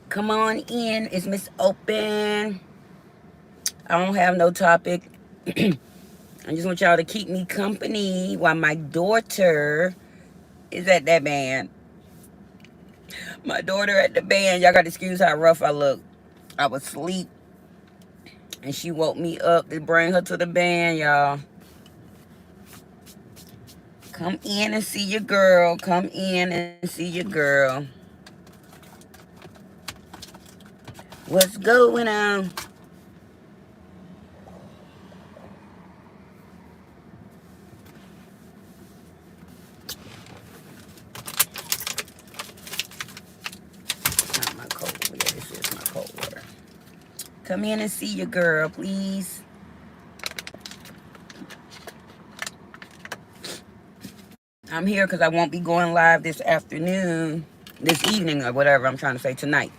Come on in. It's Miss Open. I don't have no topic. I just want y'all to keep me company while my daughter is at that band. My daughter at the band. Y'all got to excuse how rough I look. I was asleep and she woke me up to bring her to the band, y'all. Come in and see your girl. Come in and see your girl. What's going on? Not my cold. Yeah, this is my cold water. Come in and see your girl, please. I'm here because I won't be going live this afternoon, this evening, or whatever I'm trying to say tonight.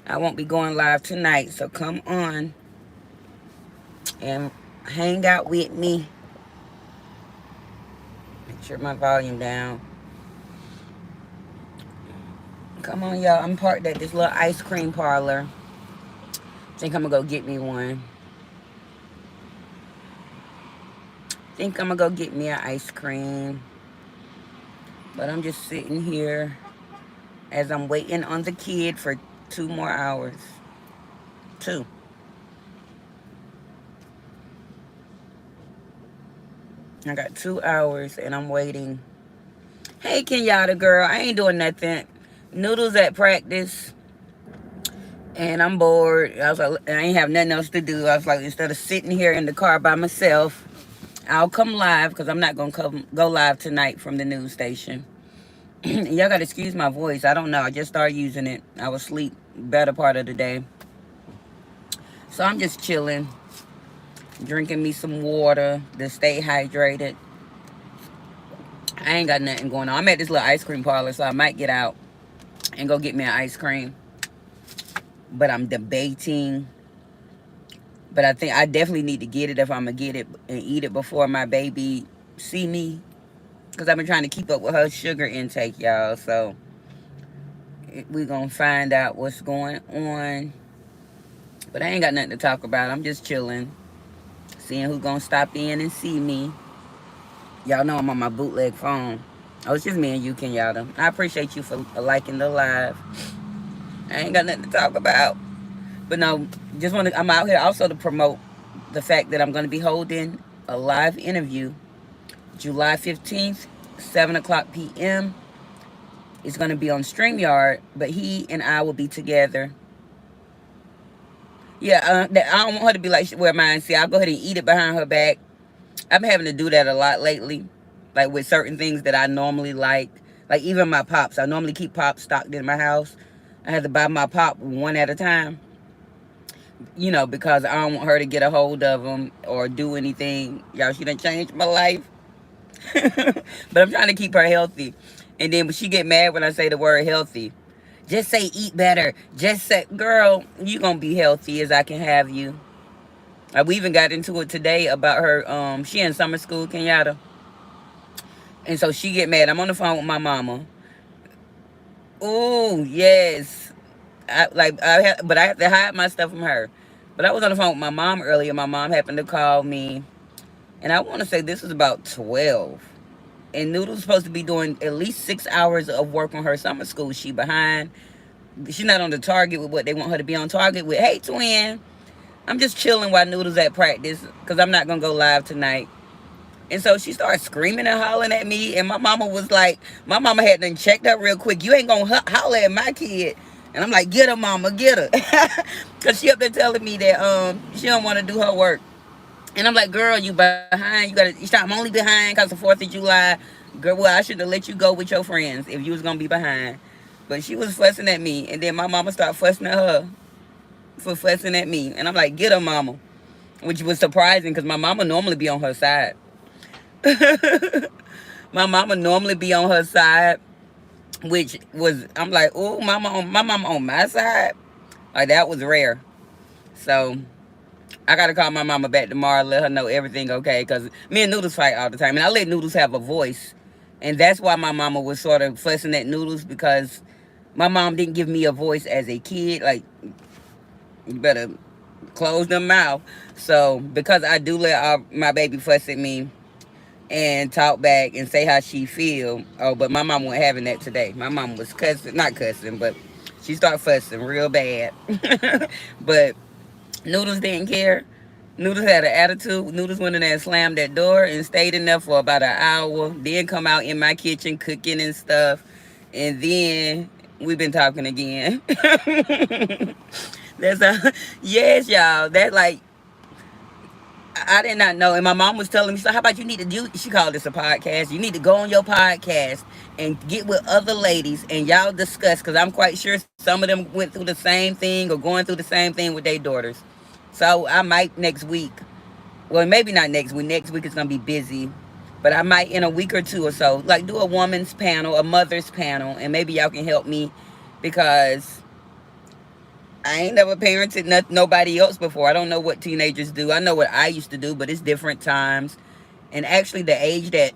I won't be going live tonight, so come on and hang out with me. Make sure my volume down. Come on, y'all. I'm parked at this little ice cream parlor. Think I'm gonna go get me one. Think I'm gonna go get me an ice cream. But I'm just sitting here as I'm waiting on the kid for 2 more hours. Two. I got 2 hours and I'm waiting. Hey, Kenyatta girl, I ain't doing nothing. Noodles at practice, and I'm bored. I was like, I ain't have nothing else to do. I was like, instead of sitting here in the car by myself, I'll come live because I'm not gonna go live tonight from the news station. Y'all gotta excuse my voice. I don't know. I just started using it. I was asleep better part of the day, so I'm just chilling, drinking me some water to stay hydrated. I ain't got nothing going on. I'm at this little ice cream parlor, so I might get out and go get me an ice cream. But I'm debating. But I think I definitely need to get it if I'm going to get it and eat it before my baby see me. Because I've been trying to keep up with her sugar intake, y'all. So we're going to find out what's going on. But I ain't got nothing to talk about. I'm just chilling. Seeing who's going to stop in and see me. Y'all know I'm on my bootleg phone. Oh, it's just me and you, Kenyatta. I appreciate you for liking the live. I ain't got nothing to talk about. But no, just want to, I'm out here also to promote the fact that I'm going to be holding a live interview July 15th, 7 o'clock p.m. It's going to be on StreamYard, but he and I will be together. Yeah, I don't want her to be like, where mine. See, I'll go ahead and eat it behind her back. I've been having to do that a lot lately, like with certain things that I normally like. Like even my pops. I normally keep pops stocked in my house. I have to buy my pop one at a time. Because I don't want her to get a hold of them or do anything. Y'all, she done changed my life. But I'm trying to keep her healthy. And then when she get mad when I say the word healthy, just say eat better. Just say, girl, you gonna be healthy as I can have you. We even got into it today about her, she in summer school, Kenyatta. And so she get mad. I'm on the phone with my mama. Oh, yes. But I have to hide my stuff from her. But I was on the phone with my mom earlier. My mom happened to call me. And I want to say this was about 12. And Noodle's supposed to be doing at least 6 hours of work on her summer school. She behind. She's not on the target with what they want her to be on target with. Hey, twin. I'm just chilling while Noodle's at practice because I'm not going to go live tonight. And so she started screaming and hollering at me. And my mama was like, my mama had done checked her real quick. You ain't going to holler at my kid. And I'm like, get her, mama, get her. Because she up there telling me that she don't want to do her work. And I'm like, girl, you behind. You stop. I'm only behind because the 4th of July. Girl, well, I should have let you go with your friends if you was going to be behind. But she was fussing at me. And then my mama started fussing at her for fussing at me. And I'm like, get her, mama. Which was surprising because my mama normally be on her side. My mama normally be on her side. Which was, I'm like, oh, my mama on my side. Like, that was rare. So I gotta call my mama back tomorrow, let her know everything okay. Because me and Noodles fight all the time. And I let Noodles have a voice. And that's why my mama was sort of fussing at Noodles because My mom didn't give me a voice as a kid. Like, you better close the mouth. So because I do let my baby fuss at me and talk back and say how she feel. Oh, but my mom wasn't having that today. My mom was cussing, not cussing, but she started fussing real bad. But Noodles didn't care. Noodles had an attitude. Noodles went in there and slammed that door and stayed in there for about an hour. Then come out in my kitchen cooking and stuff. And then we've been talking again. That's a yes, y'all. That like I did not know. And my mom was telling me, so how about you need to do, she called this a podcast. You need to go on your podcast and get with other ladies and y'all discuss, because I'm quite sure some of them went through the same thing or going through the same thing with their daughters. So I might next week, well, maybe not next week. Next week is going to be busy. But I might in a week or two or so, like do a woman's panel, a mother's panel, and maybe y'all can help me because I ain't never parented nobody else before. I don't know what teenagers do. I know what I used to do, but it's different times. And actually, the age that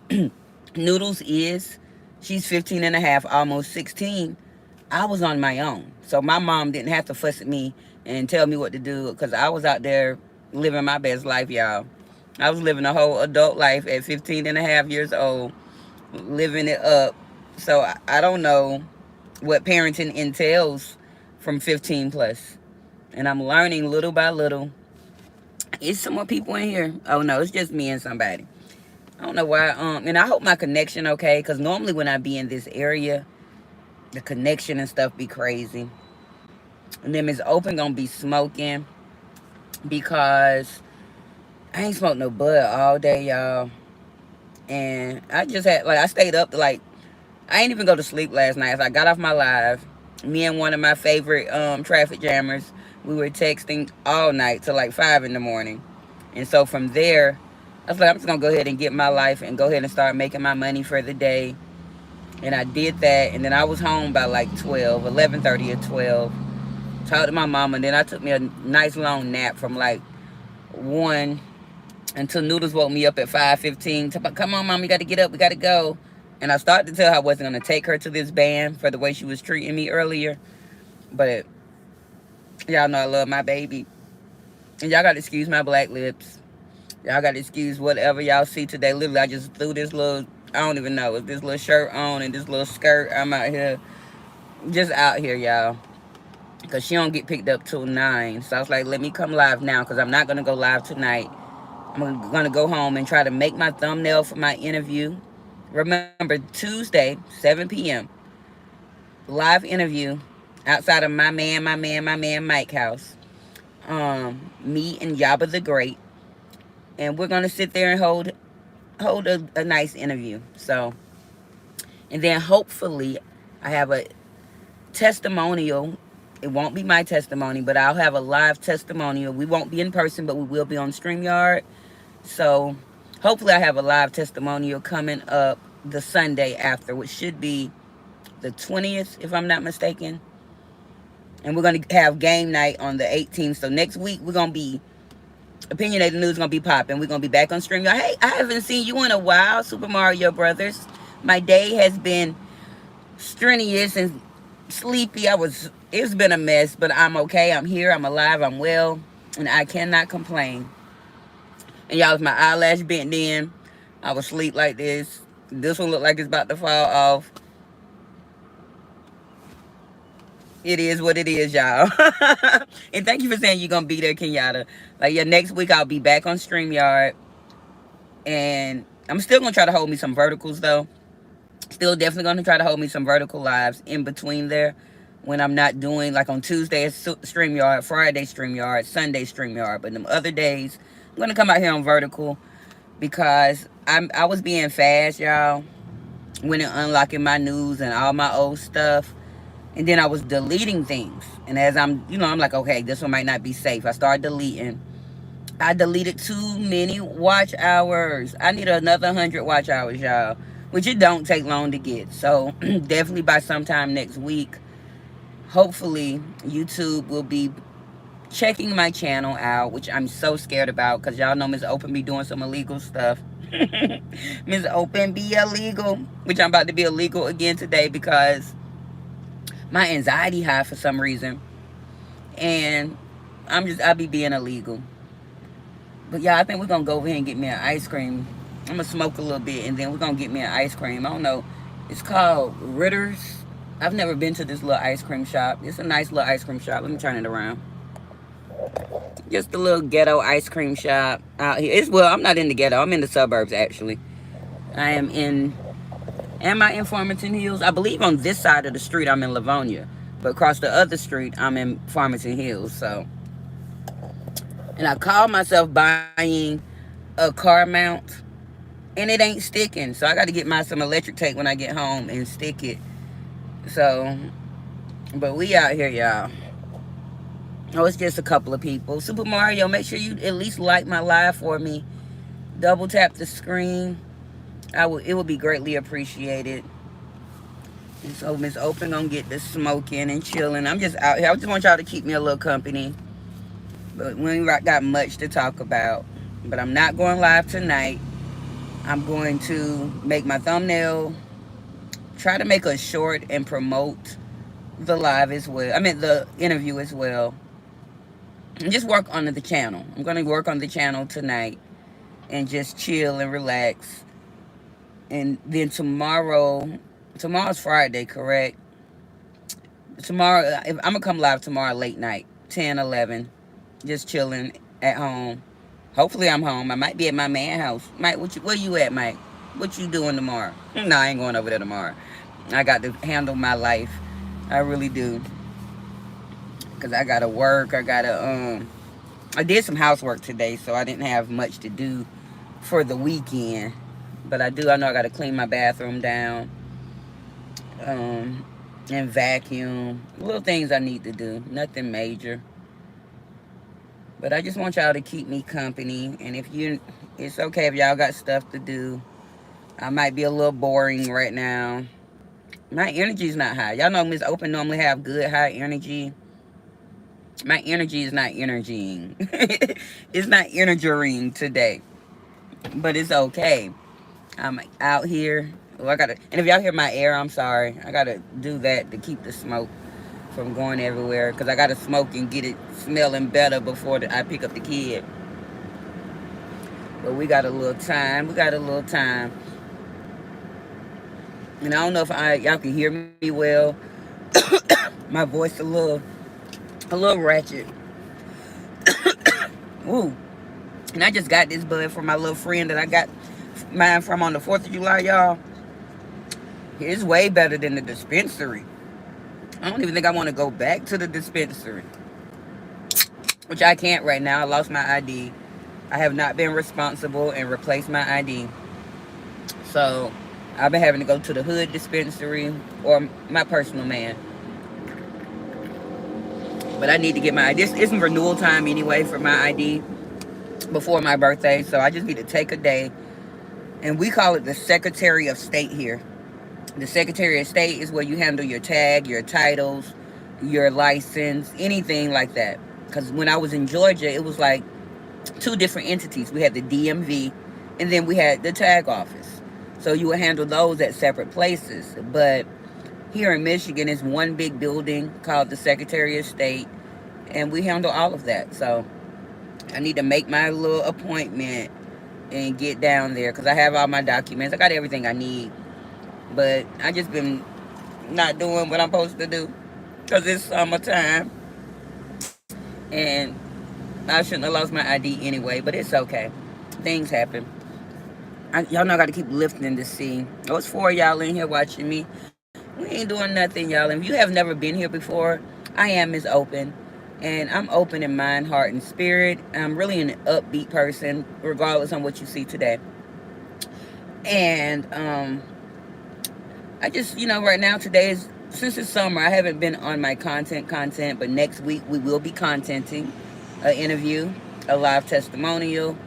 Noodles is, she's 15 and a half, almost 16. I was on my own. So my mom didn't have to fuss at me and tell me what to do because I was out there living my best life, y'all. I was living a whole adult life at 15 and a half years old, living it up. So I don't know what parenting entails from 15 plus. And I'm learning little by little. It's some more people in here. Oh no, it's just me and somebody. I don't know why. And I hope my connection okay, because normally when I be in this area, the connection and stuff be crazy. And then Miss Open gonna be smoking because I ain't smoked no bud all day, y'all. And I just had like I stayed up to like I ain't even go to sleep last night. As I got off my live, me and one of my favorite traffic jammers, we were texting all night till like 5 in the morning. And so from there, I was like, I'm just gonna go ahead and get my life and go ahead and start making my money for the day. And I did that, and then I was home by like 12, 11:30 or 12. Talked to my mama, and then I took me a nice long nap from like 1 until Noodles woke me up at 5:15. Come on, mom, you got to get up. We got to go. And I started to tell her I wasn't going to take her to this band for the way she was treating me earlier. But y'all know I love my baby. And y'all got to excuse my black lips. Y'all got to excuse whatever y'all see today. Literally, I just threw this little, I don't even know, this little shirt on and this little skirt. I'm out here, just out here, y'all. Because she don't get picked up till 9. So I was like, let me come live now because I'm not going to go live tonight. I'm going to go home and try to make my thumbnail for my interview. Remember, Tuesday, 7 p.m., live interview outside of my man Mike house. Me and Yaba the Great. And we're going to sit there and hold a nice interview. So, and then hopefully I have a testimonial. It won't be my testimony, but I'll have a live testimonial. We won't be in person, but we will be on StreamYard. So hopefully I have a live testimonial coming up the Sunday after, which should be the 20th, if I'm not mistaken. And we're going to have game night on the 18th. So next week, we're going to be, Opinionated News going to be popping. We're going to be back on StreamYard. Hey, I haven't seen you in a while, Super Mario Brothers. My day has been strenuous and sleepy. It's been a mess, but I'm okay. I'm here. I'm alive. I'm well. And I cannot complain. And y'all, if my eyelash bent in, I would sleep like this. This one look like it's about to fall off. It is what it is, y'all. And thank you for saying you're going to be there, Kenyatta. Like, yeah, next week I'll be back on StreamYard. And I'm still going to try to hold me some verticals, though. Still definitely going to try to hold me some vertical lives in between there. When I'm not doing, like on Tuesday, it's StreamYard, Friday, StreamYard, Sunday, StreamYard. But them other days, I'm going to come out here on vertical. Because I was being fast, y'all. When it unlocking my news and all my old stuff. And then I was deleting things. And as I'm like, okay, this one might not be safe. I started deleting. I deleted too many watch hours. I need another 100 watch hours, y'all. Which it don't take long to get. So definitely by sometime next week, hopefully YouTube will be checking my channel out, which I'm so scared about because y'all know Miss Open be doing some illegal stuff. Miss Open be illegal, which I'm about to be illegal again today because my anxiety high for some reason, and I be being illegal. But yeah, I think we're gonna go over here and get me an ice cream. I'm gonna smoke a little bit, and then we're gonna get me an ice cream. I don't know. It's called Ritter's. I've never been to this little ice cream shop. It's a nice little ice cream shop. Let me turn it around. Just a little ghetto ice cream shop out here. It's well, I'm not in the ghetto. I'm in the suburbs actually. I am in. Am I in Farmington Hills? I believe on this side of the street I'm in Livonia, but across the other street I'm in Farmington Hills. So, and I call myself buying a car mount, and it ain't sticking. So I got to get my some electric tape when I get home and stick it. So, but we out here, y'all. Oh, it's just a couple of people. Super Mario, make sure you at least like my live for me. Double tap the screen. It would be greatly appreciated. And so Miss Open gonna get the smoking and chilling. I'm just out here. I just want y'all to keep me a little company. But we ain't got much to talk about. But I'm not going live tonight. I'm going to make my thumbnail, try to make a short and promote the live as well. I mean the interview as well. And just work on the channel. I'm gonna work on the channel tonight and just chill and relax. And then tomorrow's Friday, correct? Tomorrow, I'm gonna come live tomorrow late night, 10, 11, just chilling at home. Hopefully I'm home. I might be at my man house. Mike, where you at, Mike? What you doing tomorrow? No, I ain't going over there tomorrow. I got to handle my life. I really do. Because I gotta work. I did some housework today, so I didn't have much to do for the weekend. But I know I gotta clean my bathroom down. And vacuum. Little things I need to do. Nothing major. But I just want y'all to keep me company. And it's okay if y'all got stuff to do. I might be a little boring right now. My energy's not high. Y'all know Miss Open normally have good high energy. My energy is not energying. It's not energizing today. But it's okay. I'm out here. Oh, and if y'all hear my air, I'm sorry. I gotta do that to keep the smoke from going everywhere. Because I gotta smoke and get it smelling better before I pick up the kid. But we got a little time. And I don't know if y'all can hear me well. My voice a little ratchet. Ooh. And I just got this bud from my little friend that I got mine from on the 4th of July, y'all. It's way better than the dispensary. I don't even think I want to go back to the dispensary. Which I can't right now. I lost my ID. I have not been responsible and replaced my ID. So, I've been having to go to the hood dispensary or my personal man. But I need to get my ID. This isn't renewal time anyway for my ID before my birthday. So, I just need to take a day. And we call it the Secretary of State here. The Secretary of State is where you handle your tag, your titles, your license, anything like that. Because when I was in Georgia, it was like 2 different entities. We had the DMV, and then we had the tag office. So you would handle those at separate places. But here in Michigan, it's one big building called the Secretary of State, and we handle all of that. So I need to make my little appointment and get down there because I have all my documents. I got everything I need. But I just been not doing what I'm supposed to do because it's summertime. And I shouldn't have lost my ID anyway, but it's okay. Things happen. Y'all know I got to keep lifting to see. Oh, it's 4 of y'all in here watching me. We ain't doing nothing, y'all. And if you have never been here before, I am Miss Open. And I'm open in mind, heart, and spirit. I'm really an upbeat person, regardless on what you see today. And I just, right now, since it's summer, I haven't been on my content, but next week we will be contenting an interview, a live testimonial.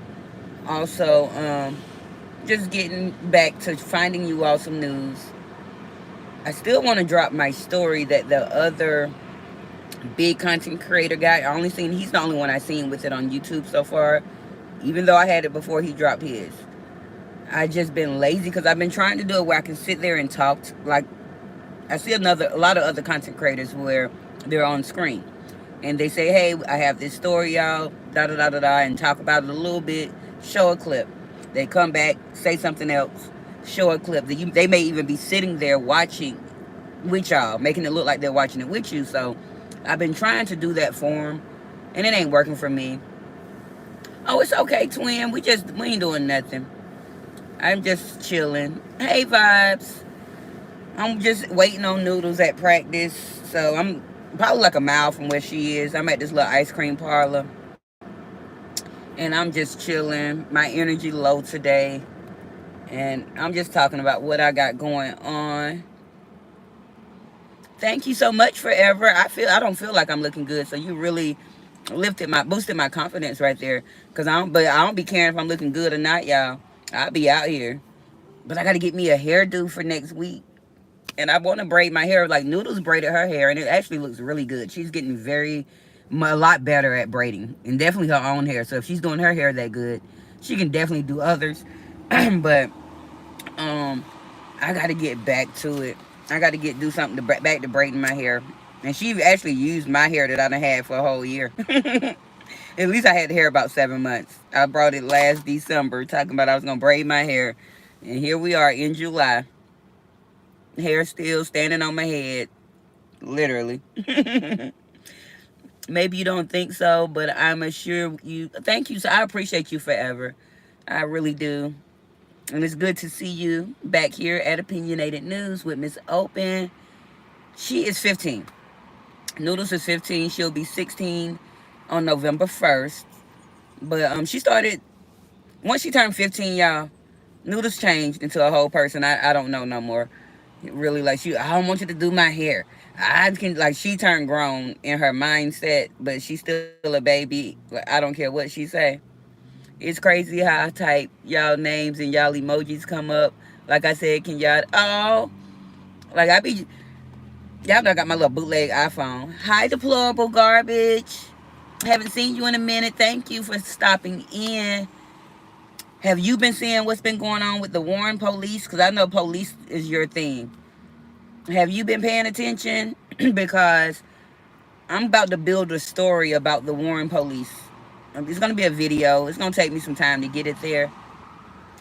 Also, just getting back to finding you all some news. I still want to drop my story that the other big content creator guy, he's the only one I've seen with it on YouTube so far, even though I had it before he dropped his. I just been lazy because I've been trying to do it where I can sit there and talk like I see a lot of other content creators where they're on screen and they say, "Hey, I have this story, y'all, da da da da da," and talk about it a little bit, show a clip. They come back, say something else, show a clip. They may even be sitting there watching with y'all, making it look like they're watching it with you. So I've been trying to do that for them, and it ain't working for me. Oh, it's okay, twin. We ain't doing nothing. I'm just chilling. Hey, vibes. I'm just waiting on Noodles at practice. So I'm probably like a mile from where she is. I'm at this little ice cream parlor. And I'm just chilling. My energy low today. And I'm just talking about what I got going on. Thank you so much forever. I don't feel like I'm looking good. So you really boosted my confidence right there. But I don't be caring if I'm looking good or not, y'all. I'll be out here. But I got to get me a hairdo for next week. And I want to braid my hair like Noodles braided her hair, and it actually looks really good. She's getting a lot better at braiding, and definitely her own hair. So if she's doing her hair that good, she can definitely do others. But I got to get back to it. I got to do something back to braiding my hair. And she actually used my hair that I done had for a whole year. At least I had the hair about 7 months. I brought it last December, talking about I was gonna braid my hair, and here we are in July. Hair still standing on my head, literally. Maybe you don't think so, but I'm assure you. Thank you. So I appreciate you forever. I really do. And it's good to see you back here at Opinionated News with Miss Open. She is 15. Noodles is 15. She'll be 16 on November 1st. But she started, once she turned 15, y'all, Noodles changed into a whole person. I don't know no more. Really, like, I don't want you to do my hair. I can, like, she turned grown in her mindset, but she's still a baby. Like, I don't care what she say. It's crazy how I type y'all names and y'all emojis come up. Like I said, can y'all, oh, like y'all know I got my little bootleg iPhone. Hi, deplorable garbage. Haven't seen you in a minute. Thank you for stopping in. Have you been seeing what's been going on with the Warren police? Because I know police is your thing. Have you been paying attention? Because I'm about to build a story about the Warren police. It's going to be a video. It's going to take me some time to get it there.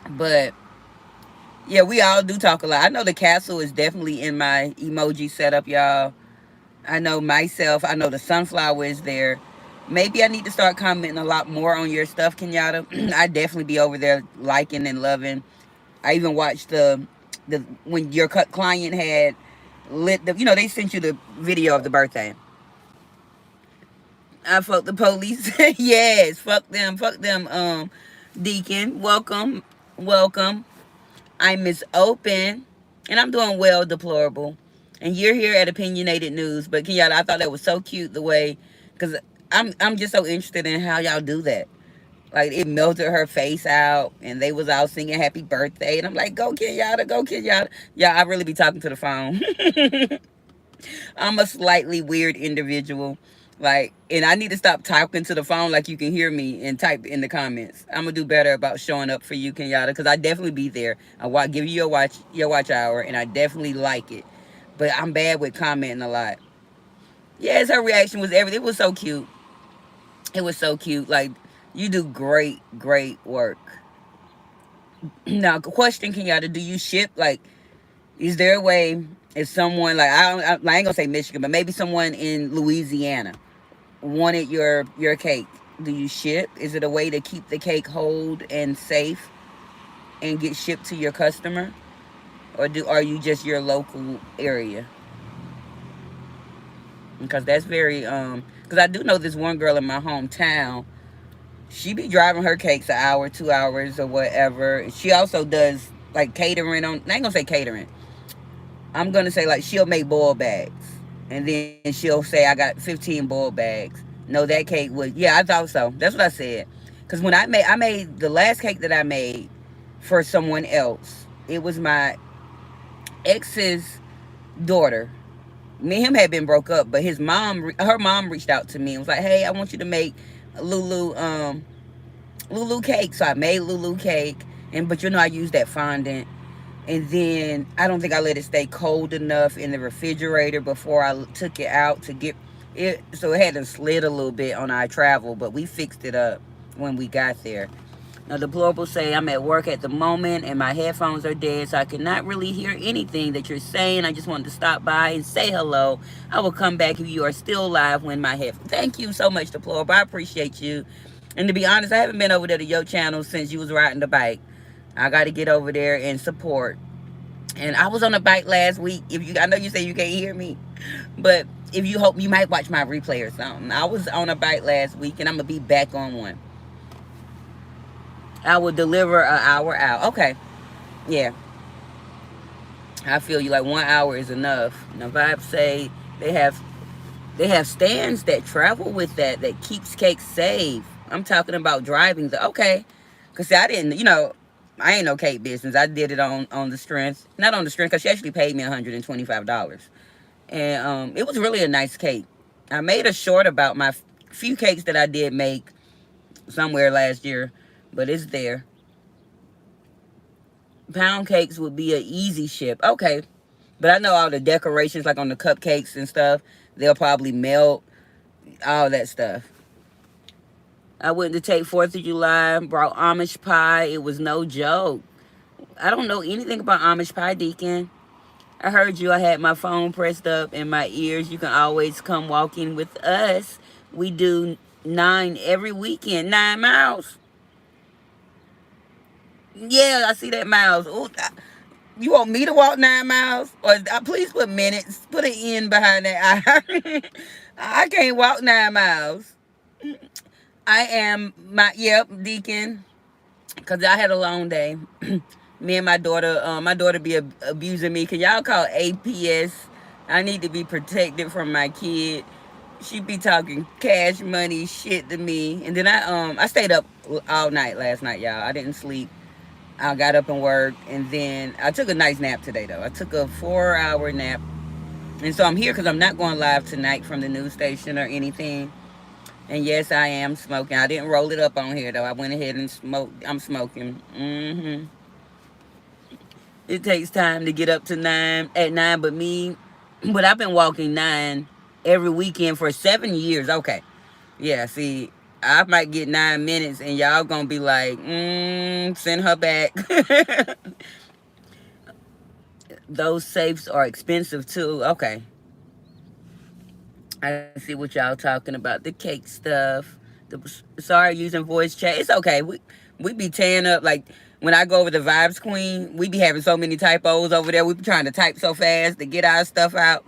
But, yeah, we all do talk a lot. I know the castle is definitely in my emoji setup, y'all. I know myself. I know the sunflower is there. Maybe I need to start commenting a lot more on your stuff, Kenyatta. I definitely be over there liking and loving. I even watched the when your client had lit they sent you the video of the birthday. I fuck the police. Yes, fuck them, Deacon. Welcome. I'm Miss Open, and I'm doing well, deplorable. And you're here at Opinionated News. But Kenyatta, I thought that was so cute the way, because I'm just so interested in how y'all do that. Like, it melted her face out, and they was all singing happy birthday. And I'm like, go Kenyatta, go Kenyatta. Yeah, I really be talking to the phone. I'm a slightly weird individual. Like, and I need to stop talking to the phone like you can hear me and type in the comments. I'm gonna do better about showing up for you, Kenyatta, because I definitely be there. Give you your watch hour, and I definitely like it. But I'm bad with commenting a lot. Yes, her reaction was everything. It was so cute. It was so cute. Like, you do great work. Now, question, Kenyatta, do you ship, like, is there a way if someone, like, I ain't gonna say Michigan, but maybe someone in Louisiana wanted your cake, do you ship? Is it a way to keep the cake whole and safe and get shipped to your customer? Or are you just your local area? Because that's very, because I do know this one girl in my hometown. She be driving her cakes an hour, 2 hours, or whatever. She also does, like, catering on, I ain't gonna say catering. I'm gonna say, like, she'll make boiled bags. And then she'll say, I got 15 boiled bags. No, that cake was, yeah, I thought so. That's what I said. Because when I made the last cake that I made for someone else, it was my ex's daughter. Me and him had been broke up, but her mom reached out to me and was like, hey, I want you to make Lulu cake. So I made Lulu cake, but I used that fondant. And then I don't think I let it stay cold enough in the refrigerator before I took it out to get it. So it had to slid a little bit on our travel, but we fixed it up when we got there. Now, the deplorable say, I'm at work at the moment and my headphones are dead, so I cannot really hear anything that you're saying. I just wanted to stop by and say hello. I will come back if you are still live when my head. Thank you so much, deplorable. I appreciate you. And to be honest, I haven't been over there to your channel since you was riding the bike. I got to get over there and support. And I was on a bike last week. If you, I know you say you can't hear me, but if you hope, you might watch my replay or something. I was on a bike last week, and I'm gonna be back on one. I will deliver an hour out. Okay, yeah, I feel you. Like 1 hour is enough. Now, Vibes say they have stands that travel with that keeps cake safe. I'm talking about driving the okay, cause see, I didn't, I ain't no cake business. I did it on the strength, not on the strength, cause she actually paid me $125, and it was really a nice cake. I made a short about my few cakes that I did make somewhere last year, but it's there. Pound cakes would be an easy ship. Okay, but I know all the decorations, like on the cupcakes and stuff, they'll probably melt, all that stuff. I went to take 4th of July, brought Amish pie. It was no joke. I don't know anything about Amish pie, Deacon. I heard you. I had my phone pressed up in my ears. You can always come walking with us. We do 9 every weekend. 9 miles. Yeah, I see that miles. Ooh, you want me to walk 9 miles? Or please put minutes. Put an N behind that. I can't walk 9 miles. I am yep, Deacon. Because I had a long day. Me and my daughter be abusing me. Can y'all call APS? I need to be protected from my kid. She be talking cash money shit to me. And then I stayed up all night last night, y'all. I didn't sleep. I got up and worked, and then I took a nice nap today, though. I took a 4-hour nap. And so I'm here because I'm not going live tonight from the news station or anything. And yes, I am smoking. I didn't roll it up on here, though. I went ahead and smoked. I'm smoking. It takes time to get up to 9, but I've been walking 9 every weekend for 7 years. Okay. Yeah, see, I might get 9 minutes and y'all gonna be like, send her back. Those safes are expensive too. Okay. I see what y'all talking about. The cake stuff. Sorry, using voice chat. It's okay. We be tearing up. Like when I go over the Vibes Queen, we be having so many typos over there. We be trying to type so fast to get our stuff out.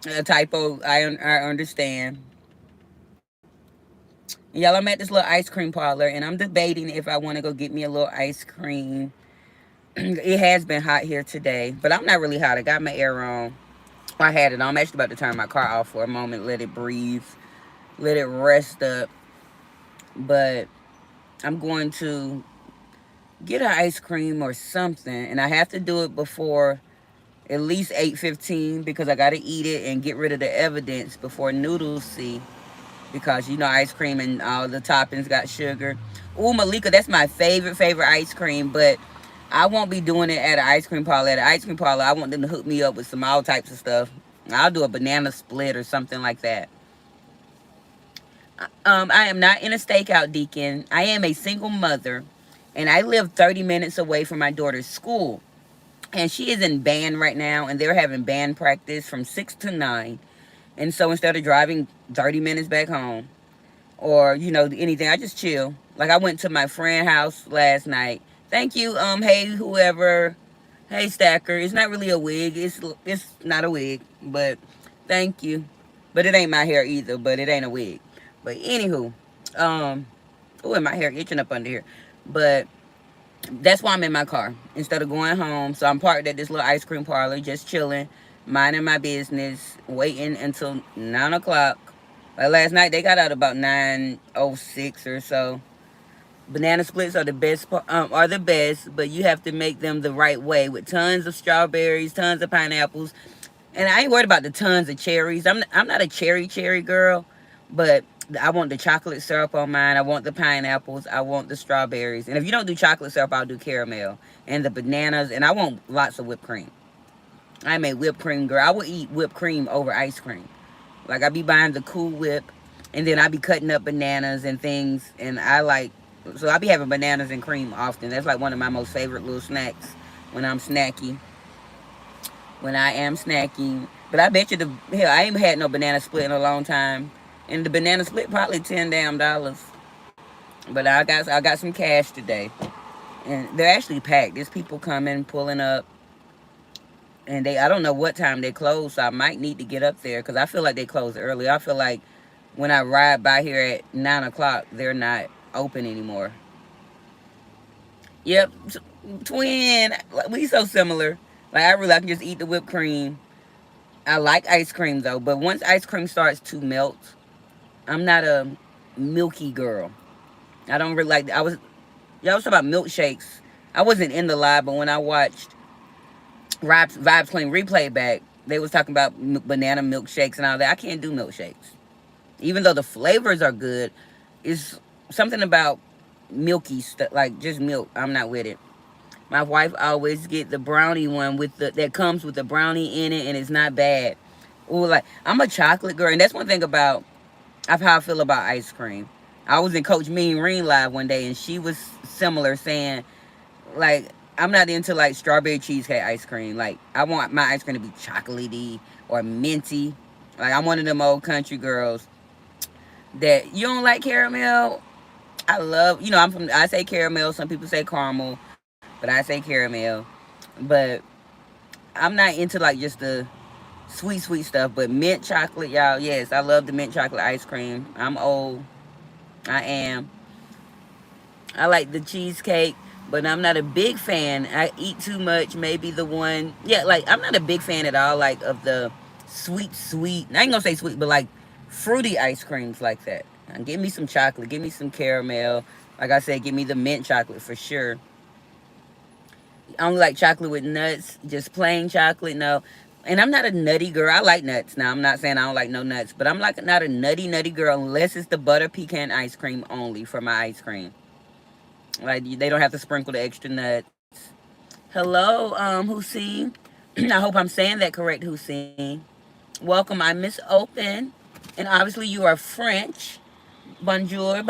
A typo, I understand. Y'all, I'm at this little ice cream parlor, and I'm debating if I want to go get me a little ice cream. It has been hot here today, but I'm not really hot. I got my air on. I had it on. I'm actually about to turn my car off for a moment, let it breathe, let it rest up. But I'm going to get an ice cream or something, and I have to do it before at least 8:15 because I got to eat it and get rid of the evidence before Noodles see, because ice cream and all the toppings got sugar. Ooh, Malika, that's my favorite ice cream, but I won't be doing it at an ice cream parlor. At an ice cream parlor, I want them to hook me up with some all types of stuff. I'll do a banana split or something like that. I am not in a stakeout, Deacon. I am a single mother, and I live 30 minutes away from my daughter's school. And she is in band right now, and they're having band practice from 6 to 9. And so instead of driving 30 minutes back home, or anything, I just chill. Like I went to my friend's house last night. Thank you, hey whoever, hey Stacker. It's not really a wig. It's not a wig, but thank you. But it ain't my hair either. But it ain't a wig. But anywho, oh, and my hair itching up under here. But that's why I'm in my car instead of going home. So I'm parked at this little ice cream parlor, just chilling, minding my business, waiting until 9 o'clock. Like last night, they got out about 9:06 or so. Banana splits are the best. But you have to make them the right way with tons of strawberries, tons of pineapples, and I ain't worried about the tons of cherries. I'm not a cherry girl, but I want the chocolate syrup on mine. I want the pineapples. I want the strawberries. And if you don't do chocolate syrup, I'll do caramel. And the bananas. And I want lots of whipped cream. I'm a whipped cream girl. I would eat whipped cream over ice cream. Like, I be buying the Cool Whip. And then I be cutting up bananas and things. And I like, so I be having bananas and cream often. That's like one of my most favorite little snacks when I'm snacky. When I am snacking. But I bet you hell, I ain't had no banana split in a long time. And the banana split probably $10 damn. But I got some cash today. And they're actually packed. There's people coming, pulling up. And I don't know what time they close, so I might need to get up there because I feel like they close early. I feel like when I ride by here at 9 o'clock, they're not open anymore. Yep, twin. We so similar. Like, I can just eat the whipped cream. I like ice cream though, but once ice cream starts to melt, I'm not a milky girl. I don't really like. Y'all was talking about milkshakes. I wasn't in the live, but when I watched Vibes Clean replay back, they was talking about banana milkshakes and all that. I can't do milkshakes, even though the flavors are good. It's something about milky stuff, like just milk. I'm not with it. My wife always get the brownie one with that comes with the brownie in it, and it's not bad. Ooh, like, I'm a chocolate girl, and that's one thing about how I feel about ice cream. I was in Coach Mean Reen live one day, and she was similar, saying like, I'm not into like strawberry cheesecake ice cream. Like, I want my ice cream to be chocolatey or minty. Like, I'm one of them old country girls that you don't like caramel. I love, I say caramel. Some people say caramel, but I say caramel. But I'm not into like just the sweet stuff. But mint chocolate, y'all, yes, I love the mint chocolate ice cream. I'm old. I am. I like the cheesecake, but I'm not a big fan. I eat too much. Maybe the one, yeah, like, I'm not a big fan at all, like, of the sweet. I ain't gonna say sweet, but like fruity ice creams like that. Give me some chocolate. Give me some caramel. Like I said, give me the mint chocolate for sure. I only like chocolate with nuts, just plain chocolate. No. And I'm not a nutty girl. I like nuts. Now, I'm not saying I don't like no nuts, but I'm like not a nutty girl unless it's the butter pecan ice cream only for my ice cream. Like, they don't have to sprinkle the extra nuts. Hello, Hussein. I hope I'm saying that correct, Hussein. Welcome, I'm Miss Open. And obviously you are French. Bonjour.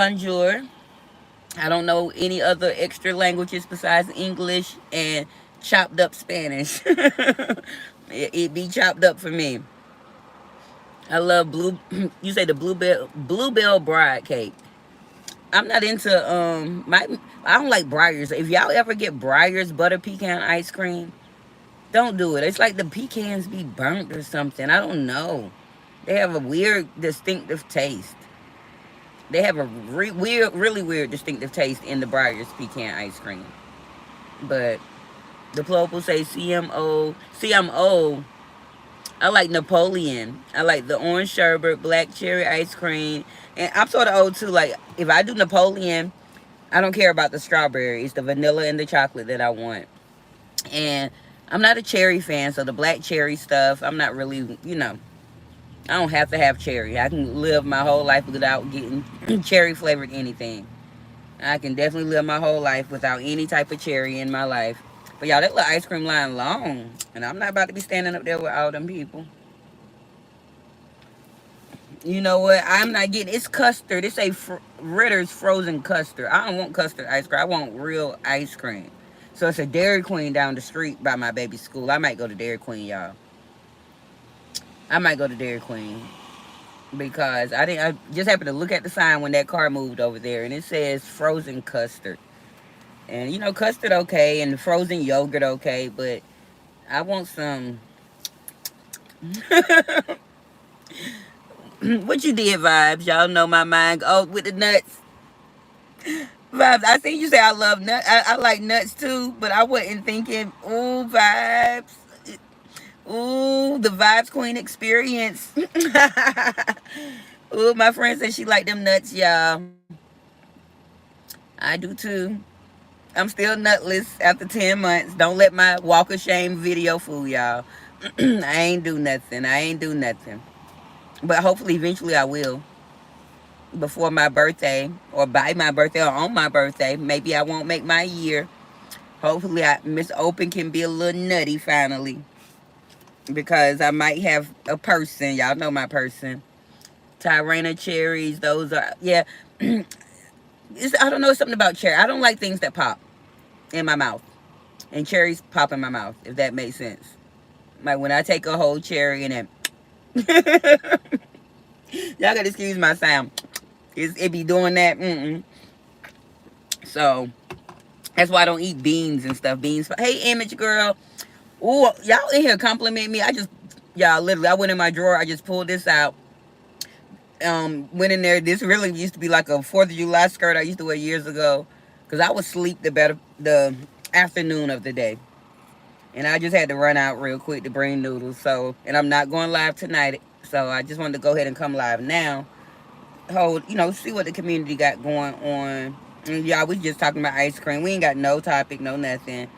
I don't know any other extra languages besides English and chopped up Spanish. it be chopped up for me. I love you say the bluebell bride cake. I'm not into I don't like Briar's. If y'all ever get Briar's butter pecan ice cream, don't do it. It's like the pecans be burnt or something. I don't know. They have a weird distinctive taste. They have a really weird distinctive taste in the Briar's pecan ice cream. But the people say CMO. I like Napoleon. I like the orange sherbet, black cherry ice cream. And I'm sort of old too. Like, if I do Napoleon, I don't care about the strawberry. It's the vanilla and the chocolate that I want. And I'm not a cherry fan, so the black cherry stuff, I'm not really, I don't have to have cherry. I can live my whole life without getting cherry flavored anything. I can definitely live my whole life without any type of cherry in my life. But y'all, that little ice cream line long. And I'm not about to be standing up there with all them people. You know what? I'm not getting, it's custard. It's a Ritter's frozen custard. I don't want custard ice cream. I want real ice cream. So it's a Dairy Queen down the street by my baby's school. I might go to Dairy Queen, y'all. I might go to Dairy Queen. Because I just happened to look at the sign when that car moved over there. And it says frozen custard. And custard okay. And frozen yogurt okay. But I want some... What you did, Vibes? Y'all know my mind. Oh, with the nuts. Vibes, I think you say I love nuts. I like nuts too, but I wasn't thinking, ooh, Vibes. Ooh, the Vibes Queen experience. Ooh, my friend said she liked them nuts, y'all. I do too. I'm still nutless after 10 months. Don't let my walk of shame video fool y'all. I ain't do nothing. But hopefully, eventually I will. before my birthday, or by my birthday, or on my birthday. Maybe I won't make my year. Hopefully, Miss Open can be a little nutty finally, because I might have a person. Y'all know my person. Tyrana cherries. Those are, yeah. I don't know, something about cherry. I don't like things that pop in my mouth, and cherries pop in my mouth. If that makes sense. Like when I take a whole cherry and then y'all gotta excuse my sound. It be doing that. So that's why I don't eat beans and stuff. Beans. Hey, image girl. Ooh, y'all in here compliment me. Y'all literally, I went in my drawer. I just pulled this out. Went in there. This really used to be like a 4th of July skirt I used to wear years ago, because I would sleep the afternoon of the day, and I just had to run out real quick to bring noodles. So, and I'm not going live tonight, so I just wanted to go ahead and come live now. See what the community got going on. And y'all, we just talking about ice cream. We ain't got no topic, no nothing.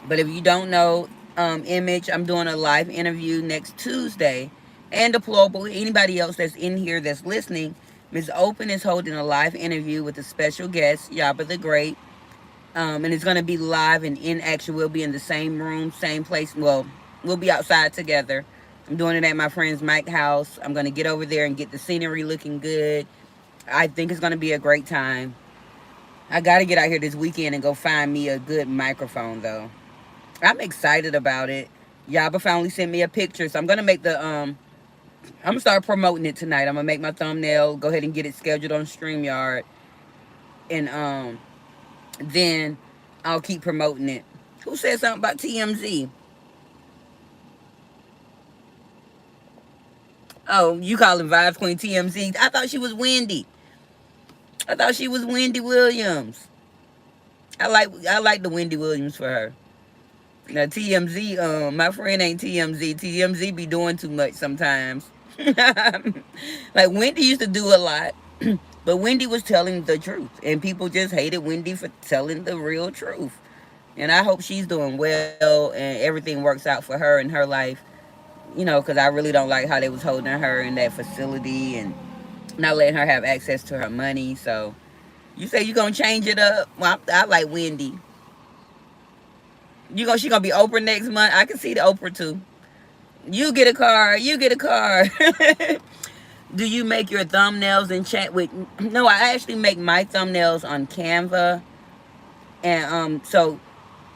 But if you don't know, Image, I'm doing a live interview next Tuesday. And Deplorable, anybody else that's in here that's listening, Miss Open is holding a live interview with a special guest, Yaba the Great. And it's going to be live and in action. We'll be in the same room, same place. Well, we'll be outside together. I'm doing it at my friend's Mike house. I'm going to get over there and get the scenery looking good. I think it's going to be a great time. I got to get out here this weekend and go find me a good microphone, though. I'm excited about it. Yaba finally sent me a picture, so I'm gonna make I'm gonna start promoting it tonight. I'm gonna make my thumbnail, go ahead and get it scheduled on StreamYard, and then I'll keep promoting it. Who said something about TMZ? Oh, you calling Vibes Queen TMZ? I thought she was Wendy. I thought she was Wendy Williams. I like the Wendy Williams for her. Now TMZ, my friend ain't TMZ. TMZ be doing too much sometimes. Like Wendy used to do a lot, but Wendy was telling the truth, and people just hated Wendy for telling the real truth. And I hope she's doing well and everything works out for her in her life. Because I really don't like how they was holding her in that facility and not letting her have access to her money. So you say you gonna change it up? Well, I like Wendy. She gonna be Oprah next month. I can see the Oprah too. You get a car. You get a car. Do you make your thumbnails in chat with? No, I actually make my thumbnails on Canva, and so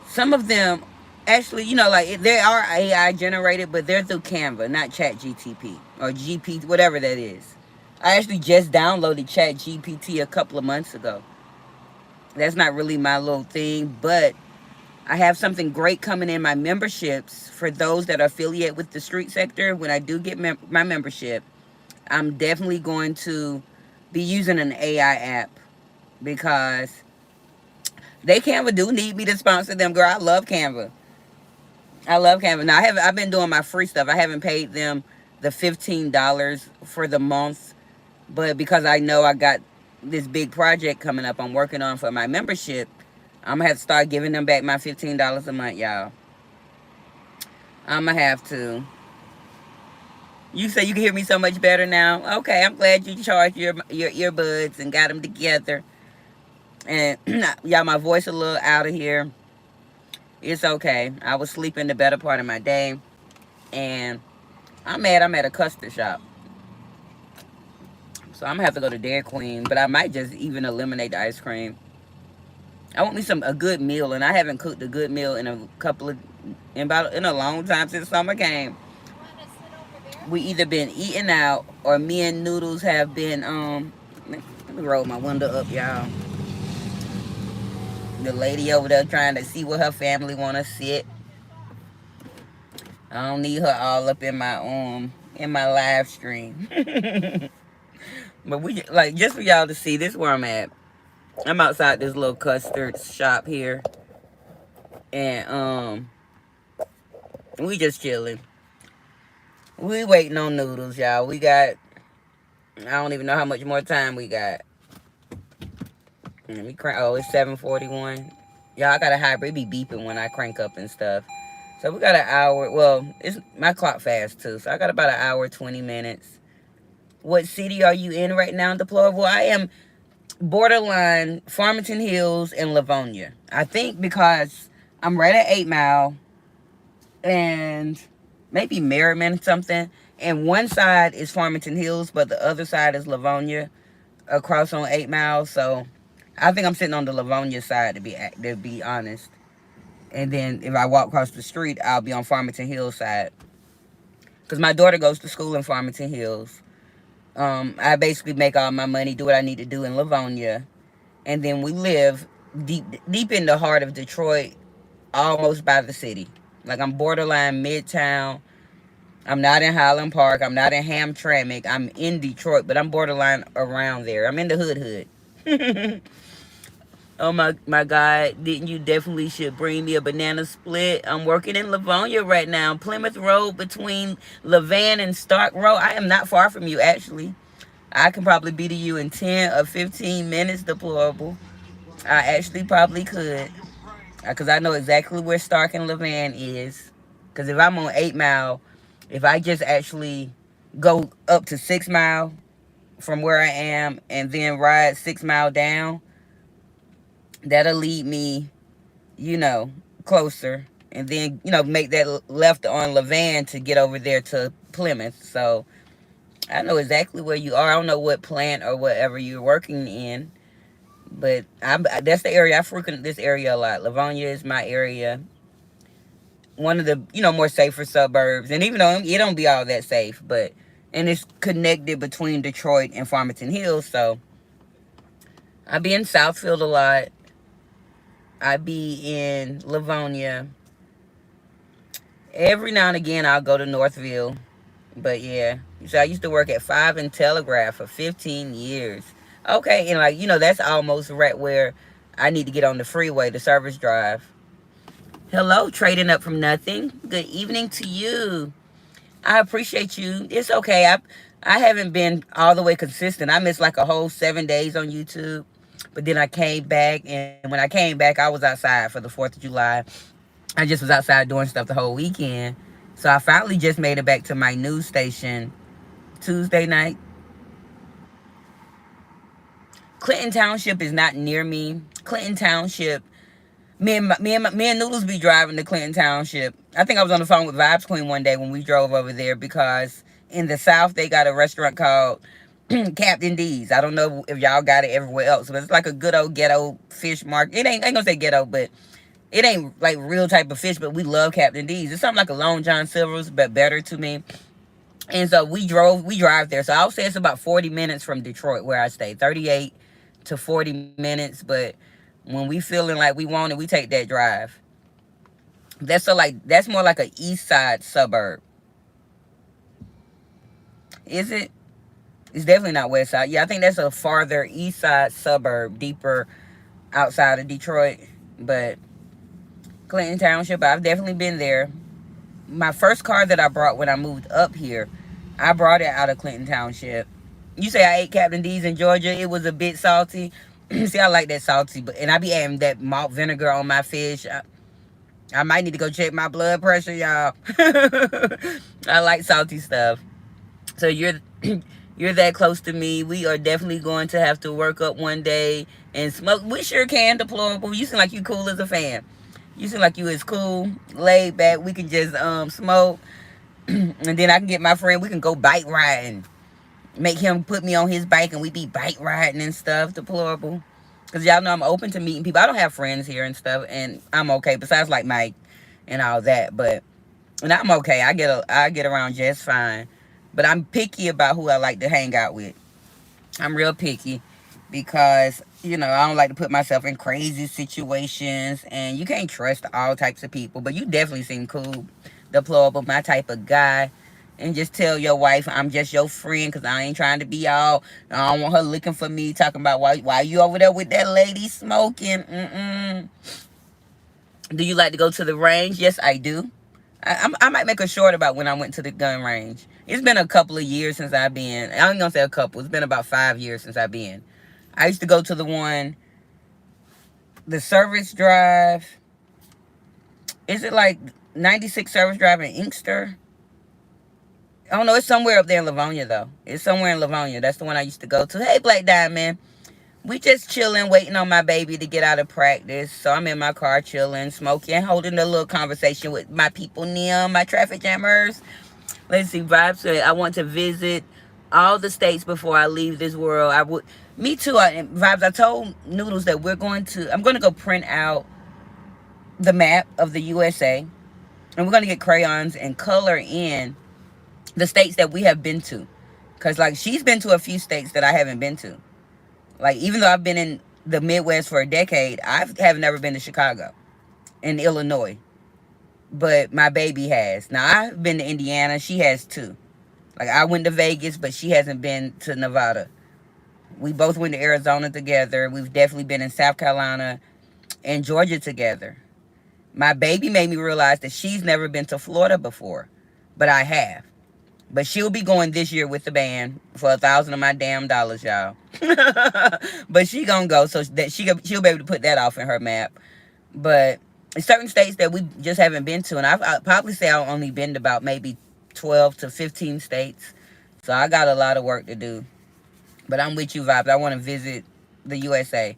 some of them actually, like they are AI generated, but they're through Canva, not Chat GTP or GP, whatever that is. I actually just downloaded Chat GPT a couple of months ago. That's not really my little thing, but I have something great coming in my memberships for those that are affiliated with the street sector. When I do get my membership, I'm definitely going to be using an AI app, because they Canva do need me to sponsor them. Girl, I love Canva. I love Canva. Now I've been doing my free stuff. I haven't paid them the $15 for the month, but because I know I got this big project coming up I'm working on for my membership, I'm gonna have to start giving them back my $15 a month, y'all. I'm gonna have to. You say you can hear me so much better now. Okay, I'm glad you charged your earbuds and got them together. And y'all, my voice a little out of here. It's okay. I was sleeping the better part of my day, and I'm at a custard shop. So I'm gonna have to go to Dairy Queen, but I might just even eliminate the ice cream. I want me a good meal, and I haven't cooked a good meal in a long time since summer came. We either been eating out, or me and Noodles have been let me roll my window up, y'all. The lady over there trying to see where her family wanna sit. I don't need her all up in my live stream. But we like, just for y'all to see, this is where I'm at. I'm outside this little custard shop here, and we just chilling. We waiting on Noodles, y'all. I don't even know how much more time we got. Let me crank. Oh, it's 7:41. Y'all, I got a hybrid. It be beeping when I crank up and stuff. So we got an hour. Well, it's my clock fast too. So I got about an hour, 20 minutes. What city are you in right now, Deplorable? I am borderline Farmington Hills and Livonia. I think because I'm right at 8 Mile and maybe Merriman something. And one side is Farmington Hills, but the other side is Livonia across on 8 Mile. So I think I'm sitting on the Livonia side to be honest. And then if I walk across the street, I'll be on Farmington Hills side. Because my daughter goes to school in Farmington Hills. I basically make all my money, do what I need to do in Livonia. And then we live deep in the heart of Detroit, almost by the city. Like I'm borderline Midtown. I'm not in Highland Park. I'm not in Hamtramck. I'm in Detroit, but I'm borderline around there. I'm in the hood. Oh my God! Didn't you definitely should bring me a banana split? I'm working in Livonia right now, Plymouth Road between Levan and Stark Road. I am not far from you, actually. I can probably be to you in 10 or 15 minutes, Deplorable. I actually probably could. Because I know exactly where Stark and Levan is. Because if I'm on 8 Mile, if I just actually go up to 6 Mile from where I am and then ride 6 Mile down, that'll lead me, you know, closer. And then, make that left on Levan to get over there to Plymouth. So I know exactly where you are. I don't know what plant or whatever you're working in. But that's the area. I frequent this area a lot. Livonia is my area. One of the, more safer suburbs. And even though it don't be all that safe, and it's connected between Detroit and Farmington Hills. So I be in Southfield a lot. I be in Livonia. Every now and again, I'll go to Northville. But yeah. So I used to work at 5 and Telegraph for 15 years. Okay, and that's almost right where I need to get on the freeway, the service drive. Hello, trading up from nothing. Good evening to you. I appreciate you. It's okay. I haven't been all the way consistent. I missed like a whole 7 days on YouTube. But then I came back, and when I came back, I was outside for the 4th of July. I just was outside doing stuff the whole weekend. So I finally just made it back to my news station Tuesday night. Clinton Township is not near me. Clinton Township, me and Noodles be driving to Clinton Township. I think I was on the phone with Vibes Queen one day when we drove over there because in the South they got a restaurant called Captain D's. I don't know if y'all got it everywhere else, but it's like a good old ghetto fish market. I ain't gonna say ghetto, but it ain't like real type of fish, but we love Captain D's. It's something like a Long John Silver's, but better to me. And so we drive there. So I would say it's about 40 minutes from Detroit where I stay. 38 to 40 minutes. But when we feeling like we want it, we take that drive. That's more like a east side suburb. Is it? It's definitely not west side. Yeah, I think that's a farther east side suburb, deeper outside of Detroit. But Clinton Township, I've definitely been there. My first car that I brought when I moved up here, I brought it out of Clinton Township. You say I ate Captain D's in Georgia. It was a bit salty. See, I like that salty, and I be adding that malt vinegar on my fish. I might need to go check my blood pressure, y'all. I like salty stuff. So you're that close to me. We are definitely going to have to work up one day and smoke. We sure can, Deplorable. You seem like you cool as a fan. You seem like you is cool, laid back. We can just smoke. And then I can get my friend. We can go bike riding. Make him put me on his bike and we be bike riding and stuff. Deplorable. Because y'all know I'm open to meeting people. I don't have friends here and stuff. And I'm okay. Besides like Mike and all that. And I'm okay. I get around just fine. But I'm picky about who I like to hang out with. I'm real picky. Because, I don't like to put myself in crazy situations. And you can't trust all types of people. But you definitely seem cool. Deplorable. My type of guy. And just tell your wife I'm just your friend because I ain't trying to be all. I don't want her looking for me talking about why you over there with that lady smoking. Do you like to go to the range? Yes, I do. I might make a short about when I went to the gun range. It's been a couple of years since I've been. I ain't gonna say a couple. It's been about 5 years since I've been. I used to go to the service drive. Is it like 96 service drive in Inkster? I don't know. It's somewhere up there in Livonia, though. It's somewhere in Livonia. That's the one I used to go to. Hey, Black Diamond. We just chilling, waiting on my baby to get out of practice. So I'm in my car chilling, smoking, holding a little conversation with my people, Nim, my traffic jammers. Let's see, Vibe said, I want to visit all the states before I leave this world. I would, me too. Vibes, I told Noodles that I'm going to go print out the map of the USA. And we're going to get crayons and color in the states that we have been to. Because, like, she's been to a few states that I haven't been to. Like, even though I've been in the Midwest for a decade, I have never been to Chicago and Illinois. But my baby has. Now, I've been to Indiana. She has too. Like, I went to Vegas, but she hasn't been to Nevada. We both went to Arizona together. We've definitely been in South Carolina and Georgia together. My baby made me realize that she's never been to Florida before, but I have. But she'll be going this year with the band for 1,000 of my damn dollars, y'all. But she gonna go so that she'll be able to put that off in her map. But certain states that we just haven't been to, and I'd probably say I've only been to about maybe 12 to 15 states. So I got a lot of work to do. But I'm with you, Vibes. I want to visit the USA.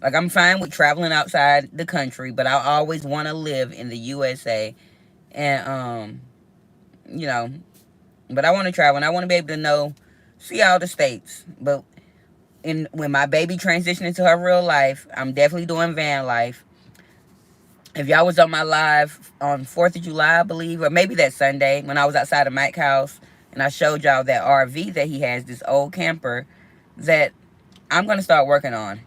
Like, I'm fine with traveling outside the country, but I always want to live in the USA. And, you know, but I want to travel, and I want to be able to see all the states. But when my baby transitioned into her real life, I'm definitely doing van life. If y'all was on my live on 4th of July, I believe, or maybe that Sunday, when I was outside of Mike's house, and I showed y'all that RV that he has, this old camper, that I'm going to start working on.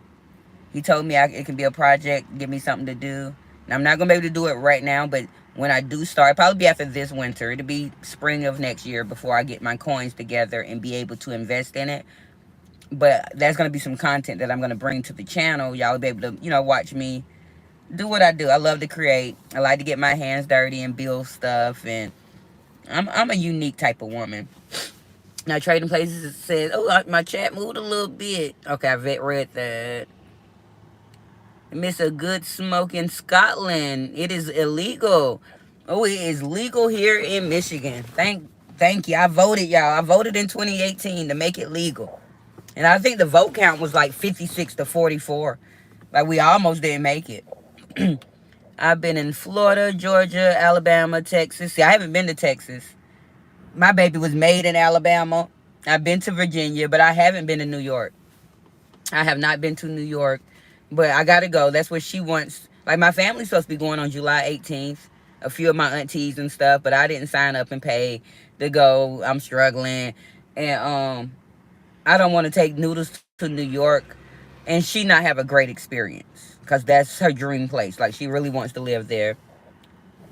He told me it can be a project, give me something to do. And I'm not going to be able to do it right now, but when I do start, it'll probably be after this winter. It'll be spring of next year before I get my coins together and be able to invest in it. But there's going to be some content that I'm going to bring to the channel. Y'all will be able to, watch me do what I do. I love to create. I like to get my hands dirty and build stuff. And I'm a unique type of woman. Now, Trading Places says, oh, my chat moved a little bit. Okay, I read that. Miss a good smoke in Scotland. It is illegal. Oh, it is legal here in Michigan. Thank you. I voted, y'all. I voted in 2018 to make it legal. And I think the vote count was like 56 to 44. Like, we almost didn't make it. I've been in Florida, Georgia, Alabama, Texas. See, I haven't been to Texas. My baby was made in Alabama. I've been to Virginia, but I haven't been to New York. I have not been to New York. But I got to go. That's what she wants. Like, my family's supposed to be going on July 18th. A few of my aunties and stuff. But I didn't sign up and pay to go. I'm struggling. And I don't want to take Noodles to New York and she not have a great experience. Because that's her dream place. Like, she really wants to live there.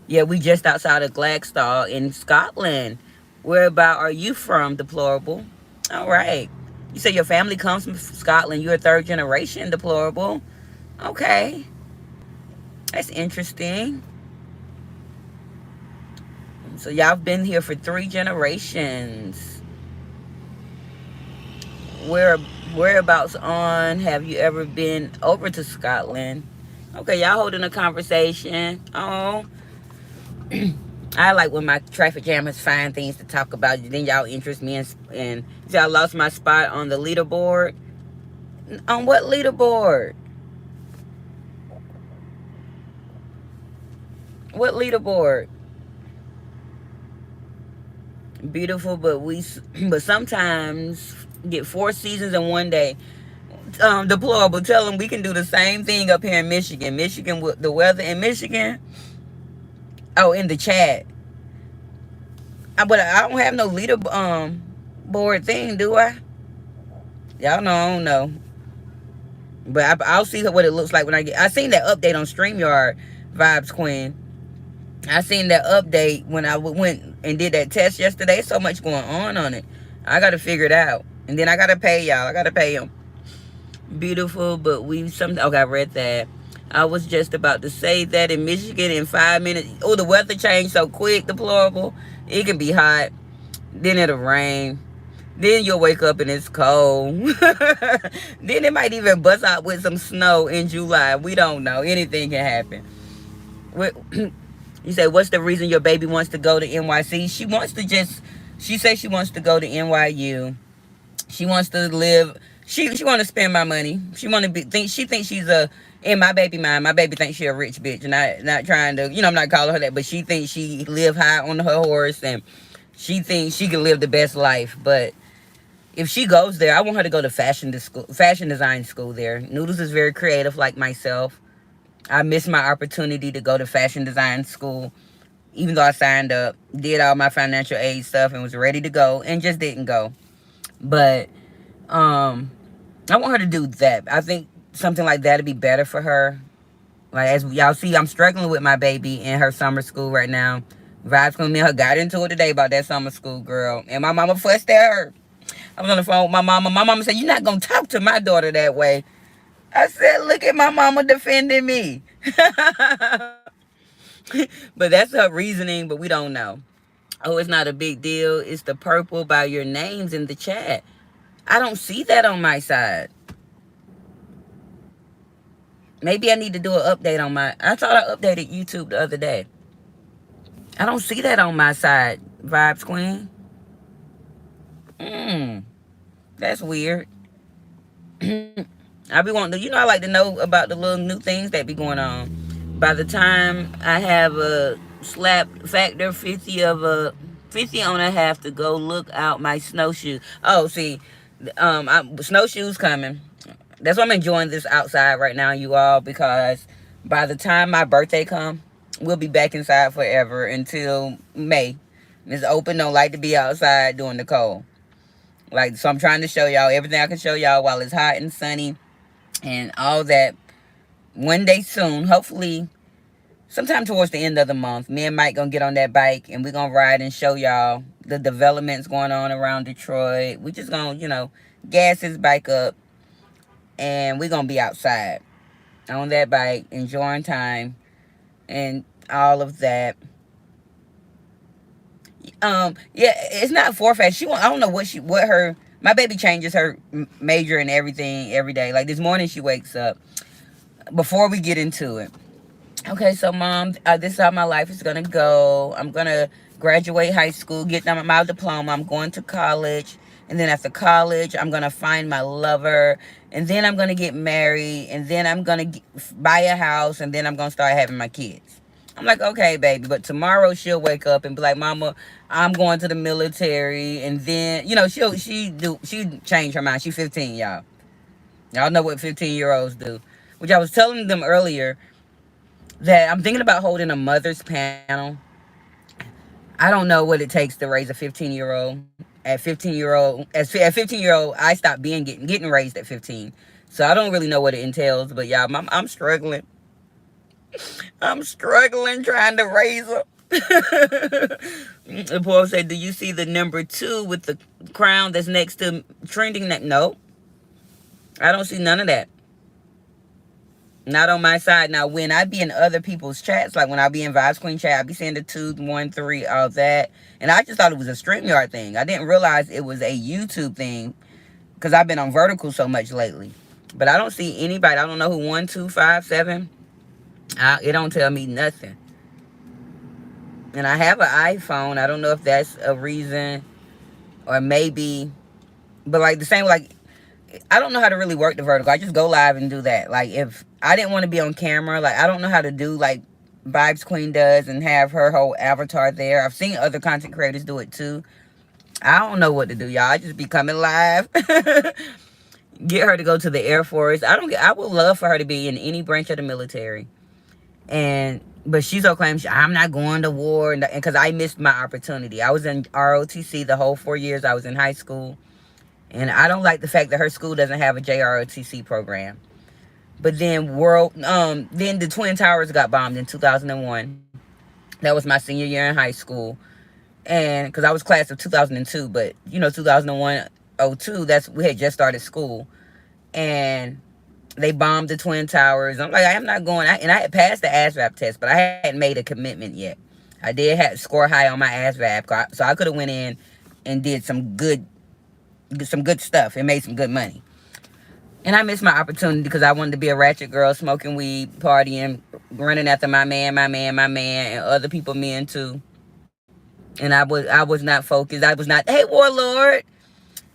Yeah, we just outside of Glasgow in Scotland. Where about are you from, Deplorable? All right. You say your family comes from Scotland. You're a third generation, Deplorable. Okay. That's interesting. So y'all been here for 3 generations. Whereabouts on have you ever been over to Scotland? Okay, y'all holding a conversation. Oh. I like when my traffic jammers find things to talk about. Then y'all interest me in see, I lost my spot on the leaderboard. On what leaderboard? What leaderboard? Beautiful, but sometimes get 4 seasons in one day. Deplorable. Tell them we can do the same thing up here in Michigan. The weather in Michigan. Oh, in the chat. But I don't have no board thing, do I? Y'all know I don't know. But I'll see what it looks like when I seen that update on StreamYard, Vibes Queen. I seen that update when I went and did that test yesterday. So much going on it. I got to figure it out. And then I got to pay y'all. I got to pay them. Beautiful, but okay, I read that. I was just about to say that in Michigan in 5 minutes. Oh, the weather changed so quick, Deplorable. It can be hot. Then it'll rain. Then you'll wake up and it's cold. Then it might even bust out with some snow in July. We don't know. Anything can happen. You say, what's the reason your baby wants to go to NYC? She wants to She says she wants to go to NYU. She wants to live. She want to spend my money. She want to be. She thinks she's a. In my baby mind, my baby thinks she a rich bitch. Not trying to. I'm not calling her that, but she thinks she live high on her horse, and she thinks she can live the best life. But if she goes there, I want her to go to fashion design school there. Noodles is very creative, like myself. I missed my opportunity to go to fashion design school, even though I signed up, did all my financial aid stuff, and was ready to go, and just didn't go. But I want her to do that. I think something like that would be better for her. Like, as y'all see, I'm struggling with my baby in her summer school right now. Vibes with me and her got into it today about that summer school girl. And my mama fussed at her. I was on the phone with my mama. My mama said, "You're not going to talk to my daughter that way." I said, "Look at my mama defending me." But that's her reasoning, but we don't know. Oh, it's not a big deal. It's the purple by your names in the chat. I don't see that on my side. Maybe I need to do an update on my... I thought I updated YouTube the other day. I don't see that on my side, Vibes Queen. That's weird. I be wanting to... I like to know about the little new things that be going on. By the time I have a slap factor 50 of a... 50 on, I have to go look out my snowshoes. Oh, see... snowshoes coming. That's why I'm enjoying this outside right now, you all, because by the time my birthday come, we'll be back inside forever until May. It's open, don't like to be outside during the cold. Like, so I'm trying to show y'all everything I can show y'all while it's hot and sunny and all that. One day soon, hopefully, sometime towards the end of the month, me and Mike gonna get on that bike and we're gonna ride and show y'all the developments going on around Detroit. We just gonna, gas his bike up and we're gonna be outside on that bike, enjoying time and all of that. Yeah, it's not for fashion. I don't know my baby changes her major and everything every day. Like this morning she wakes up. Before we get into it, okay, so mom, this is how my life is gonna go. I'm gonna graduate high school, get my diploma. I'm going to college, and then after college, I'm gonna find my lover, and then I'm gonna get married, and then I'm gonna buy a house, and then I'm gonna start having my kids. I'm like, okay, baby, but tomorrow she'll wake up and be like, Mama, I'm going to the military, and then she change her mind. She's 15, y'all. Y'all know what 15-year-olds do. Which I was telling them earlier that I'm thinking about holding a mother's panel. I don't know what it takes to raise a 15-year-old. At 15-year-old, I stopped getting raised at 15. So I don't really know what it entails, but y'all, I'm struggling. I'm struggling trying to raise her. The boy said, "Do you see the number 2 with the crown that's next to trending?" No, I don't see none of that. Not on my side. Now, when I be in other people's chats, like when I be in Vibes Queen chat, I be seeing the 2, 1, 3, all that. And I just thought it was a StreamYard thing. I didn't realize it was a YouTube thing because I've been on vertical so much lately. But I don't see anybody. I don't know who 1, 2, 5, 7. It don't tell me nothing. And I have an iPhone. I don't know if that's a reason or maybe. But like the same, like, I don't know how to really work the vertical. I just go live and do that. Like, if I didn't want to be on camera, like, I don't know how to do, like, Vibes Queen does and have her whole avatar there. I've seen other content creators do it, too. I don't know what to do, y'all. I just be coming live. Get her to go to the Air Force. I would love for her to be in any branch of the military. But she's so claims I'm not going to war. And because I missed my opportunity. I was in ROTC the whole 4 years I was in high school. And I don't like the fact that her school doesn't have a JROTC program. But then then the Twin Towers got bombed in 2001. That was my senior year in high school. And because I was class of 2002, but 2001, 02, we had just started school. And they bombed the Twin Towers. I'm like, I'm not going. And I had passed the ASVAB test, but I hadn't made a commitment yet. I did have score high on my ASVAB, so I could have went in and did some good stuff and made some good money. And I missed my opportunity because I wanted to be a ratchet girl, smoking weed, partying, running after my man, and other people men too. And I was not focused. I was not, hey, Warlord.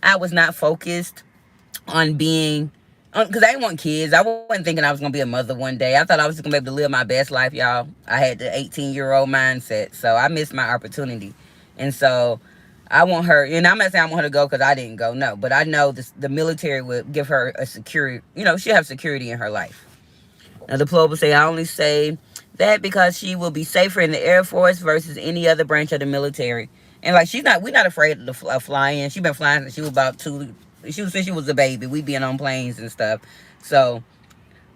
I was not focused on being, because I didn't want kids. I wasn't thinking I was going to be a mother one day. I thought I was just going to be able to live my best life, y'all. I had the 18-year-old mindset. So I missed my opportunity. And so I want her, and I'm not saying I want her to go because I didn't go, no. But I know the military would give her a security, she'll have security in her life. Now, the plug will say, I only say that because she will be safer in the Air Force versus any other branch of the military. And like, we're not afraid of flying. She's been flying since she was about since she was a baby. We being on planes and stuff. So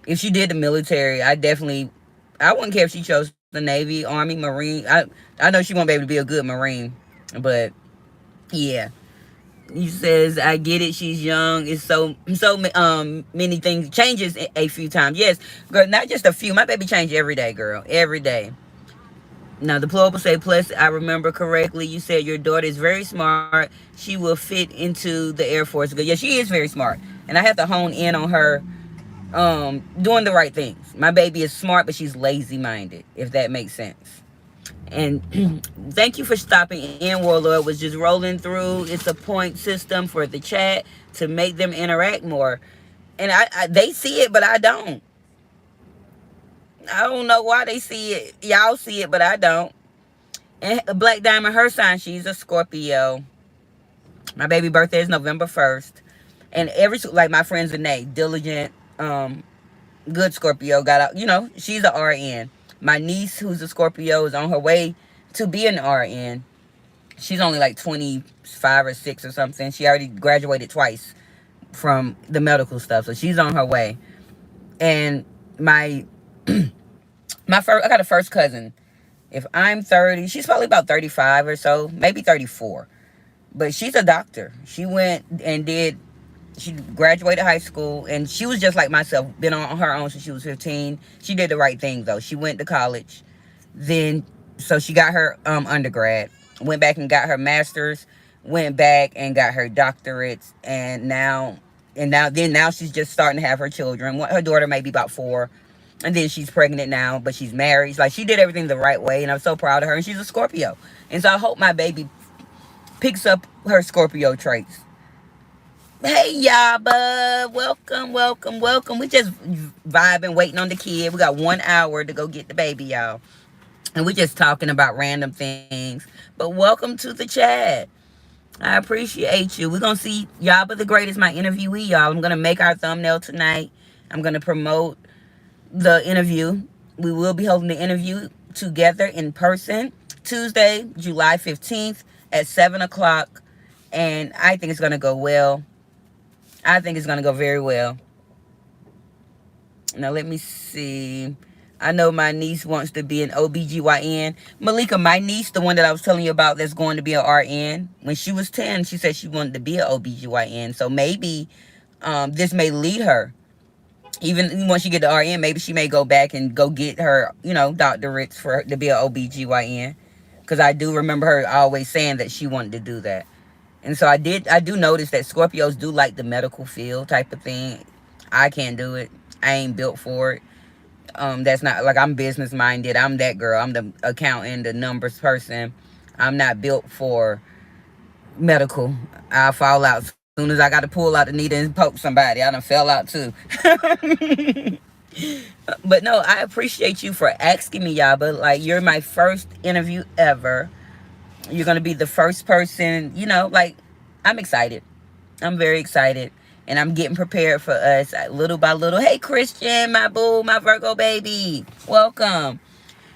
if she did the military, I wouldn't care if she chose the Navy, Army, Marine. I know she won't be able to be a good Marine, but yeah. He says, I get it. She's young. It's many things changes a few times. Yes, girl, not just a few. My baby changed every day, girl, every day. Now the plug will say, plus I remember correctly, you said your daughter is very smart. She will fit into the Air Force. Yeah, she is very smart, and I have to hone in on her doing the right things. My baby is smart, but she's lazy minded, if that makes sense. And thank you for stopping in, Warlord. Was just rolling through. It's a point system for the chat to make them interact more. And they see it, but I don't. I don't know why they see it. Y'all see it, but I don't. And Black Diamond, her sign, she's a Scorpio. My baby birthday is November 1st. And like my friends Renee, diligent, good Scorpio, got out, she's a RN. My niece, who's a Scorpio, is on her way to be an RN. She's only like 25 or 6 or something. She already graduated twice from the medical stuff, so she's on her way. And my I got a first cousin. If I'm 30, she's probably about 35 or so, maybe 34. But she's a doctor. She graduated high school, and she was just like myself, been on her own since she was 15. She did the right thing, though. She went to college. Then, so she got her undergrad, went back and got her master's, went back and got her doctorates, and now she's just starting to have her children. Her daughter may be about 4, and then she's pregnant now, but she's married. Like, she did everything the right way, and I'm so proud of her. And she's a Scorpio, and so I hope my baby picks up her Scorpio traits. Hey, y'all, bud. Welcome, welcome, welcome. We just vibing, waiting on the kid. We got 1 hour to go get the baby, y'all. And we're just talking about random things. But welcome to the chat. I appreciate you. We're going to see Yaba the Great is my interviewee, y'all. I'm going to make our thumbnail tonight. I'm going to promote the interview. We will be holding the interview together in person Tuesday, July 15th at 7 o'clock. And I think it's going to go well. I think it's going to go very well. Now, let me see. I know my niece wants to be an OBGYN. Malika, my niece, the one that I was telling you about that's going to be an RN, when she was 10, she said she wanted to be an OBGYN. So maybe this may lead her. Even once she get the RN, maybe she may go back and go get her, doctorates for her to be an OBGYN. Because I do remember her always saying that she wanted to do that. And so I do notice that Scorpios do like the medical field type of thing. I can't do it. I ain't built for it. That's not, like, I'm business minded. I'm that girl. I'm the accountant, the numbers person. I'm not built for medical. I fall out as soon as I got to pull out the needle and poke somebody. I done fell out too. But no, I appreciate you for asking me, y'all. But like, you're my first interview ever. You're going to be the first person, like, I'm excited. I'm very excited. And I'm getting prepared for us little by little. Hey, Christian, my boo, my Virgo baby. Welcome.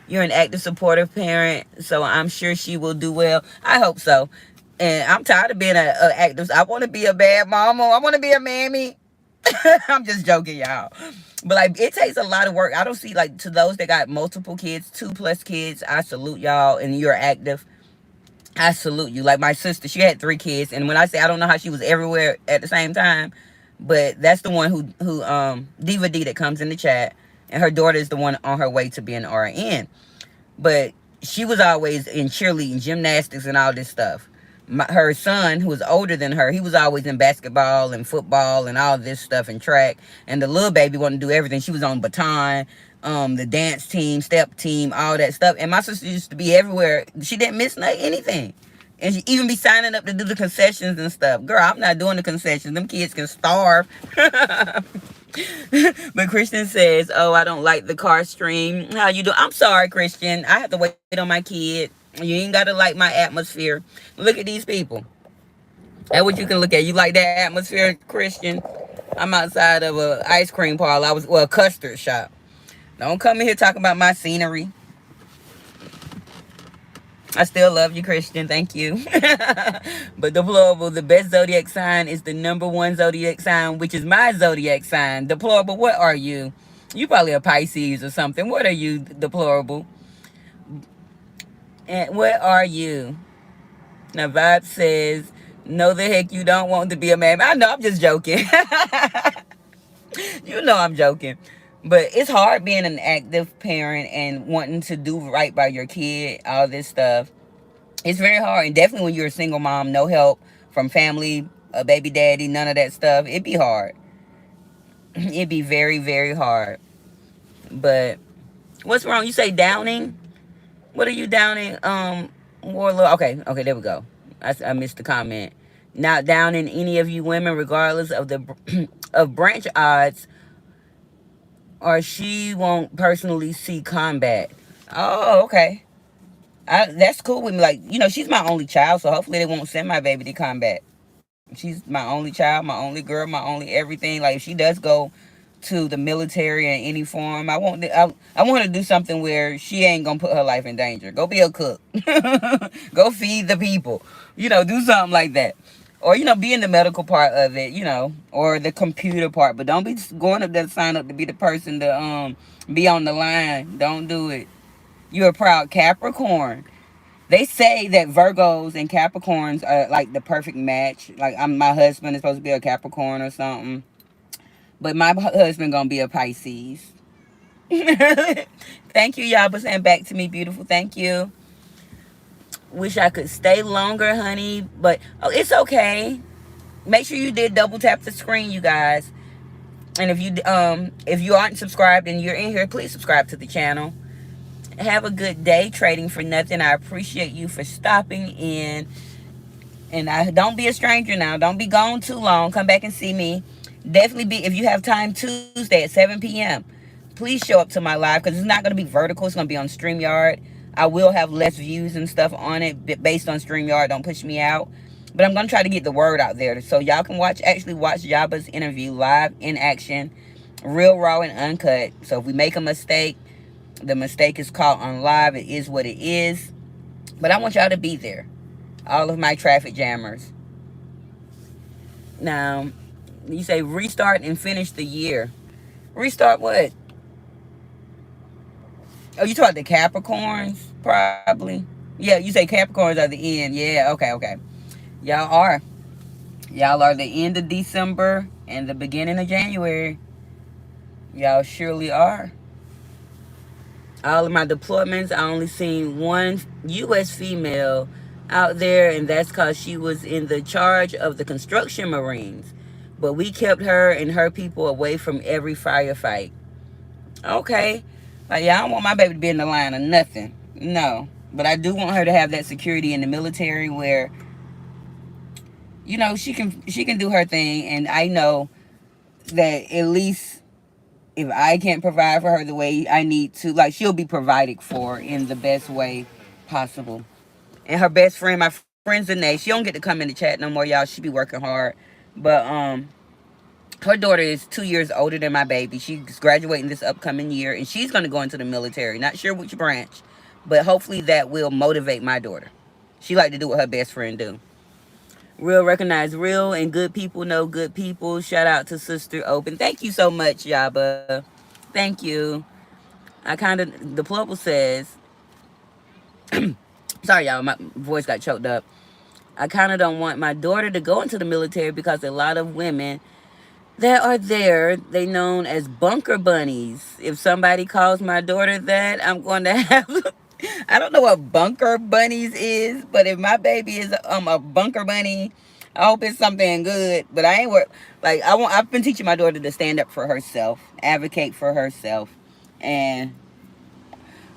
You're an active, supportive parent, so I'm sure she will do well. I hope so. And I'm tired of being an active. I want to be a bad mama. I want to be a mammy. I'm just joking, y'all. But, like, it takes a lot of work. I don't see, like, to those that got multiple kids, 2+ kids, I salute y'all, and you're active. I salute you. Like my sister, she had 3 kids, and when I say I don't know how she was everywhere at the same time, but that's the one who Diva D that comes in the chat, and her daughter is the one on her way to being an RN. But she was always in cheerleading, gymnastics, and all this stuff. her son, who was older than her, he was always in basketball and football and all this stuff and track. And the little baby wanted to do everything. She was on baton, the dance team, step team, all that stuff. And my sister used to be everywhere. She didn't miss anything. And she even be signing up to do the concessions and stuff. Girl, I'm not doing the concessions. Them kids can starve. But Christian says, oh, I don't like the car stream. How you doing? I'm sorry, Christian. I have to wait on my kid. You ain't got to like my atmosphere. Look at these people. That's what you can look at. You like that atmosphere, Christian? I'm outside of a ice cream parlor. A custard shop. Don't come in here talking about my scenery. I still love you, Christian. Thank you. But deplorable, the best zodiac sign is the number one zodiac sign, which is my zodiac sign. Deplorable, what are you? You probably a Pisces or something. What are you, deplorable? And what are you? Now, Vibe says, no, the heck you don't want to be a man. I know, I'm just joking. You know I'm joking. But it's hard being an active parent and wanting to do right by your kid, all this stuff. It's very hard. And definitely when you're a single mom, no help from family, a baby daddy, none of that stuff. It'd be hard. It'd be very, very hard. But what's wrong? You say downing? What are you downing? Warlord. Okay, there we go. I missed the comment. Not downing any of you women, regardless of the of branch odds, or she won't personally see combat. Oh, okay. That's cool with me. Like, she's my only child, so hopefully they won't send my baby to combat. She's my only child, my only girl, my only everything. Like, if she does go to the military in any form, I want her to do something where she ain't gonna put her life in danger. Go be a cook. Go feed the people. Do something like that. Or, be in the medical part of it, or the computer part. But don't be going up there to sign up to be the person to be on the line. Don't do it. You're a proud Capricorn. They say that Virgos and Capricorns are like the perfect match. Like, my husband is supposed to be a Capricorn or something. But my husband gonna be a Pisces. Thank you, y'all, for saying back to me, beautiful. Thank you. Wish I could stay longer, honey. But, it's okay. Make sure you did double tap the screen, you guys. And if you aren't subscribed and you're in here, please subscribe to the channel. Have a good day trading for nothing. I appreciate you for stopping in. And don't be a stranger now. Don't be gone too long. Come back and see me. Definitely if you have time, Tuesday at 7 p.m. Please show up to my live, because it's not going to be vertical. It's going to be on StreamYard. I will have less views and stuff on it based on StreamYard. Don't push me out. But I'm going to try to get the word out there so y'all can actually watch Jaba's interview live in action. Real, raw, and uncut. So if we make a mistake, the mistake is caught on live. It is what it is. But I want y'all to be there. All of my traffic jammers. Now, you say restart and finish the year. Restart what? Oh, you talk the Capricorns, probably. Yeah, you say Capricorns are the end. Yeah, okay. Y'all are. Y'all are the end of December and the beginning of January. Y'all surely are. All of my deployments, I only seen one U.S. female out there, and that's because she was in the charge of the construction Marines. But we kept her and her people away from every firefight. Okay. Like, yeah, I don't want my baby to be in the line or nothing. No. But I do want her to have that security in the military where, she can do her thing. And I know that at least if I can't provide for her the way I need to, like, she'll be provided for in the best way possible. And her best friend, my friend Zanae, she don't get to come in the chat no more, y'all. She be working hard. But her daughter is 2 years older than my baby. She's graduating this upcoming year, and she's going to go into the military. Not sure which branch, but hopefully that will motivate my daughter. She like to do what her best friend do. Real recognize real, and good people know good people. Shout out to Sister Open. Thank you so much, Yaba. Thank you. The Plubble says, sorry, y'all, my voice got choked up. I kind of don't want my daughter to go into the military because a lot of women that are there, they known as bunker bunnies. If somebody calls my daughter that, I'm going to have I don't know what bunker bunnies is, but if my baby is a bunker bunny, I hope it's something good. But I ain't work like I want. I've been teaching my daughter to stand up for herself, advocate for herself, and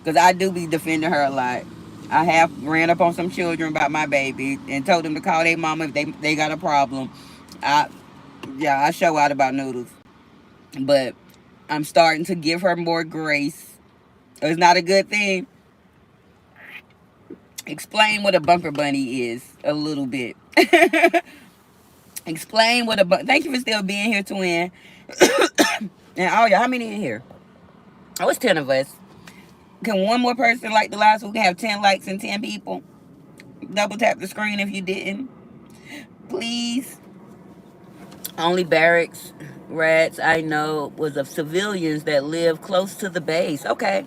because I do be defending her a lot. I have ran up on some children about my baby and told them to call their mama if they got a problem. I yeah, I show out about Noodles, but I'm starting to give her more grace. It's not a good thing. Explain what a bunker bunny is a little bit. Explain what a thank you for still being here, twin. And oh yeah, how many in here? Oh, it's 10 of us. Can one more person like the last one? We can have 10 likes and 10 people. Double tap the screen if you didn't. Please. Only barracks rats I know was of civilians that live close to the base. Okay.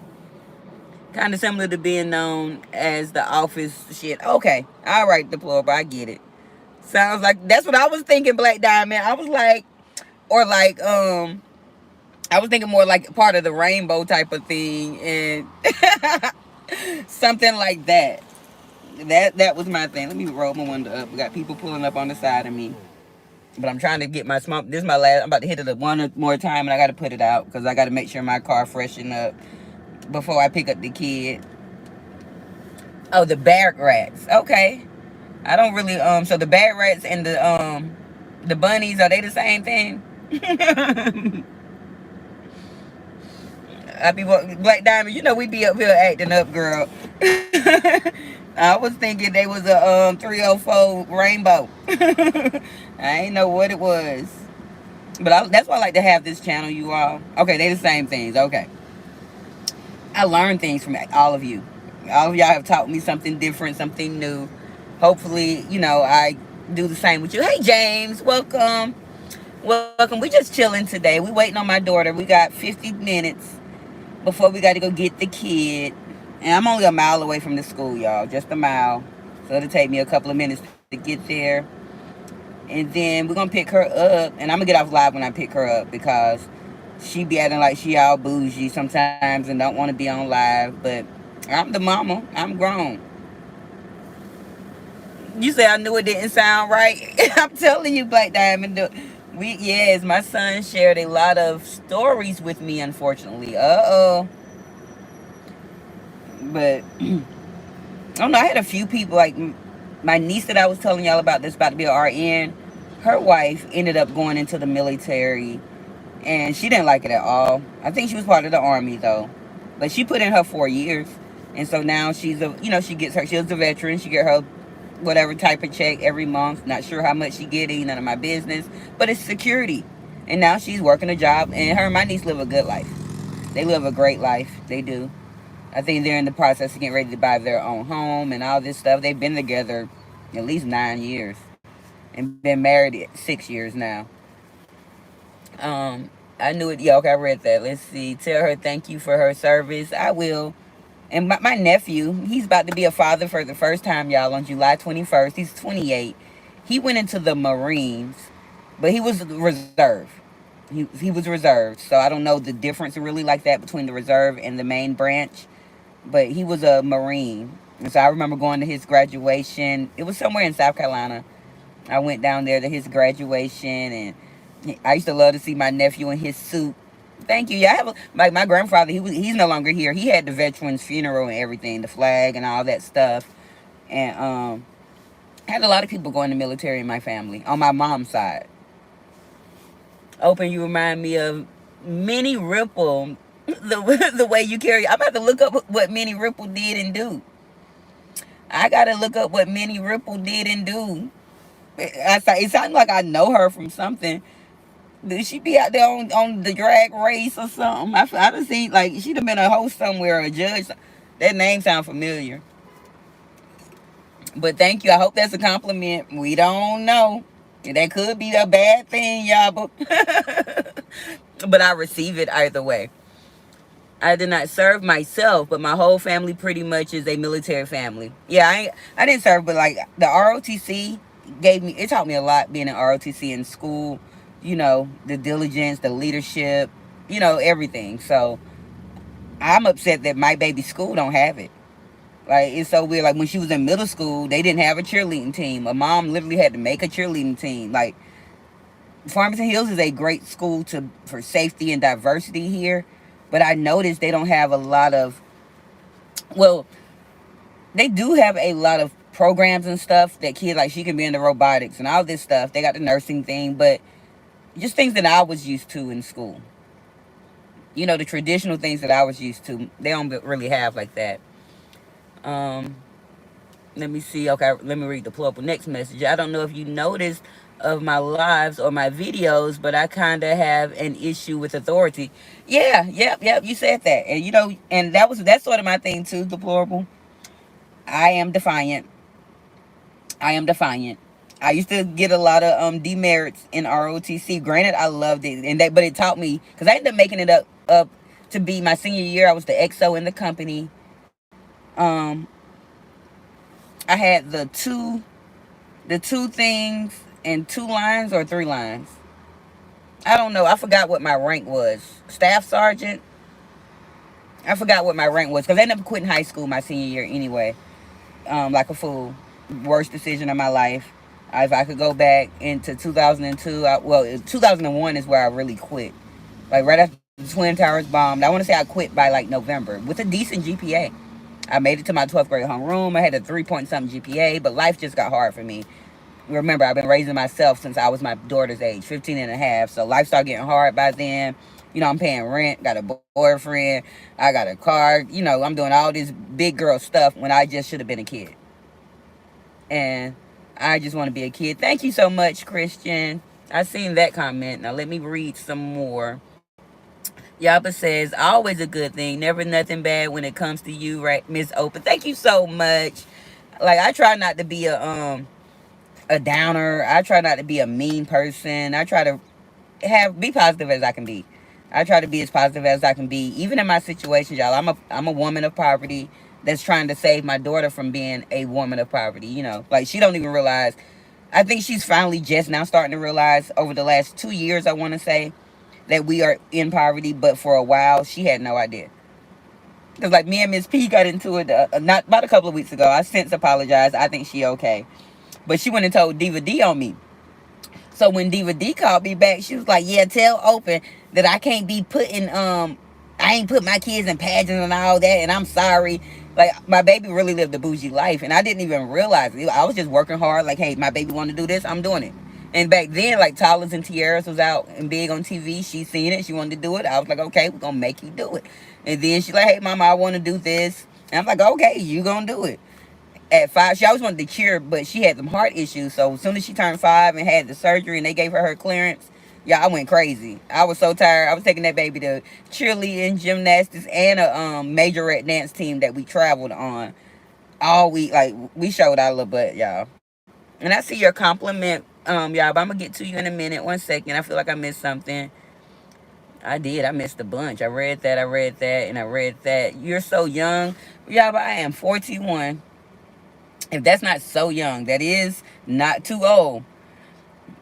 Kind of similar to being known as the office shit. Okay. All right, deplorable. I get it. Sounds like that's what I was thinking, Black Diamond. I was like, or like, I was thinking more like part of the rainbow type of thing and something like that. That was my thing. Let me roll my window up. We got people pulling up on the side of me. But I'm trying to get my smoke. This is my last. I'm about to hit it one more time, and I got to put it out because I got to make sure my car freshen up before I pick up the kid. Oh, the barrack rats. Okay, I don't really So the barrack rats and the bunnies, are they the same thing? I be Black Diamond. You know we be up here acting up, girl. I was thinking they was a 304 rainbow. I ain't know what it was. But that's why I like to have this channel, you all. Okay, they the same things. Okay. I learn things from all of you. All of y'all have taught me something different, something new. Hopefully, I do the same with you. Hey, James. Welcome. Welcome. We just chilling today. We waiting on my daughter. We got 50 minutes before we got to go get the kid. And I'm only a mile away from the school, y'all. Just a mile. So it'll take me a couple of minutes to get there. And then we're going to pick her up. And I'm going to get off live when I pick her up because she be acting like she all bougie sometimes and don't want to be on live. But I'm the mama. I'm grown. You say I knew it didn't sound right. I'm telling you, Black Diamond. Yes, my son shared a lot of stories with me, unfortunately. Uh-oh. But I don't know. I had a few people, like my niece that I was telling y'all about that's about to be an RN. Her wife ended up going into the military, and she didn't like it at all. I think she was part of the Army, though. But she put in her 4 years. And so now she gets her, she was a veteran. She get her whatever type of check every month. Not sure how much she getting, none of my business. But it's security. And now she's working a job, and her and my niece live a good life. They live a great life. They do. I think they're in the process of getting ready to buy their own home and all this stuff. They've been together at least 9 years and been married 6 years now. I knew it. Yeah, okay, I read that. Let's see. Tell her thank you for her service. I will. And my nephew, he's about to be a father for the first time, y'all, on July 21st. He's 28. He went into the Marines, but he was reserve. He was reserved. So I don't know the difference really like that between the reserve and the main branch. But he was a Marine. And so I remember going to his graduation. It was somewhere in South Carolina. I went down there to his graduation, and I used to love to see my nephew in his suit. Thank you. Yeah, I have my grandfather. He's no longer here. He had the veterans funeral and everything, the flag and all that stuff. And I had a lot of people going to the military in my family on my mom's side. Open, you remind me of Minnie Ripple. The way you carry. I'm about to look up what Minnie Ripple did and do. I gotta look up what Minnie Ripple did and do. It sounds like I know her from something. Did she be out there on the drag race or something? I done seen, like, she'd have been a host somewhere, or a judge. That name sounds familiar. But thank you. I hope that's a compliment. We don't know. That could be a bad thing, y'all. But I receive it either way. I did not serve myself, but my whole family pretty much is a military family. Yeah, I didn't serve, but like the ROTC it taught me a lot being in ROTC in school. The diligence, the leadership, everything. So I'm upset that my baby school don't have it. Like, it's so weird. Like, when she was in middle school, they didn't have a cheerleading team. A mom literally had to make a cheerleading team. Like, Farmington Hills is a great school to for safety and diversity here, but I noticed they don't have a lot of, well, they do have a lot of programs and stuff that kids, like, she can be in the robotics and all this stuff. They got the nursing thing, but just things that I was used to in school. The traditional things that I was used to, they don't really have like that. Um, Let me see. Okay, let me read the pull up next message. I don't know if you noticed of my lives or my videos, but I kind of have an issue with authority. Yeah, yep. You said that, and and that's sort of my thing too. Deplorable. I am defiant. I am defiant. I used to get a lot of demerits in ROTC. Granted, I loved it, but it taught me, because I ended up making it up to be my senior year. I was the XO in the company. Um, I had the two things and 2 lines or 3 lines. I don't know. I forgot what my rank was. Staff sergeant. I forgot what my rank was because I ended up quitting high school my senior year anyway. Like a fool. Worst decision of my life. If I could go back into 2002, 2001 is where I really quit. Like right after the Twin Towers bombed. I want to say I quit by like November with a decent GPA. I made it to my 12th grade homeroom. I had a 3 point something GPA, but life just got hard for me. Remember, I've been raising myself since I was my daughter's age, 15 and a half. So life started getting hard by then. I'm paying rent, got a boyfriend, I got a car. I'm doing all this big girl stuff when I just should have been a kid. And I just want to be a kid. Thank you so much, Christian. I seen that comment. Now let me read some more. Yaba says, always a good thing, never nothing bad when it comes to you, right, Miss Open. Thank you so much. Like, I try not to be a downer. I try not to be a mean person. I try to be positive as I can be. I try to be as positive as I can be, even in my situations, y'all. I'm a woman of poverty that's trying to save my daughter from being a woman of poverty. Like, she don't even realize. I think she's finally just now starting to realize over the last 2 years, I want to say, that we are in poverty. But for a while, she had no idea. Because, like, me and Miss P got into it not about a couple of weeks ago. I since apologized. I think she okay. But she went and told Diva D on me. So when Diva D called me back, she was like, yeah, tell Open that I can't be putting, I ain't put my kids in pageants and all that, and I'm sorry. Like, my baby really lived a bougie life, and I didn't even realize it. I was just working hard, like, hey, my baby want to do this, I'm doing it. And back then, like, Toddlers and Tiaras was out and big on TV. She seen it, she wanted to do it. I was like, okay, we're going to make you do it. And then she like, hey, mama, I want to do this. And I'm like, okay, you going to do it. At 5, she always wanted to cure, but she had some heart issues. So as soon as she turned 5 and had the surgery and they gave her clearance, yeah, I went crazy. I was so tired. I was taking that baby to cheerleading, gymnastics, and a majorette dance team that we traveled on all week. Like, we showed our little butt, y'all. And I see your compliment, y'all, but I'm gonna get to you in a minute. 1 second. I feel like I missed something. I did. I missed a bunch. And I read that. You're so young. Yeah, but I am 41. If that's not so young, that is not too old.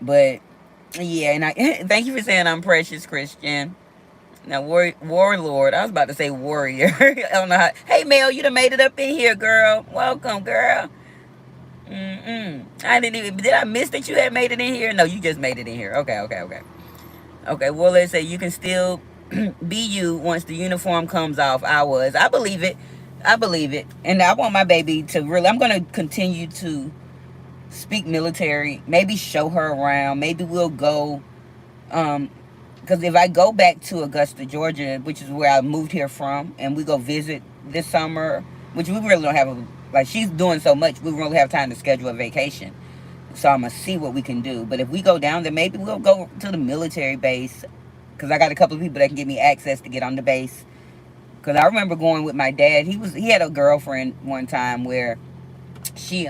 But yeah, and I thank you for saying I'm precious, Christian. Now, warlord. I was about to say warrior. I don't know how. Hey, Mel, you done made it up in here, girl. Welcome, girl. I didn't even. Did I miss that you had made it in here? No, you just made it in here. Okay. Okay. Well, let's say you can still be you once the uniform comes off. I believe it. I believe it. And I want my baby to really. I'm gonna continue to speak military, maybe show her around, maybe we'll go, because if I go back to Augusta, Georgia, which is where I moved here from, and we go visit this summer, which we really don't have like, she's doing so much, we really have time to schedule a vacation. So I'm gonna see what we can do. But if we go down there, maybe we'll go to the military base, because I got a couple of people that can give me access to get on the base. Because I remember going with my dad. He had a girlfriend one time where she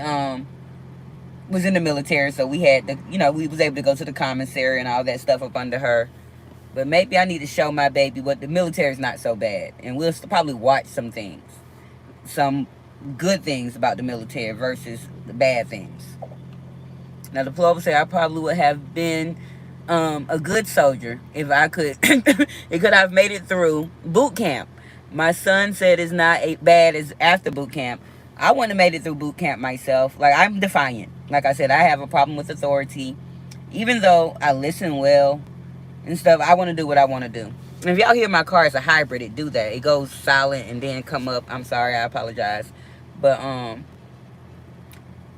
was in the military, so we had we was able to go to the commissary and all that stuff up under her. But maybe I need to show my baby what the military is not so bad, and we'll probably watch some good things about the military versus the bad things. Now, the plug say I probably would have been a good soldier if I could. It could have made it through boot camp. My son said it's not as bad as after boot camp. I wouldn't have made it through boot camp myself. Like, I'm defiant. Like I said, I have a problem with authority. Even though I listen well and stuff, I want to do what I want to do. And if y'all hear my car, it's a hybrid. It do that. It goes silent and then come up. I'm sorry. I apologize. But,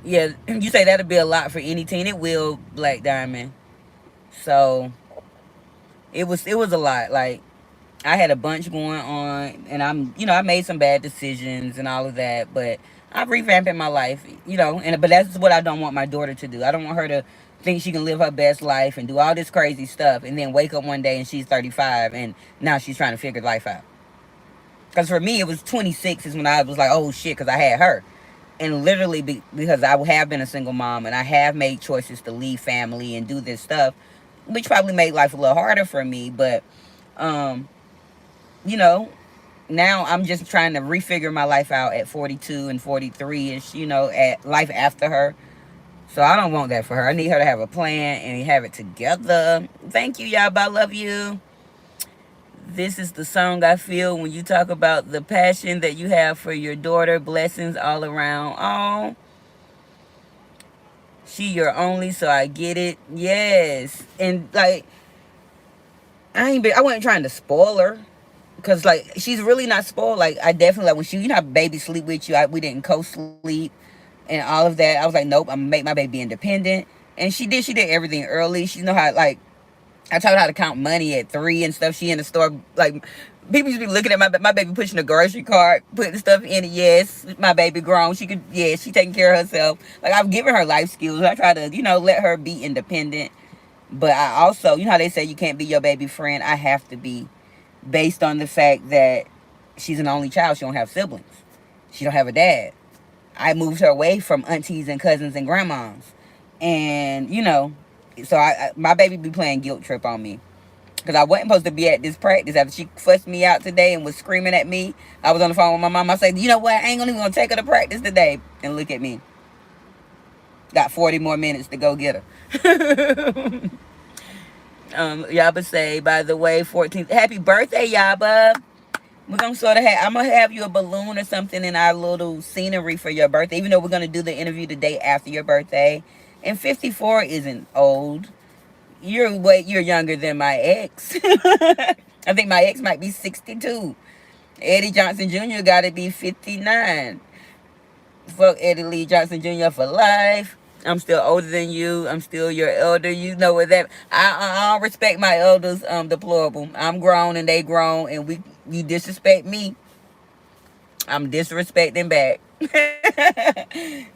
yeah, you say that'll be a lot for any teen. It will, Black Diamond. So, it was a lot. Like, I had a bunch going on, and I made some bad decisions and all of that, but I'm revamping my life, but that's what I don't want my daughter to do. I don't want her to think she can live her best life and do all this crazy stuff and then wake up one day and she's 35 and now she's trying to figure life out. Because for me, it was 26 is when I was like, oh shit, because I had her. And literally because I have been a single mom and I have made choices to leave family and do this stuff, which probably made life a little harder for me, but, um, you know, now I'm just trying to refigure my life out at 42 and 43-ish, at life after her. So I don't want that for her. I need her to have a plan and have it together. Thank you, y'all. I love you. This is the song I feel when you talk about the passion that you have for your daughter. Blessings all around. Oh, she your only, so I get it. Yes. And like, I wasn't trying to spoil her. Cause like she's really not spoiled. Like I definitely like when how baby sleep with you. We didn't co-sleep and all of that. I was like, nope, I'm gonna make my baby independent. And she did. She did everything early. She know how like I taught her how to count money at 3 and stuff. She in the store like people used to be looking at my baby pushing a grocery cart, putting stuff in it. Yes, my baby grown. She could. Yeah, she taking care of herself. Like I've given her life skills. I try to let her be independent. But I also how they say you can't be your baby friend. I have to be based on the fact that she's an only child. She don't have siblings. She don't have a dad. I moved her away from aunties and cousins and grandmas. And, so my baby be playing guilt trip on me. Because I wasn't supposed to be at this practice after she fussed me out today and was screaming at me. I was on the phone with my mom. I said, you know what? I ain't even going to take her to practice today. And look at me. Got 40 more minutes to go get her. Yaba say, by the way, 14th. Happy birthday, Yaba. We're going to I'm going to have you a balloon or something in our little scenery for your birthday, even though we're going to do the interview the day after your birthday. And 54 isn't old. You're younger than my ex. I think my ex might be 62. Eddie Johnson Jr. got to be 59. Fuck Eddie Lee Johnson Jr. for life. I'm still older than you. I'm still your elder. You know what that. I don't respect my elders. Deplorable. I'm grown and they grown, and you disrespect me, I'm disrespecting back.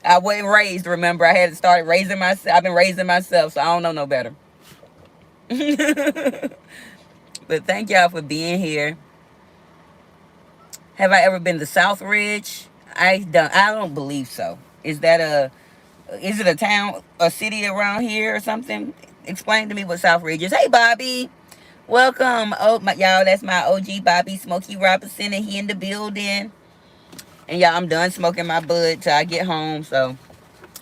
I wasn't raised. Remember, I had to start raising myself. I've been raising myself, so I don't know no better. But thank y'all for being here. Have I ever been to Southridge? I don't believe so. Is it a town, a city around here or something? Explain to me what Southridge is. Hey, Bobby. Welcome. Oh, y'all, that's my OG Bobby Smokey Robinson, and he in the building. And y'all, I'm done smoking my bud till I get home. So,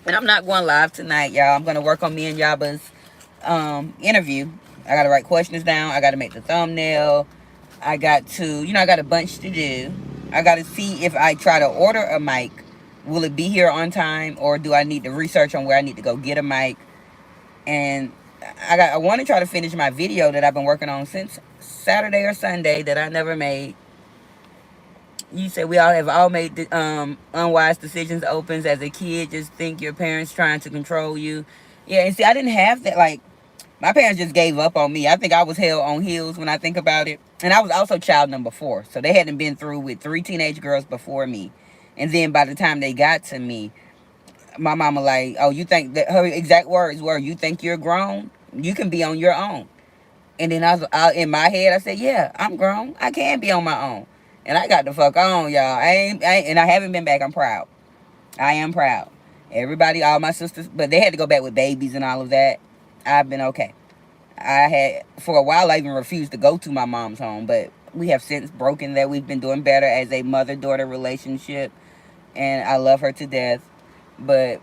and I'm not going live tonight, y'all. I'm going to work on me and Yaba's interview. I got to write questions down. I got to make the thumbnail. I got to, I got a bunch to do. I got to see if I try to order a mic, will it be here on time, or do I need to research on where I need to go get a mic? And I want to try to finish my video that I've been working on since Saturday or Sunday that I never made. You said we all made unwise decisions. Opens as a kid, just think your parents trying to control you. Yeah, and see, I didn't have that. Like, my parents just gave up on me. I think I was hell on heels when I think about it. And I was also child number 4. So they hadn't been through with 3 teenage girls before me. And then by the time they got to me, my mama like, oh, you think that her exact words were, you think you're grown? You can be on your own. And then in my head, I said, yeah, I'm grown. I can be on my own. And I got the fuck on, y'all. And I haven't been back. I'm proud. I am proud. Everybody, all my sisters, but they had to go back with babies and all of that. I've been okay. For a while, I even refused to go to my mom's home, but we have since broken that. We've been doing better as a mother-daughter relationship, and I love her to death, but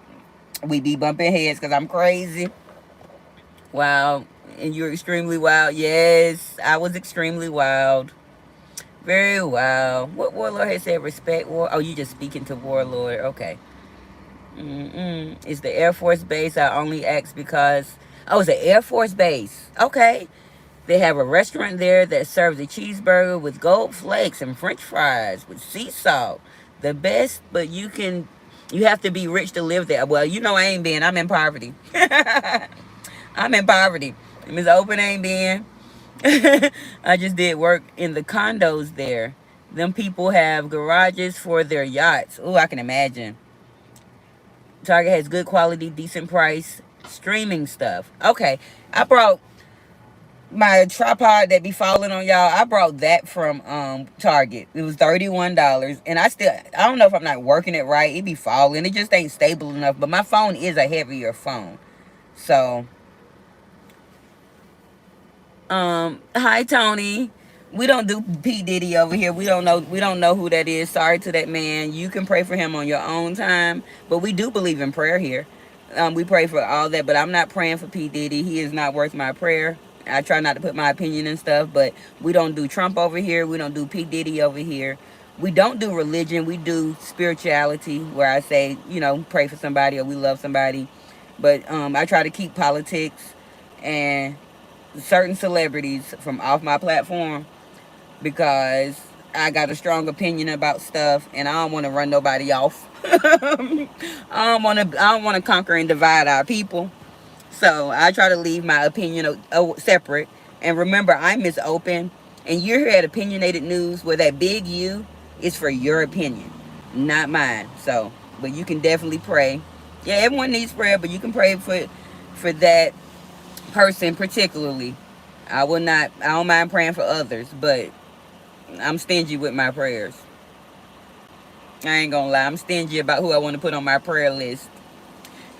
we be bumping heads because I'm crazy. Wow, and you're extremely wild. Yes, I was extremely wild. Very well. What Warlord has said? Respect War. Oh, you just speaking to Warlord. Okay. It's the Air Force Base. I only asked because oh, it's an Air Force Base. Okay. They have a restaurant there that serves a cheeseburger with gold flakes and French fries with sea salt. The best, but you have to be rich to live there. Well, you know I ain't been. I'm in poverty. I'm in poverty. Miss Open ain't been. I just did work in the condos there. Them people have garages for their yachts. Oh, I can imagine. Target has good quality, decent price, streaming stuff. Okay, I brought my tripod that be falling on y'all. I brought that from Target. It was $31, and I don't know if I'm not working it right. It be falling. It just ain't stable enough. But my phone is a heavier phone, so hi Tony. We don't do P Diddy over here. We don't know who that is. Sorry to that man. You can pray for him on your own time. But we do believe in prayer here. We pray for all that, but I'm not praying for P Diddy. He is not worth my prayer. I try not to put my opinion and stuff, but we don't do Trump over here. We don't do P Diddy over here. We don't do religion. We do spirituality, where I say, pray for somebody or we love somebody. But I try to keep politics and certain celebrities from off my platform because I got a strong opinion about stuff and I don't want to run nobody off. I don't want to conquer and divide our people. So I try to leave my opinion separate. And remember, I'm Miss Open, and you're here at Opinionated News, where that big U is for your opinion, not mine. So, but you can definitely pray. Yeah, everyone needs prayer, but you can pray for that person particularly. I will not. I don't mind praying for others, but I'm stingy with my prayers. I ain't gonna lie. I'm stingy about who I want to put on my prayer list.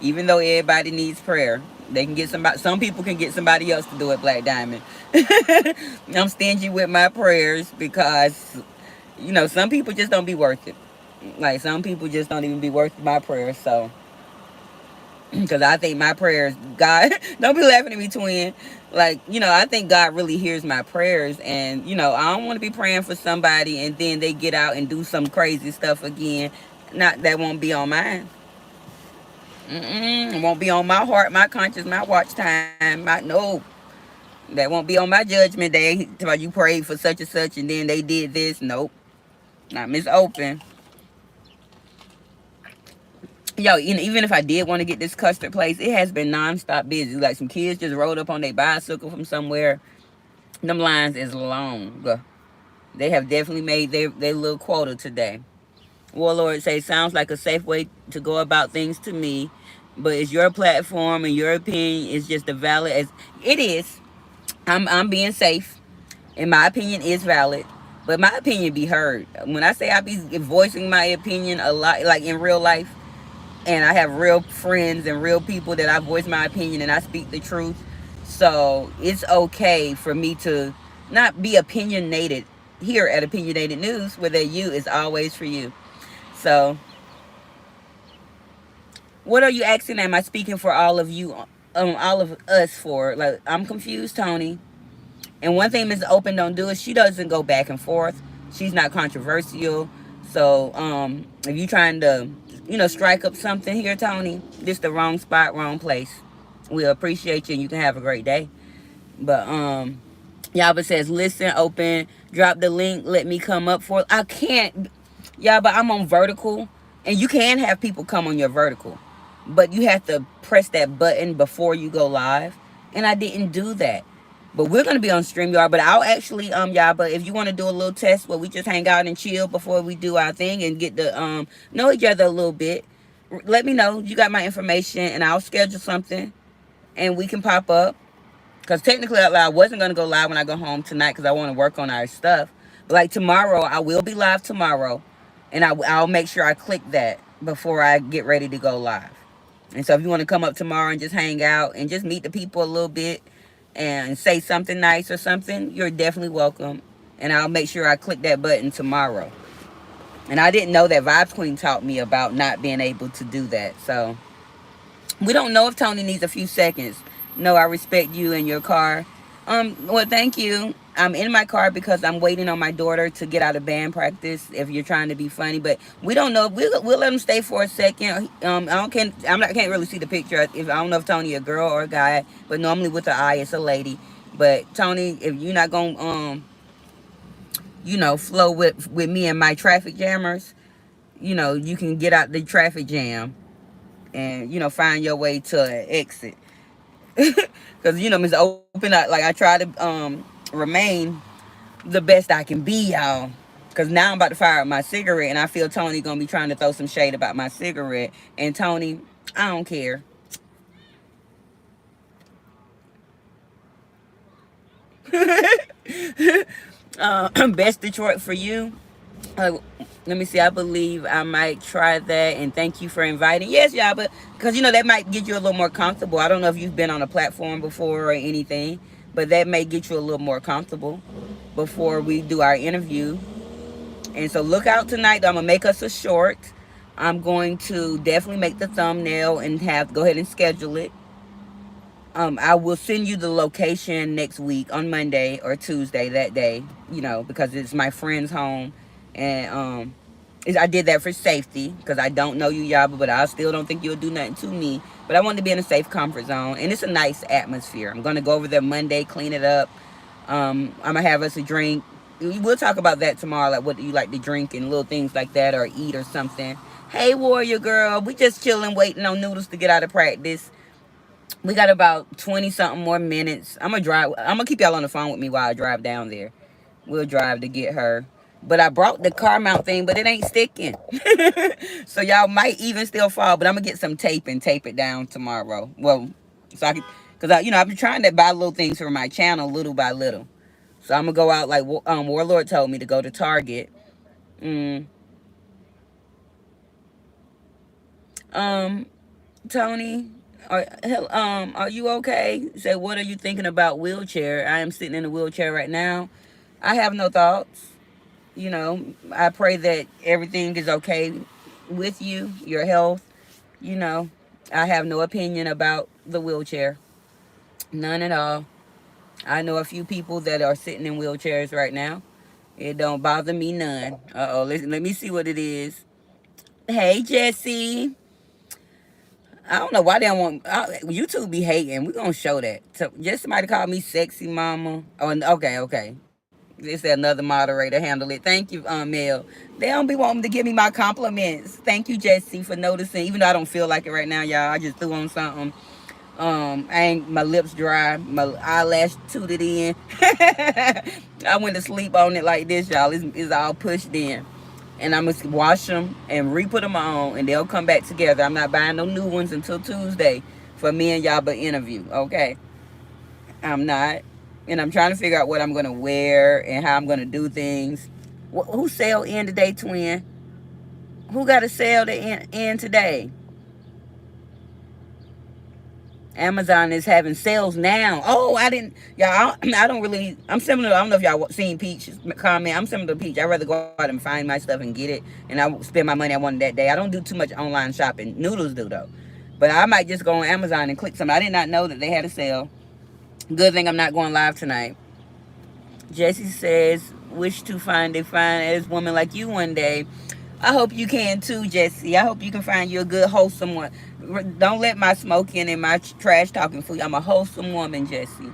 Even though everybody needs prayer, they can get somebody. Some people can get somebody else to do it. Black Diamond. I'm stingy with my prayers because some people just don't be worth it. Like some people just don't even be worth my prayers. So because I think my prayers, God, don't be laughing at me, twin. Like, I think God really hears my prayers. And, I don't want to be praying for somebody and then they get out and do some crazy stuff again. Not that won't be on mine. It won't be on my heart, my conscience, my watch time. No, that won't be on my judgment day. About you prayed for such and such and then they did this. Nope. Not Miss Open. Yo, even if I did want to get this custard place, it has been nonstop busy. Like some kids just rode up on their bicycle from somewhere. Them lines is long. They have definitely made their little quota today. Warlord say, sounds like a safe way to go about things to me, but it's your platform and your opinion is just as valid as it is. I'm being safe, and my opinion is valid, but my opinion be heard. When I say I be voicing my opinion a lot, like in real life, and I have real friends and real people that I voice my opinion and I speak the truth. So it's okay for me to not be opinionated here at Opinionated News, where the you is always for you. So what are you asking? Am I speaking for all of you, all of us for? Like, I'm confused, Tony. And one thing Miss Open don't do is she doesn't go back and forth. She's not controversial. So if you trying to, strike up something here, Tony, this the wrong spot, wrong place. We appreciate you and you can have a great day. But Yaba says, listen, Open, drop the link, let me come up for it. I can't, Yaba, I'm on vertical. And you can have people come on your vertical. But you have to press that button before you go live. And I didn't do that. But we're going to be on StreamYard. But I'll actually, y'all, but if you want to do a little test where we just hang out and chill before we do our thing and get to know each other a little bit, let me know. You got my information and I'll schedule something and we can pop up. Because technically I wasn't going to go live when I go home tonight because I want to work on our stuff. But like tomorrow, I will be live tomorrow. And I'll make sure I click that before I get ready to go live. And so if you want to come up tomorrow and just hang out and just meet the people a little bit and say something nice or something, you're definitely welcome. And I'll make sure I click that button tomorrow. And I didn't know that Vibes Queen taught me about not being able to do that. So we don't know if Tony needs a few seconds. No, I respect you and your car. Well, thank you. I'm in my car because I'm waiting on my daughter to get out of band practice. If you're trying to be funny, but we don't know. We'll let him stay for a second. I don't can I'm not can't really see the picture. If I don't know if Tony a girl or a guy, but normally with the eye it's a lady. But Tony, if you're not gonna flow with me and my traffic jammers, you can get out the traffic jam and find your way to an exit. Because Miss Open up, like I try to remain the best I can be, y'all. Cause now I'm about to fire up my cigarette, and I feel Tony gonna be trying to throw some shade about my cigarette. And Tony, I don't care. Best Detroit for you. Uh, Let me see. I believe I might try that. And thank you for inviting. Yes, y'all, but because that might get you a little more comfortable. I don't know if you've been on a platform before or anything, but that may get you a little more comfortable before we do our interview. And so look out tonight. I'm gonna make us a short. I'm going to definitely make the thumbnail and go ahead and schedule it. I will send you the location next week on Monday or Tuesday that day. Because it's my friend's home, and I did that for safety because I don't know you, y'all, but I still don't think you'll do nothing to me. But I wanted to be in a safe comfort zone, and it's a nice atmosphere. I'm gonna go over there Monday, clean it up. I'm gonna have us a drink. We'll talk about that tomorrow, like what do you like to drink and little things like that, or eat or something. Hey, warrior girl, we just chilling, waiting on Noodles to get out of practice. We got about 20 something more minutes. I'm gonna keep y'all on the phone with me while I drive down there. We'll drive to get her. But I brought the car mount thing, but it ain't sticking. So y'all might even still fall, but I'm gonna get some tape and tape it down tomorrow. Well, so I can, cause I've been trying to buy little things for my channel little by little. So I'm gonna go out like Warlord told me to go to Target. Mm, um, Tony, are you okay? Say, what are you thinking about wheelchair? I am sitting in a wheelchair right now. I have no thoughts. I pray that everything is okay with you, your health. You know, I have no opinion about the wheelchair. None at all. I know a few people that are sitting in wheelchairs right now. It don't bother me none. Uh-oh, let me see what it is. Hey, Jesse. I don't know why they don't want YouTube be hating. We're gonna show that. So just somebody called me sexy mama. Oh, okay, okay. They said another moderator handle it. Thank you, Mel. They don't be wanting to give me my compliments. Thank you, Jesse, for noticing. Even though I don't feel like it right now, y'all. I just threw on something. I ain't my lips dry, my eyelash tooted in. I went to sleep on it like this, y'all. It's all pushed in. And I'm gonna wash them and re-put them on, and they'll come back together. I'm not buying no new ones until Tuesday for me and y'all but interview. Okay, I'm not, and I'm trying to figure out what I'm gonna wear and how I'm gonna do things. Who sale in today, twin? Who got a sale to end today? Amazon is having sales now. Oh, I didn't, y'all. I don't really. I'm similar. I don't know if y'all seen Peach's comment. I'm similar to Peach. I'd rather go out and find my stuff and get it, and I spend my money I wanted that day. I don't do too much online shopping. Noodles do though, but I might just go on Amazon and click something. I did not know that they had a sale. Good thing I'm not going live tonight. Jesse says, "Wish to find a fine as woman like you one day." I hope you can too, Jesse. I hope you can find you a good, wholesome one. Don't let my smoking and my trash talking fool you. I'm a wholesome woman, Jesse.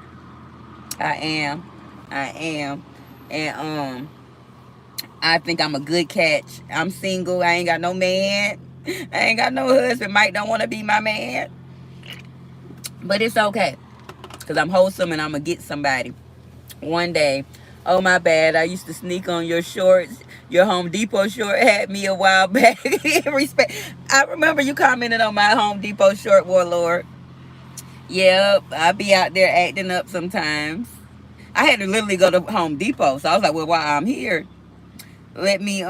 I am. I am. And I think I'm a good catch. I'm single. I ain't got no man. I ain't got no husband. Mike don't want to be my man. But it's okay. Because I'm wholesome and I'm going to get somebody one day. Oh, my bad. I used to sneak on your shorts. Your Home Depot short had me a while back. Respect. I remember you commented on my Home Depot short, Warlord. Yep, I be out there acting up sometimes. I had to literally go to Home Depot. So I was like, well, while I'm here, let me,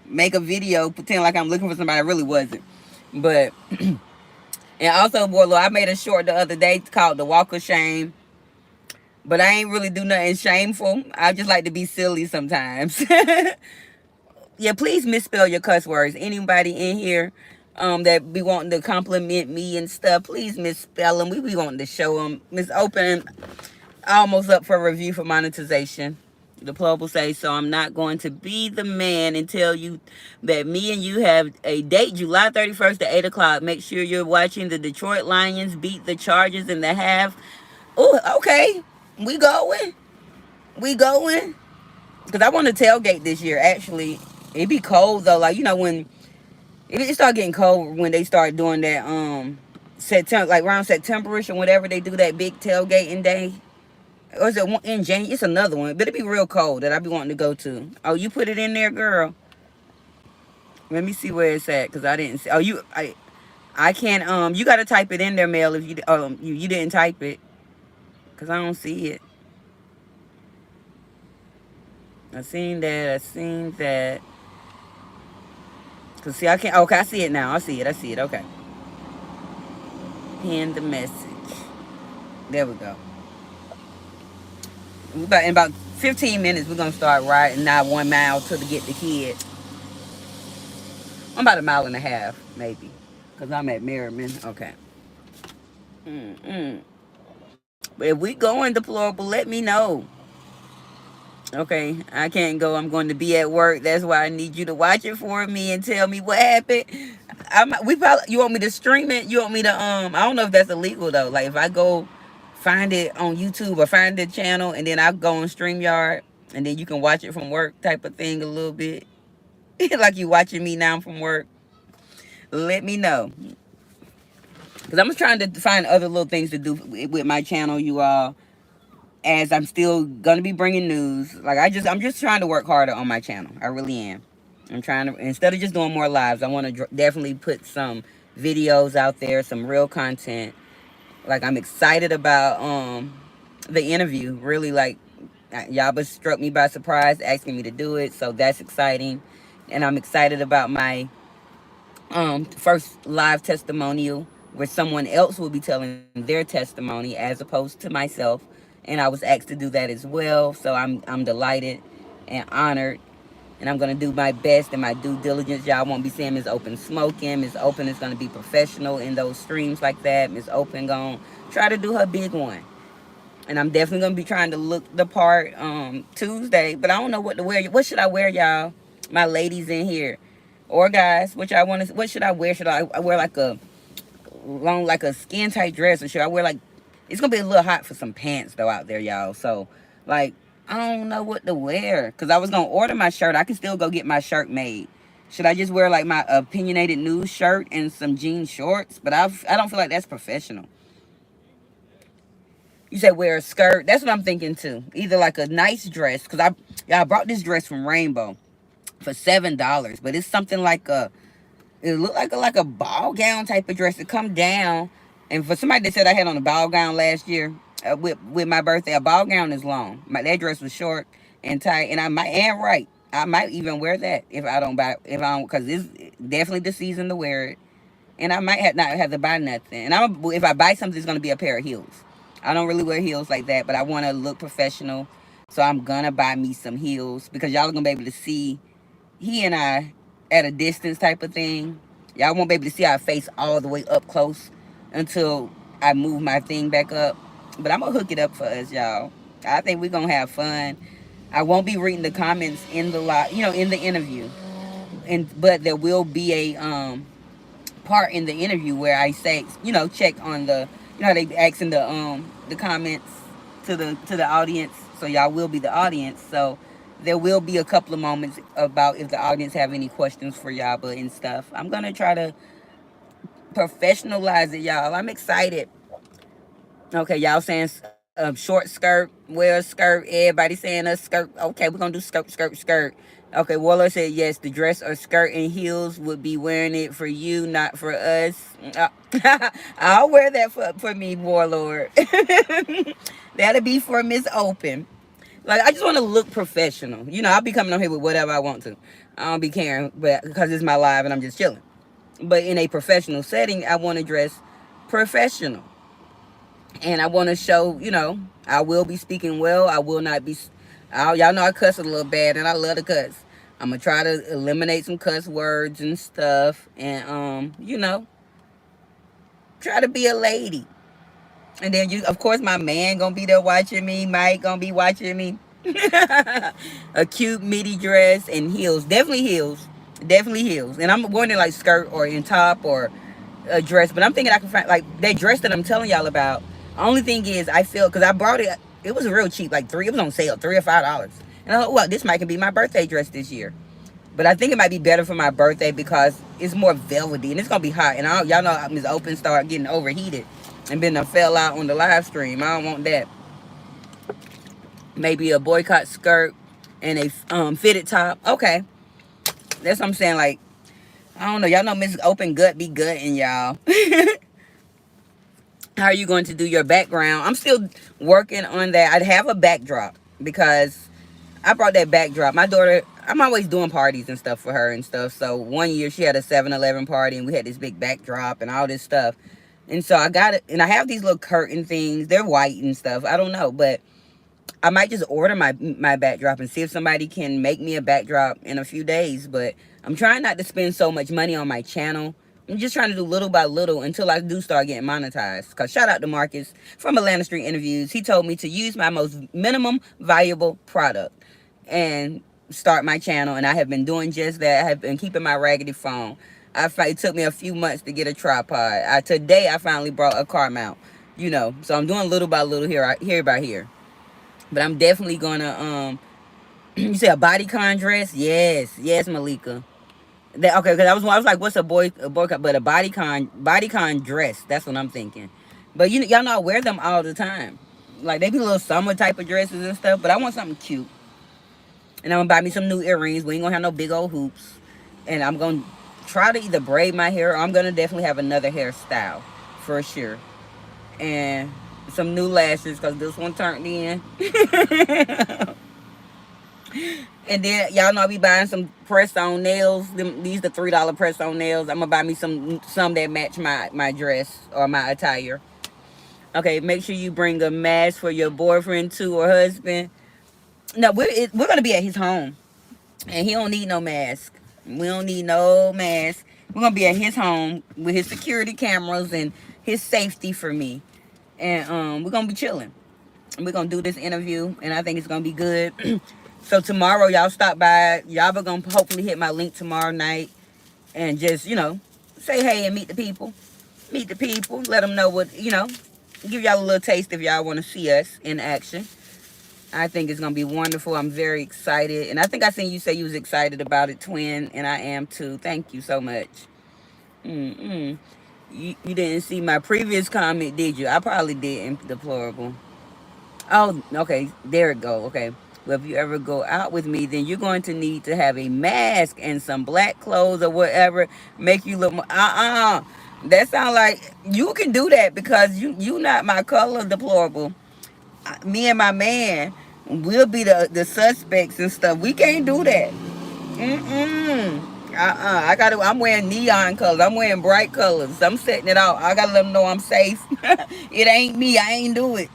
make a video, pretend like I'm looking for somebody I really wasn't. But, and also, Warlord, I made a short the other day called The Walk of Shame. But I ain't really do nothing shameful. I just like to be silly sometimes. Yeah, please misspell your cuss words. Anybody in here that be wanting to compliment me and stuff, please misspell them. We be wanting to show them. Miss Open, almost up for review for monetization. The plug will say, so I'm not going to be the man and tell you that me and you have a date July 31st at 8 o'clock. Make sure you're watching the Detroit Lions beat the Chargers in the half. Oh, okay. We going. We going. Because I want to tailgate this year, actually. It be cold, though. Like, when it start getting cold when they start doing that, September, like around September-ish or whatever, they do that big tailgating day. Or is it one in January? It's another one, but it be real cold that I be wanting to go to. Oh, you put it in there, girl. Let me see where it's at, because I didn't see. Oh, I can't, you got to type it in there, Mel, if you didn't type it, because I don't see it. I seen that. Because, see, I can't, okay, I see it now. I see it, okay. Pin the message. There we go. In about 15 minutes, we're going to start riding now 1 mile to get the kid. I'm about a mile and a half, maybe. Because I'm at Merriman. Okay. But if we go in deplorable, let me know. Okay, I can't go. I'm going to be at work. That's why I need you to watch it for me and tell me what happened. You want me to stream it? You want me to I don't know if that's illegal though. Like if I go find it on YouTube or find the channel and then I go on StreamYard and then you can watch it from work type of thing a little bit. Like you watching me now from work. Let me know. Because I'm just trying to find other little things to do with my channel, you all. As I'm still gonna be bringing news. Like I'm just trying to work harder on my channel. I really am. I'm trying to, instead of just doing more lives, I want to definitely put some videos out there, some real content. Like I'm excited about the interview. Really, like Yaba struck me by surprise, asking me to do it, so that's exciting. And I'm excited about my first live testimonial where someone else will be telling their testimony as opposed to myself, and I was asked to do that as well, so I'm delighted and honored, and I'm going to do my best and my due diligence. Y'all won't be seeing Miss Open smoking. Miss Open is going to be professional in those streams like that. Miss Open going to try to do her big one, and I'm definitely going to be trying to look the part Tuesday, but I don't know what to wear. What should I wear, y'all? My ladies in here or guys, what should I wear? Should I wear like a skin tight dress, or should I wear like, it's gonna be a little hot for some pants though out there, y'all, so like I don't know what to wear, because I was gonna order my shirt. I can still go get my shirt made. Should I just wear like my opinionated news shirt and some jean shorts? But I don't feel like that's professional. You said wear a skirt. That's what I'm thinking too. Either like a nice dress, because I brought this dress from Rainbow for $7, but it's something like it looked like a ball gown type of dress. It come down, and for somebody that said I had on a ball gown last year with my birthday, a ball gown is long. That dress was short and tight, and I might even wear that because it's definitely the season to wear it, and I might not have to buy nothing. And if I buy something, it's gonna be a pair of heels. I don't really wear heels like that, but I want to look professional, so I'm gonna buy me some heels because y'all are gonna be able to see he and I at a distance type of thing. Y'all won't be able to see our face all the way up close until I move my thing back up. But I'm going to hook it up for us, y'all. I think we're going to have fun. I won't be reading the comments in the in the interview. But there will be a part in the interview where I say, check on how they ask in the comments to the audience. So y'all will be the audience. So there will be a couple of moments about if the audience have any questions for y'all, but and stuff. I'm gonna try to professionalize it, y'all. I'm excited. Okay, y'all saying short skirt, wear a skirt. Everybody saying a skirt. Okay, we're gonna do skirt. Okay, Waller said yes, the dress or skirt and heels would be wearing it for you, not for us. I'll wear that for me, Warlord. That'll be for Miss Open. Like, I just want to look professional. I'll be coming on here with whatever I want to. I don't be caring, but because it's my live and I'm just chilling. But in a professional setting, I want to dress professional. And I want to show, I will be speaking well. I will not be, y'all know I cuss a little bad and I love to cuss. I'm going to try to eliminate some cuss words and stuff. And, try to be a lady. And then you, of course, my man gonna be there watching me. Mike gonna be watching me. A cute midi dress and heels, definitely heels, definitely heels. And I'm going in like skirt or in top or a dress. But I'm thinking I can find like that dress that I'm telling y'all about. Only thing is, I feel because I brought it. It was real cheap, like three. It was on sale, $3 or $5. And I thought, well, this might can be my birthday dress this year. But I think it might be better for my birthday because it's more velvety and it's gonna be hot. And y'all know Miss Open start getting overheated and then I fell out on the live stream. I don't want that. Maybe a boycott skirt and a fitted top. Okay, that's what I'm saying. Like I don't know. Y'all know Miss Open gut be gutting y'all. How are you going to do your background? I'm still working on that. I'd have a backdrop because I brought that backdrop. My daughter, I'm always doing parties and stuff for her and stuff. So one year she had a 7-Eleven party and we had this big backdrop and all this stuff. And so I got it. And I have these little curtain things. They're white and stuff. I don't know. But I might just order my backdrop and see if somebody can make me a backdrop in a few days. But I'm trying not to spend so much money on my channel. I'm just trying to do little by little until I do start getting monetized. Because shout out to Marcus from Atlanta Street Interviews. He told me to use my most minimum valuable product and start my channel. And I have been doing just that. I have been keeping my raggedy phone. It took me a few months to get a tripod. Today I finally brought a car mount. You know, so I'm doing little by little here by here. But I'm definitely gonna you say a bodycon dress? Yes, yes, Malika. That okay? Because I was like, what's a boycott? But a bodycon dress. That's what I'm thinking. But y'all know I wear them all the time. Like they be little summer type of dresses and stuff. But I want something cute. And I'm gonna buy me some new earrings. We ain't gonna have no big old hoops. And I'm gonna try to either braid my hair or I'm gonna definitely have another hairstyle for sure. And some new lashes because this one turned in. And then y'all know I be buying some press on nails. These the $3 press on nails. I'm gonna buy me some that match my dress or my attire. Okay, make sure you bring a mask for your boyfriend too or husband. No, we're gonna be at his home, and he don't need no mask. We don't need no mask. We're gonna be at his home with his security cameras and his safety for me, and we're gonna be chilling. We're gonna do this interview, and I think it's gonna be good. So tomorrow, y'all stop by. Y'all are gonna hopefully hit my link tomorrow night, and just say hey and meet the people. Meet the people. Let them know what Give y'all a little taste if y'all want to see us in action. I think it's gonna be wonderful. I'm very excited, and I think I seen you say you was excited about it, twin, and I am too. Thank you so much. You didn't see my previous comment, did you? I probably didn't. Deplorable. Oh, okay. There it go. Okay. Well, if you ever go out with me, then you're going to need to have a mask and some black clothes or whatever. Make you look more. That sounds like you can do that because you not my color, deplorable. Me and my man will be the suspects and stuff. We can't do that. I'm wearing neon colors. I'm wearing bright colors. I'm setting it out. I gotta let them know I'm safe. It ain't me. I ain't do it.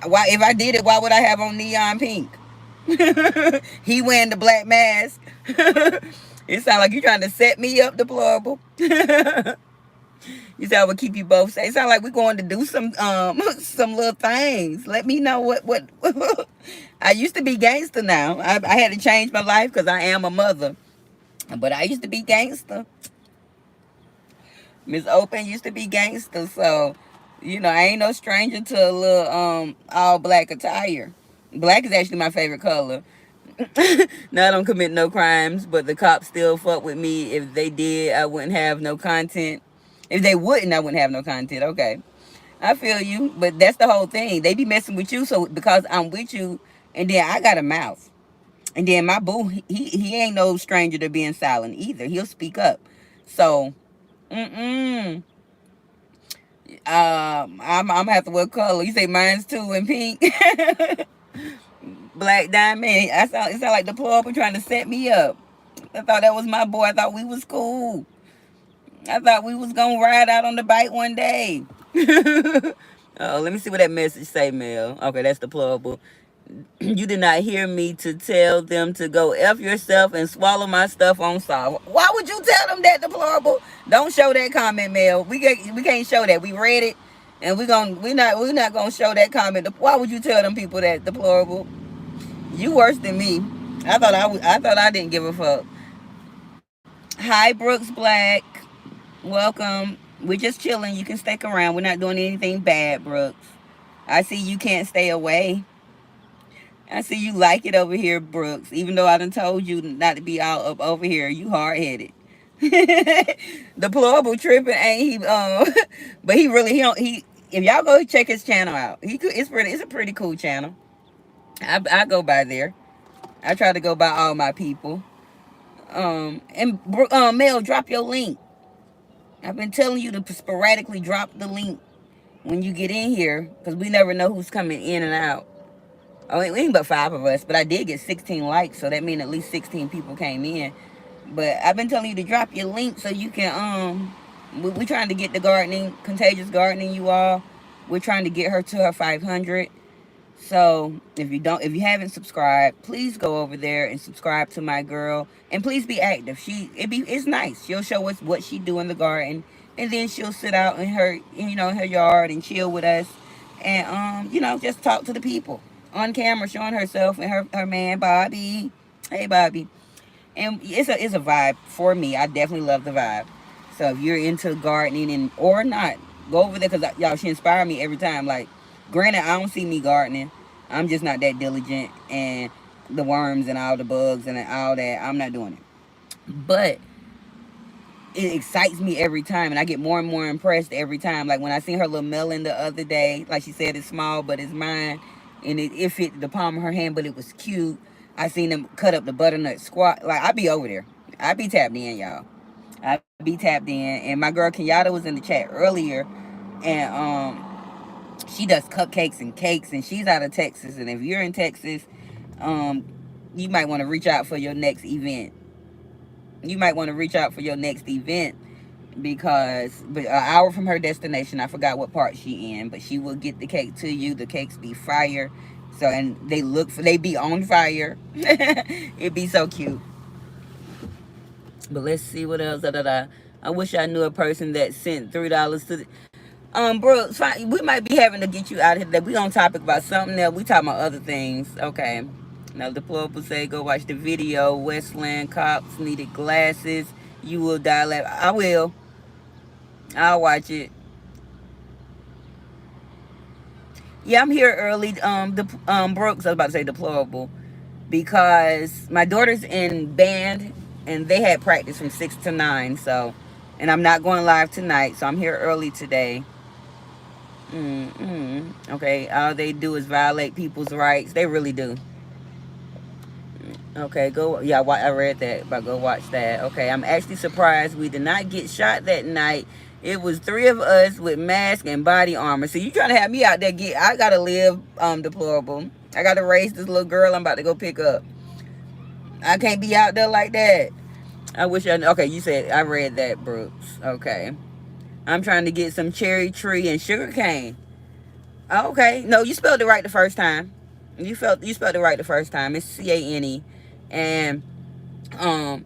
Why? If I did it, why would I have on neon pink? He wearing the black mask. It sounds like you trying to set me up, deplorable. You said I would keep you both safe. It sounds like we're going to do some some little things. Let me know what. I used to be gangster. Now I had to change my life because I am a mother. But I used to be gangster. Miss Open used to be gangster, so I ain't no stranger to a little all black attire. Black is actually my favorite color. Now I don't commit no crimes, but the cops still fuck with me. If they did, I wouldn't have no content. If they wouldn't, I wouldn't have no content. Okay. I feel you, but that's the whole thing. They be messing with you, so because I'm with you, and then I got a mouth. And then my boo, he ain't no stranger to being silent either. He'll speak up. So, I'm gonna have to wear color. You say mine's too in pink. Black diamond. It sound like the plug trying to set me up. I thought that was my boy. I thought we was cool. I thought we was gonna ride out on the bike one day. Oh, let me see what that message say, Mel. Okay, that's the plug. You did not hear me to tell them to go F yourself and swallow my stuff on salt. Why would you tell them that, deplorable? Don't show that comment, Mel. We can't show that. We read it. And we're not gonna show that comment. Why would you tell them people that deplorable? You worse than me. I thought I didn't give a fuck. Hi Brooks Black. Welcome. We're just chilling. You can stick around. We're not doing anything bad, Brooks. I see you can't stay away. I see you like it over here, Brooks. Even though I done told you not to be out up over here, you hard headed. Deplorable tripping, ain't he? But he really he don't he. If y'all go check his channel out, it's a pretty cool channel. I go by there. I try to go by all my people. And Mel, drop your link. I've been telling you to sporadically drop the link when you get in here because we never know who's coming in and out. Oh, it ain't but 5 of us, but I did get 16 likes, so that means at least 16 people came in. But I've been telling you to drop your link so you can we're trying to get the gardening, contagious gardening, you all. We're trying to get her to her 500. So if you haven't subscribed, please go over there and subscribe to my girl, and please be active. It's nice. She'll show us what she do in the garden, and then she'll sit out in her yard and chill with us, and just talk to the people on camera, showing herself and her man Bobby. Hey Bobby, and it's a vibe for me. I definitely love the vibe. So if you're into gardening and or not, go over there because y'all she inspire me every time. Like, granted, I don't see me gardening. I'm just not that diligent, and the worms and all the bugs and all that, I'm not doing it. But it excites me every time, and I get more and more impressed every time. Like when I seen her little melon the other day, like she said, it's small, but it's mine, and it fit the palm of her hand, but it was cute. I seen them cut up the butternut squash. Like I be over there. I be tapped in, y'all. I be tapped in, and my girl Kenyatta was in the chat earlier, and she does cupcakes and cakes, and she's out of Texas. And if you're in Texas, um, you might want to reach out for your next event. You might want to reach out for your next event because but an hour from her destination, I forgot what part she in, but she will get the cake to you. The cakes be fire. So and they be on fire. It'd be so cute. But let's see what else. Da, da, da. I wish I knew a person that sent $3 to the, Brooks. We might be having to get you out of here. That we on topic about something else. We talking about other things. Okay. Now the deplorable say go watch the video. Westland cops needed glasses. You will die laughing. I will. I'll watch it. Yeah, I'm here early. Brooks. I was about to say deplorable because my daughter's in band and they had practice from 6 to 9. So, and I'm not going live tonight. So I'm here early today. Okay, all they do is violate people's rights. They really do. Okay, go. Yeah, I read that, but go watch that. Okay, I'm actually surprised we did not get shot that night. It was 3 of us with mask and body armor. So you trying to have me out there? I gotta live deplorable. I gotta raise this little girl I'm about to go pick up. I can't be out there like that. I wish I. Okay, you said I read that, Brooks. Okay, I'm trying to get some cherry tree and sugar cane. Okay, no, you spelled it right the first time. You spelled it right the first time. It's Cane, and um,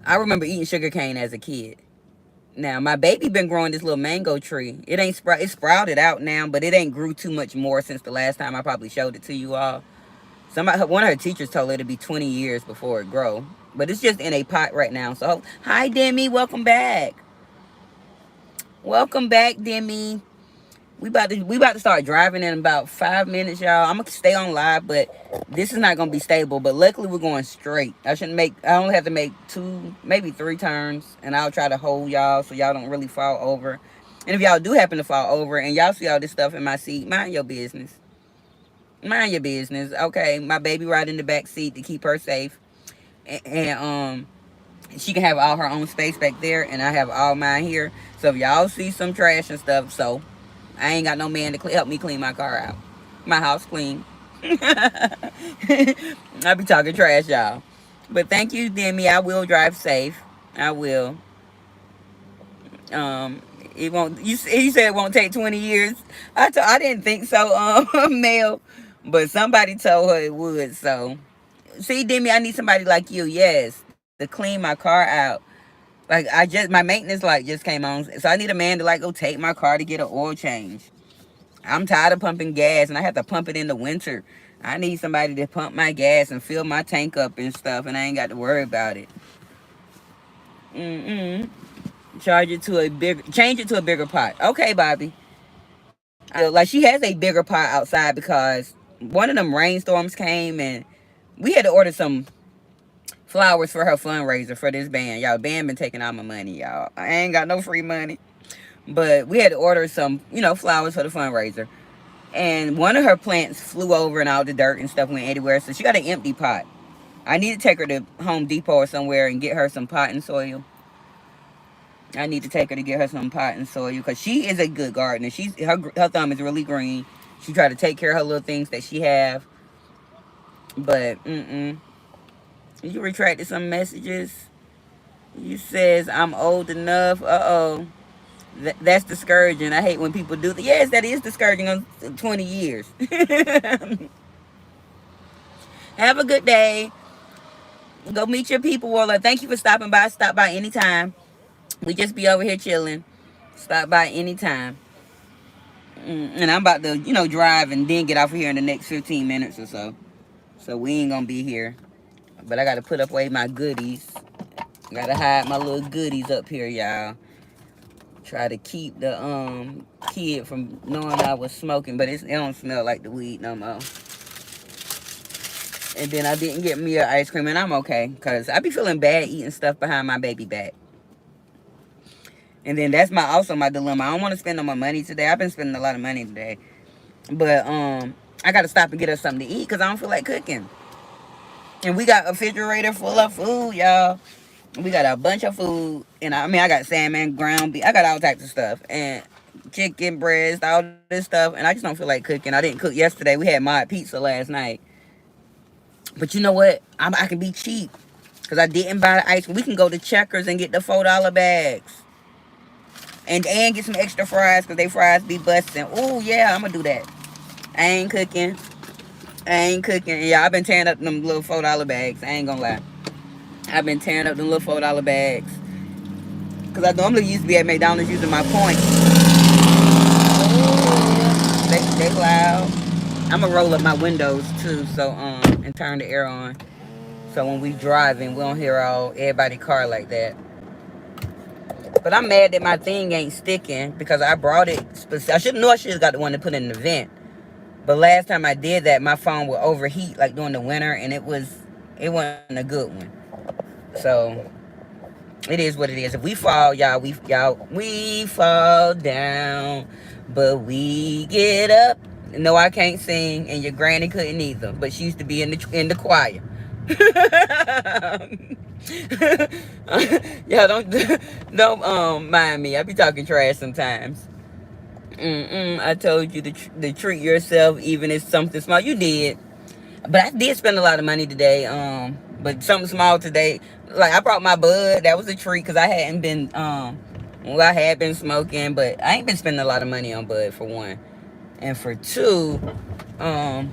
I remember eating sugar cane as a kid. Now my baby been growing this little mango tree. It ain't It sprouted out now, but it ain't grew too much more since the last time I probably showed it to you all. One of her teachers told her to be 20 years before it grow, but it's just in a pot right now. So hi Demi, welcome back. Welcome back, Demi. We about to start driving in about 5 minutes, y'all. I'm gonna stay on live, but this is not gonna be stable. But luckily we're going straight. I only have to make 2, maybe 3 turns, and I'll try to hold y'all so y'all don't really fall over. And if y'all do happen to fall over and y'all see all this stuff in my seat, mind your business. Mind your business. Okay, my baby right in the back seat to keep her safe, and she can have all her own space back there, and I have all mine here. So if y'all see some trash and stuff, so I ain't got no man to help me clean my car out. My house clean. I be talking trash, y'all. But thank you, Demi. I will drive safe. I will. Um, it won't. You said it won't take 20 years. I didn't think so, Mel. But somebody told her it would. So, see, Demi, I need somebody like you. Yes, to clean my car out. Like my maintenance light just came on, so I need a man to like go take my car to get an oil change. I'm tired of pumping gas, and I have to pump it in the winter. I need somebody to pump my gas and fill my tank up and stuff, and I ain't got to worry about it. Mm-mm. Change it to a bigger pot. Okay, Bobby. I will. Like, she has a bigger pot outside because one of them rainstorms came, and we had to order some flowers for her fundraiser for this band. Y'all, band been taking all my money, y'all. I ain't got no free money. But we had to order some, flowers for the fundraiser. And one of her plants flew over and all the dirt and stuff went everywhere. So she got an empty pot. I need to take her to Home Depot or somewhere and get her some potting soil. I need to take her to get her some potting soil because she is a good gardener. Her thumb is really green. She try to take care of her little things that she have. But you retracted some messages. You says I'm old enough. Uh-oh. That's discouraging. I hate when people do that. Yes, that is discouraging on 20 years. Have a good day. Go meet your people, Warla. Thank you for stopping by. Stop by anytime. We just be over here chilling. Stop by anytime. And I'm about to, drive and then get off of here in the next 15 minutes or so. So we ain't gonna be here. But I gotta put up away my goodies. Gotta hide my little goodies up here, y'all. Try to keep the kid from knowing I was smoking, but it don't smell like the weed no more. And then I didn't get me an ice cream, and I'm okay, because I be feeling bad eating stuff behind my baby back. And then that's also my dilemma. I don't want to spend no more money today. I've been spending a lot of money today. But I got to stop and get us something to eat because I don't feel like cooking. And we got a refrigerator full of food, y'all. We got a bunch of food. And I got salmon, ground beef. I got all types of stuff. And chicken breast, all this stuff. And I just don't feel like cooking. I didn't cook yesterday. We had mod pizza last night. But you know what? I can be cheap. Because I didn't buy the ice cream. We can go to Checkers and get the $4 bags. And get some extra fries because they fries be busting. Oh, yeah, I'm going to do that. I ain't cooking. Yeah, I've been tearing up them little $4 bags. I ain't going to lie. I've been tearing up them little $4 bags. Because I normally used to be at McDonald's using my points. Oh, they loud. I'm going to roll up my windows, too, and turn the air on. So when we driving, we don't hear everybody car like that. But I'm mad that my thing ain't sticking because I brought it. I should have got the one to put in the vent. But last time I did that, my phone would overheat like during the winter, and it wasn't a good one. So it is what it is. If we fall, y'all, we fall down, but we get up. No, I can't sing, and your granny couldn't either, but she used to be in the choir. Yeah, don't mind me. I be talking trash sometimes. I told you to treat yourself, even if something small. You did, but I did spend a lot of money today. But something small today. Like I brought my bud. That was a treat because I hadn't been I had been smoking, but I ain't been spending a lot of money on bud for one, and for two, I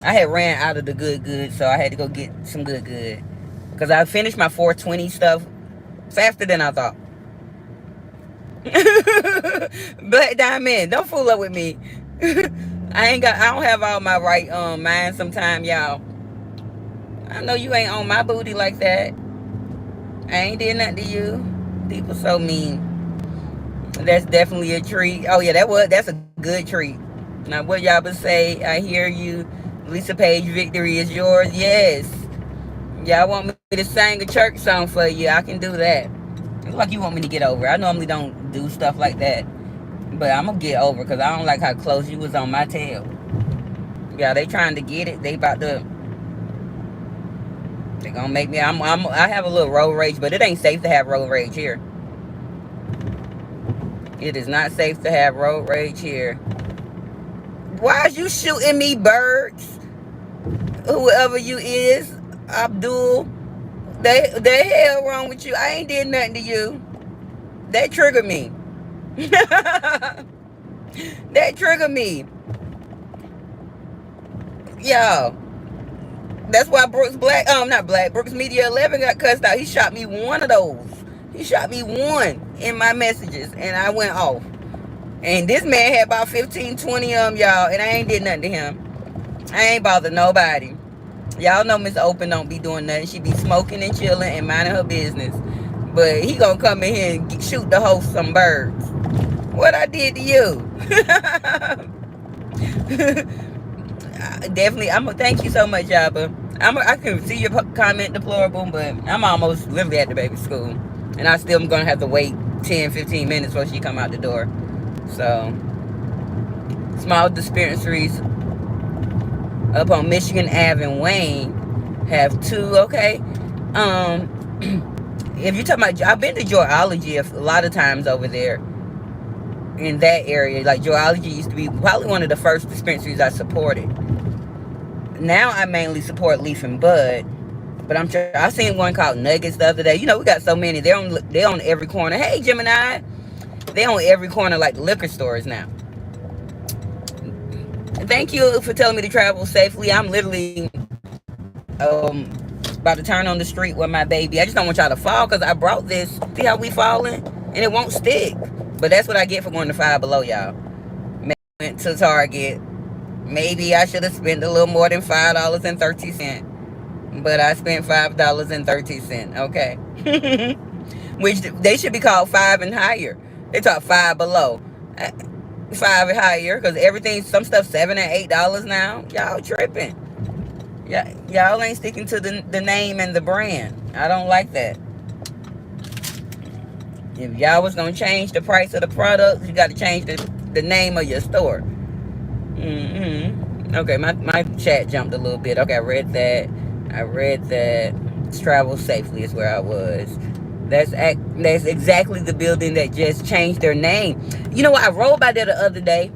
had ran out of the good, so I had to go get some good. Because I finished my 420 stuff faster than I thought. Black Diamond, don't fool up with me. I don't have all my right mind sometime, y'all. I know you ain't on my booty like that. I ain't did nothing to you. People so mean. That's definitely a treat. Oh yeah, that's a good treat. Now what y'all would say, I hear you. Lisa Page, victory is yours. Yes. Y'all want me to sing a church song for you? I can do that. It's like you want me to get over. I normally don't do stuff like that. But I'm going to get over because I don't like how close you was on my tail. Yeah, they trying to get it. They about to... They going to make me... I have a little road rage, but it ain't safe to have road rage here. It is not safe to have road rage here. Why is you shooting me, birds? Whoever you is, Abdul. The hell wrong with you? I ain't did nothing to you. That triggered me. That triggered me. Yo. That's why Brooks Media 11 got cussed out. He shot me one of those. He shot me one in my messages and I went off. And this man had about 15, 20 of them, y'all, and I ain't did nothing to him. I ain't bothered nobody. Y'all know Miss Open don't be doing nothing. She be smoking and chilling and minding her business. But he gonna come in here and shoot the host some birds. What I did to you? Definitely, I'm gonna thank you so much, Yaba. I can see your comment deplorable, but I'm almost literally at the baby school, and I still am gonna have to wait 10, 15 minutes before she come out the door. So, small dispensaries up on Michigan Ave in Wayne have two. Okay, um, if you're talking about, I've been to Joyology a lot of times over there in that area. Like Joyology used to be probably one of the first dispensaries I supported. Now I mainly support Leaf and Bud, but I seen one called Nuggets the other day. You know, we got so many. They're on every corner. Hey Gemini, they on every corner like the liquor stores now. Thank you for telling me to travel safely. I'm literally about to turn on the street with my baby. I just don't want y'all to fall because I brought this. See how we falling? And it won't stick. But that's what I get for going to Five Below, y'all. Went to Target. Maybe I should have spent a little more than $5.30. But I spent $5.30. Okay. Which they should be called five and higher. They talk Five Below. Five and higher. Because everything, some stuff $7 and $8 now. Y'all tripping. Y'all ain't sticking to the name and the brand. I don't like that. If y'all was gonna change the price of the products, you got to change the name of your store. Okay, my chat jumped a little bit. Okay, I read that. Travel safely is where I was. That's exactly the building that just changed their name. You know what? I rode by there the other day,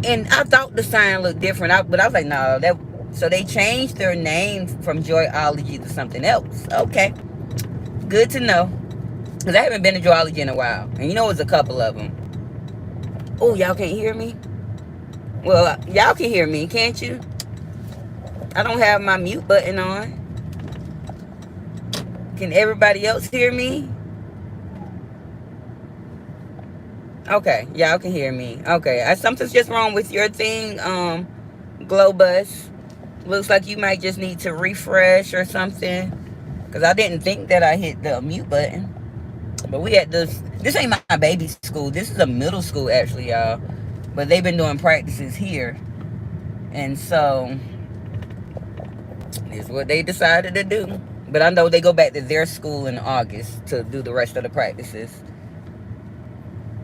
and I thought the sign looked different. But I was like, no, that. So they changed their name from Joyology to something else. Okay, good to know. Cause I haven't been to Joyology in a while, and you know it's a couple of them. Oh, y'all can't hear me? Well, y'all can hear me, can't you? I don't have my mute button on. Can everybody else hear me? Okay, y'all can hear me. Okay, something's just wrong with your thing, Globus. Looks like you might just need to refresh or something. Cause I didn't think that I hit the mute button. But we at this ain't my baby school. This is a middle school actually, y'all. But they've been doing practices here. And so it's what they decided to do. But I know they go back to their school in August to do the rest of the practices.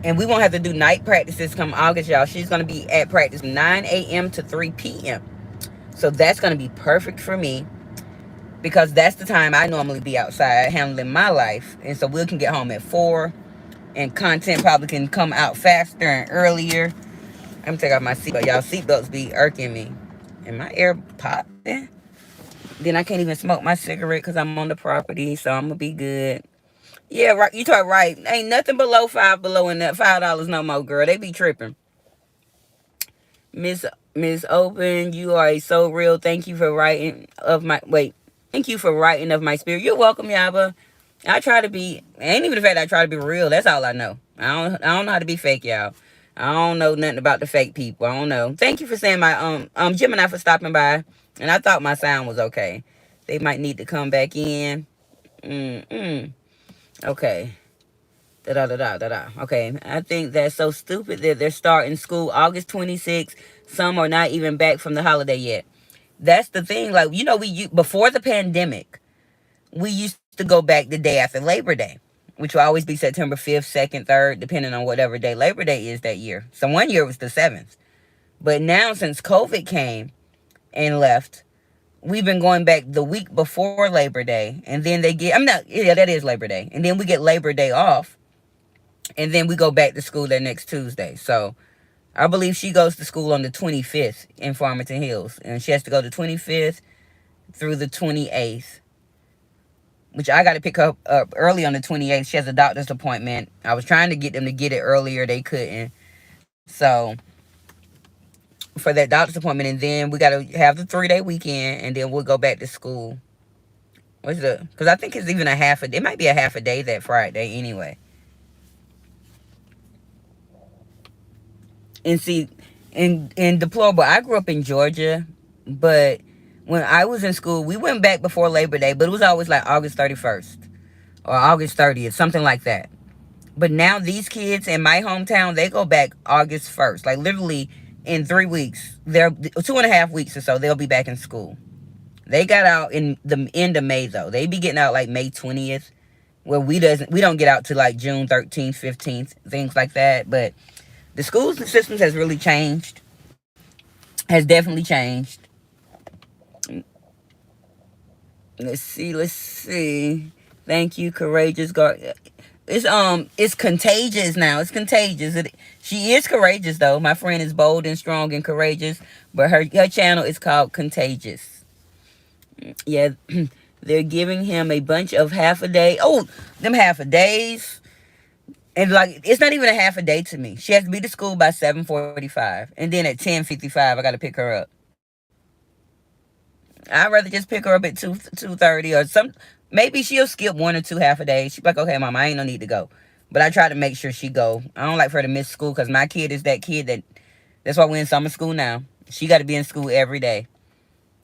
And we won't have to do night practices come August, y'all. She's going to be at practice 9 a.m. to 3 p.m. So that's going to be perfect for me. Because that's the time I normally be outside handling my life. And so we can get home at 4. And content probably can come out faster and earlier. I'm going to take off my seatbelt. Y'all, seatbelts be irking me. And my ear popping. Then I can't even smoke my cigarette because I'm on the property. So I'm going to be good. Yeah, right. You talk right. Ain't nothing below Five Below in that $5 no more, girl. They be tripping. Miss Open, you are so real. Thank you for writing of my Thank you for writing of my spirit. You're welcome, Yaba. I try to be. Ain't even the fact that I try to be real. That's all I know. I don't know how to be fake, y'all. I don't know nothing about the fake people. I don't know. Thank you for saying my Gemini for stopping by. And I thought my sound was okay. They might need to come back in. Okay. Da da da da da da. Okay, I think that's so stupid that they're starting school August 26th. Some are not even back from the holiday yet. That's the thing. Like, you know, before the pandemic, we used to go back the day after Labor Day, which will always be September 5th, 2nd, 3rd, depending on whatever day Labor Day is that year. So one year it was the 7th. But now, since COVID came and left, we've been going back the week before Labor Day. And then yeah, that is Labor Day. And then we get Labor Day off. And then we go back to school that next Tuesday. So I believe she goes to school on the 25th in Farmington Hills. And she has to go the 25th through the 28th. Which I got to pick her up early on the 28th. She has a doctor's appointment. I was trying to get them to get it earlier. They couldn't. So for that doctor's appointment. And then we got to have the 3-day weekend. And then we'll go back to school. Because I think it's even it might be a half a day that Friday anyway. And see, in deplorable, I grew up in Georgia, but when I was in school, we went back before Labor Day, but it was always like August 31st or August 30th, something like that. But now these kids in my hometown, they go back August 1st. Like literally in 3 weeks, they're 2.5 weeks or so, they'll be back in school. They got out in the end of May though. They be getting out like May 20th. Well, we don't get out to like June 13th, 15th, things like that. But the school systems has really changed. Has definitely changed. Let's see. Thank you, courageous guard. It's contagious now. It's contagious. She is courageous though. My friend is bold and strong and courageous, but her channel is called Contagious. Yeah, they're giving him a bunch of half a day. Oh, them half a days. And like it's not even a half a day to me. She has to be to school by 7:45, and then at 10:55 I got to pick her up. I'd rather just pick her up at 2:30 or some. Maybe she'll skip one or two half a day. She's like, okay, mama, I ain't no need to go. But I try to make sure she go. I don't like for her to miss school because my kid is that kid that. That's why we're in summer school now. She got to be in school every day.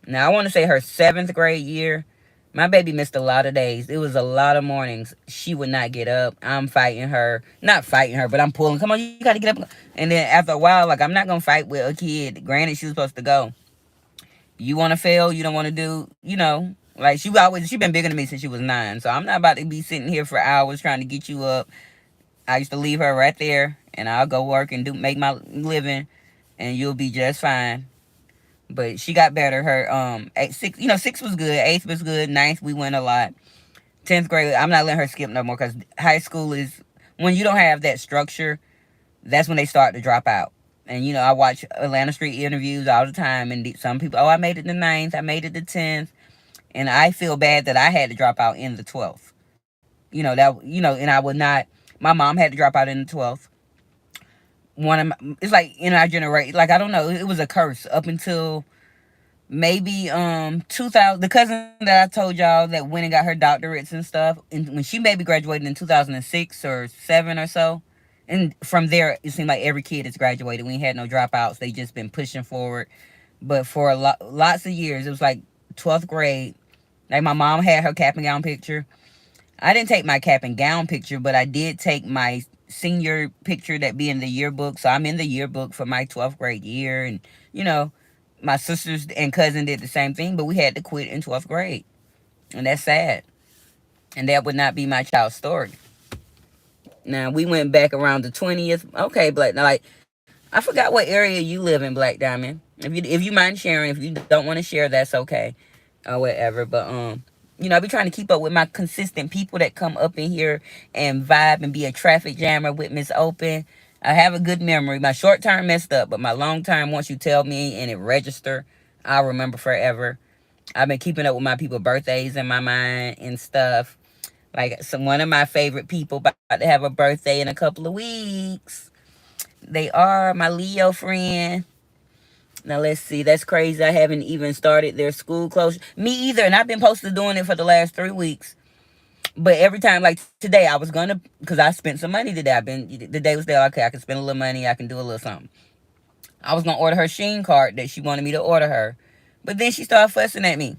Now I want to say her seventh grade year. My baby missed a lot of days. It was a lot of mornings. She would not get up. I'm fighting her. Not fighting her, but I'm pulling. Come on, you got to get up. And then after a while, like, I'm not going to fight with a kid. Granted, she was supposed to go. You want to fail, you don't want to do, like she been bigger than me since she was 9. So I'm not about to be sitting here for hours trying to get you up. I used to leave her right there, and I'll go work and do make my living, and you'll be just fine. But she got better. Her 6, 6 was good, 8th was good, ninth we went a lot. 10th grade, I'm not letting her skip no more because high school is when you don't have that structure. That's when they start to drop out. And I watch Atlanta Street interviews all the time, and some people, oh, I made it the ninth, I made it the 10th, and I feel bad that I had to drop out in the 12th. And I would not. My mom had to drop out in the 12th. It's like in our generation, like I don't know, it was a curse up until maybe 2000. The cousin that I told y'all that went and got her doctorates and stuff, and when she maybe graduated in 2006 or 7 or so. And from there, it seemed like every kid has graduated. We ain't had no dropouts. They just been pushing forward. But for lots of years, it was like 12th grade. Like my mom had her cap and gown picture. I didn't take my cap and gown picture, but I did take my senior picture that be in the yearbook. So I'm in the yearbook for my 12th grade year. And, you know, my sisters and cousin did the same thing, but we had to quit in 12th grade. And that's sad. And that would not be my child's story. Now we went back around the 20th. Okay, Black. Now, like I forgot what area you live in, Black Diamond. If you mind sharing, if you don't want to share, that's okay, or whatever. But I be trying to keep up with my consistent people that come up in here and vibe and be a traffic jammer with Miss Open. I have a good memory. My short term messed up, but my long term, once you tell me and it register, I'll remember forever. I've been keeping up with my people' birthdays in my mind and stuff. Like one of my favorite people about to have a birthday in a couple of weeks. They are my Leo friend. Now let's see. That's crazy. I haven't even started their school closure. Me either. And I've been posted doing it for the last 3 weeks. But every time, like today, I was gonna because I spent some money today. The day was there. Okay, I can spend a little money. I can do a little something. I was gonna order her Sheen card that she wanted me to order her, but then she started fussing at me.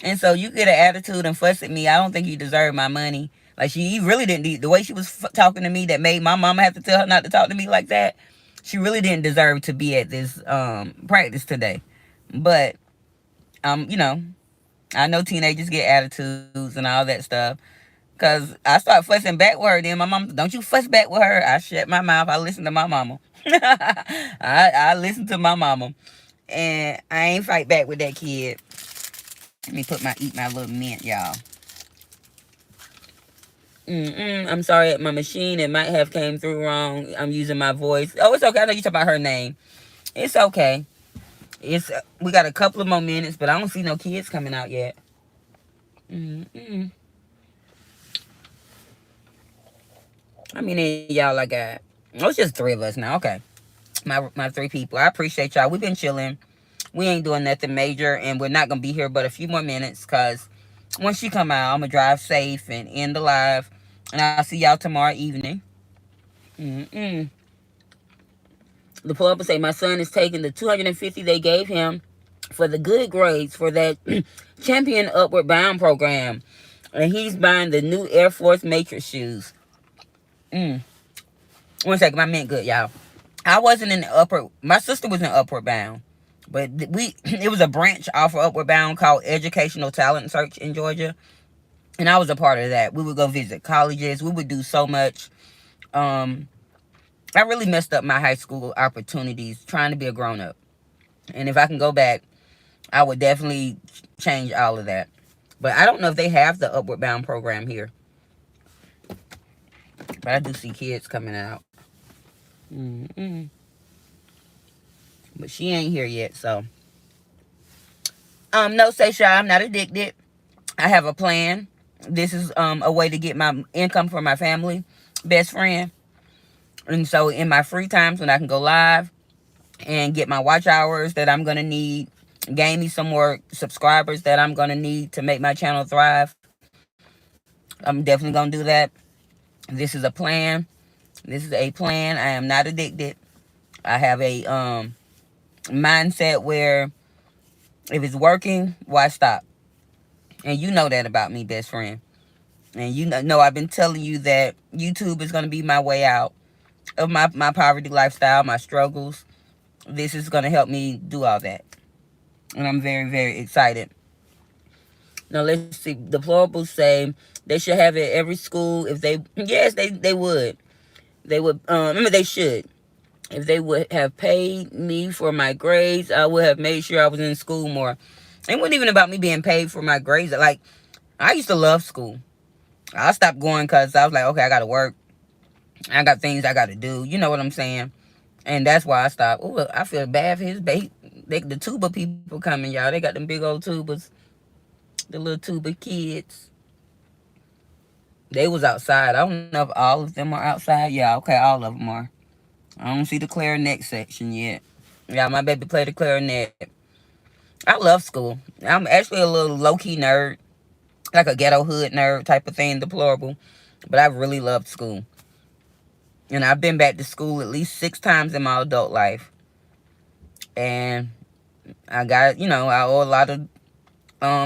And so you get an attitude and fuss at me. I don't think you deserve my money. Like she really didn't. The way she was talking to me that made my mama have to tell her not to talk to me like that. She really didn't deserve to be at this practice today. But I know teenagers get attitudes and all that stuff. Cause I start fussing back with her. Then my mom, don't you fuss back with her. I shut my mouth. I listen to my mama. I listen to my mama. And I ain't fight back with that kid. Let me eat my little mint, y'all. I'm sorry, my machine, it might have came through wrong. I'm using my voice. Oh, it's okay. I know you talking about her name. It's okay. We got a couple of more minutes, but I don't see no kids coming out yet. Mm-mm. How many y'all I got? Oh, it's just 3 of us now. Okay. My 3 people. I appreciate y'all. We've been chilling. We ain't doing nothing major, and we're not gonna be here but a few more minutes because once she come out, I'm gonna drive safe and end the live, and I'll see y'all tomorrow evening. Mm-mm. The plumber say my son is taking the 250 they gave him for the good grades for that champion upward bound program. And he's buying the new Air Force Matrix shoes. Mm. One second, my mint good, y'all. I wasn't in the upward. My sister was in upward bound, but it was a branch off of upward bound called Educational Talent Search in Georgia, and I was a part of that. We would go visit colleges. We would do so much. I really messed up my high school opportunities trying to be a grown up, and if I can go back, I would definitely change all of that. But I don't know if they have the upward bound program here. But I do see kids coming out. Mm-mm. But she ain't here yet, so. No, say shy, I'm not addicted. I have a plan. This is a way to get my income for my family, best friend. And so in my free times when I can go live and get my watch hours that I'm going to need, gain me some more subscribers that I'm going to need to make my channel thrive, I'm definitely going to do that. This is a plan. This is a plan. I am not addicted. I have a mindset where if it's working, why stop? And you know that about me, best friend. And you know I've been telling you that YouTube is going to be my way out of my poverty lifestyle, my struggles. This is going to help me do all that. And I'm very, very excited. Now, let's see. Deplorables say they should have it every school if they... Yes, they would. They would... they should. If they would have paid me for my grades, I would have made sure I was in school more. It wasn't even about me being paid for my grades. Like, I used to love school. I stopped going because I was like, okay, I got to work. I got things I got to do. You know what I'm saying? And that's why I stopped. Oh, I feel bad for his bait. The tuba people coming, y'all. They got them big old tubas. The little tuba kids. They was outside. I don't know if all of them are outside. Yeah, okay, all of them are. I don't see the clarinet section yet. Yeah, my baby played the clarinet. I love school. I'm actually a little low-key nerd. Like a ghetto hood nerd type of thing, deplorable. But I really loved school. And I've been back to school at least 6 times in my adult life. And I got, I owe a lot of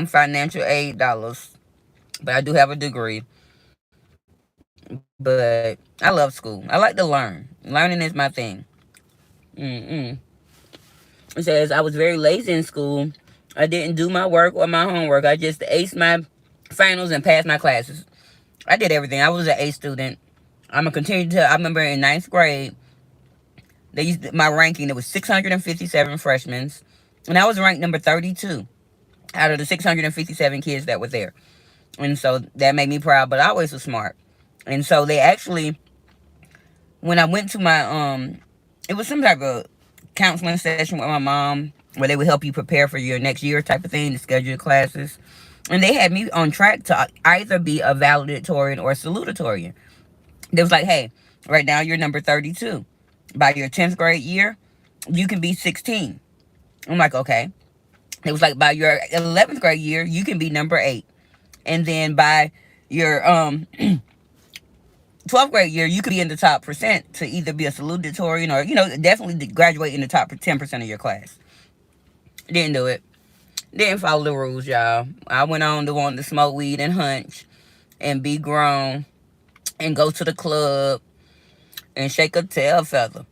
financial aid dollars. But I do have a degree. But I love school. I like to learn. Learning is my thing. Mm-mm. It says, I was very lazy in school. I didn't do my work or my homework. I just aced my finals and passed my classes. I did everything. I was an A student. I'm going to continue to... I remember in 9th grade, they used my ranking. It was 657 freshmen. And I was ranked number 32 out of the 657 kids that were there. And so that made me proud. But I always was smart. And so they actually... When I went to my... it was some type of counseling session with my mom where they would help you prepare for your next year type of thing to schedule your classes. And they had me on track to either be a valedictorian or a salutatorian. They was like, hey, right now you're number 32. By your 10th grade year, you can be 16. I'm like, okay. It was like, by your 11th grade year, you can be number 8. And then by your 12th grade year, you could be in the top percent to either be a salutatorian or, definitely graduate in the top 10% of your class. Didn't do it. Didn't follow the rules, y'all. I went on to want to smoke weed and hunch and be grown and go to the club and shake a tail feather.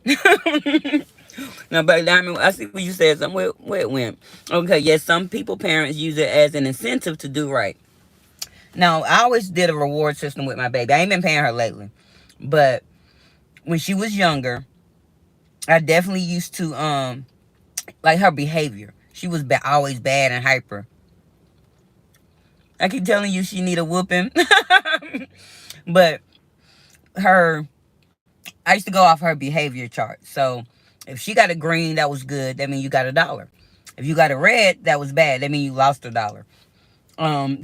Now, but Diamond, I see what you said. Somewhere where it went. Okay, yes, some people, parents use it as an incentive to do right. Now, I always did a reward system with my baby. I ain't been paying her lately. But when she was younger, I definitely used to, like her behavior. She was always bad and hyper. I keep telling you she need a whooping. But I used to go off her behavior chart. So if she got a green, that was good. That means you got $1. If you got a red, that was bad. That means you lost $1.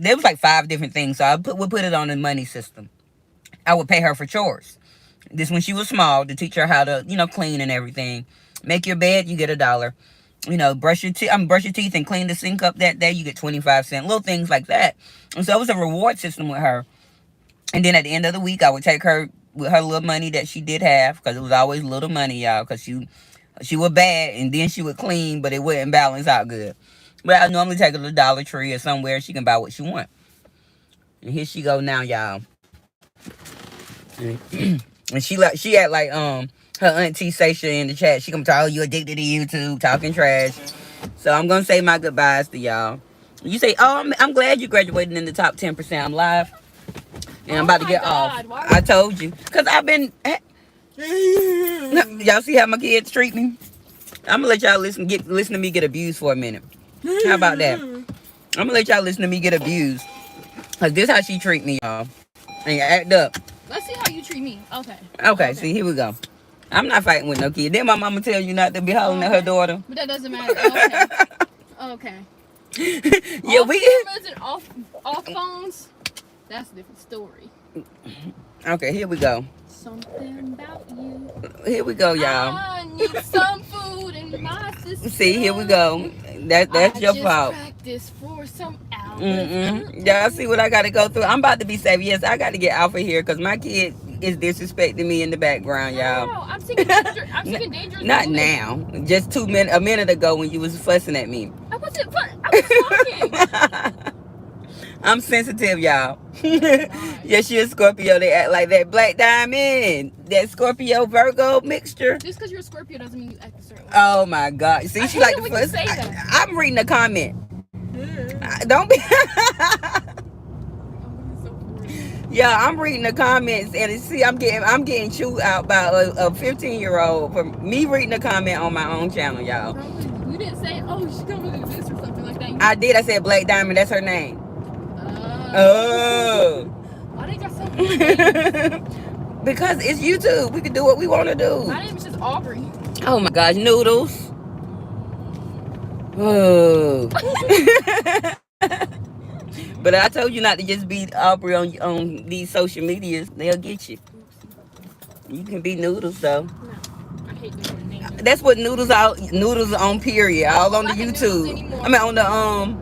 There was like 5 different things. So I would put it on the money system. I would pay her for chores. This when she was small to teach her how to, clean and everything. Make your bed, you get $1. Brush your teeth and clean the sink up that day, you get 25 cents. Little things like that. And so it was a reward system with her. And then at the end of the week, I would take her with her little money that she did have, because it was always little money, y'all, because She was bad, and then she would clean, but it wouldn't balance out good. But I normally take her to the Dollar Tree or somewhere she can buy what she want. And here she go now, y'all. And she act like her auntie Sasha in the chat. She gonna tell, oh, you addicted to YouTube, talking trash. So I'm gonna say my goodbyes to y'all. You say, oh, I'm glad you graduated in the top 10%. I'm live, and I'm about to get off. I told you, cause I've been. Y'all see how my kids treat me? I'm gonna let y'all listen to me get abused for a minute. How about that? I'm gonna let y'all listen to me get abused. Cause this how she treat me, y'all. And act up. Let's see how you treat me. Okay. Okay, see, here we go. I'm not fighting with no kid. Then my mama tell you not to be hollering at her daughter. But that doesn't matter. Okay. Okay. Yeah, off we cameras and off phones. That's a different story. Okay, here we go. Something about you. Here we go, y'all. I need some food in my system. See, here we go. That's your fault. Practice for some hours. Y'all see what I got to go through? I'm about to be saved. Yes, I got to get out of here because my kid is disrespecting me in the background, y'all. No, I'm singing dangerous. I'm singing dangerous. Not now. Just a minute ago when you was fussing at me. I wasn't. I was talking. I'm sensitive, y'all. Yeah, she a Scorpio. They act like that Black Diamond, that Scorpio Virgo mixture. Just because you're a Scorpio doesn't mean you act a certain way. Oh my God! See, she like the first. I'm reading a comment. Don't be. Yeah, I'm reading the comments and see, I'm getting chewed out by a 15-year-old for me reading a comment on my own channel, y'all. Probably. You didn't say, oh, she coming to this or something like that. I did. I said Black Diamond. That's her name. Why they got so many names? Because it's YouTube. We can do what we want to do. My name is just Aubrey. Oh my gosh, Noodles. Oh. But I told you not to just be Aubrey on these social medias. They'll get you. You can be Noodles though. No, I hate the name. That's what Noodles on period. All on the YouTube. I mean on the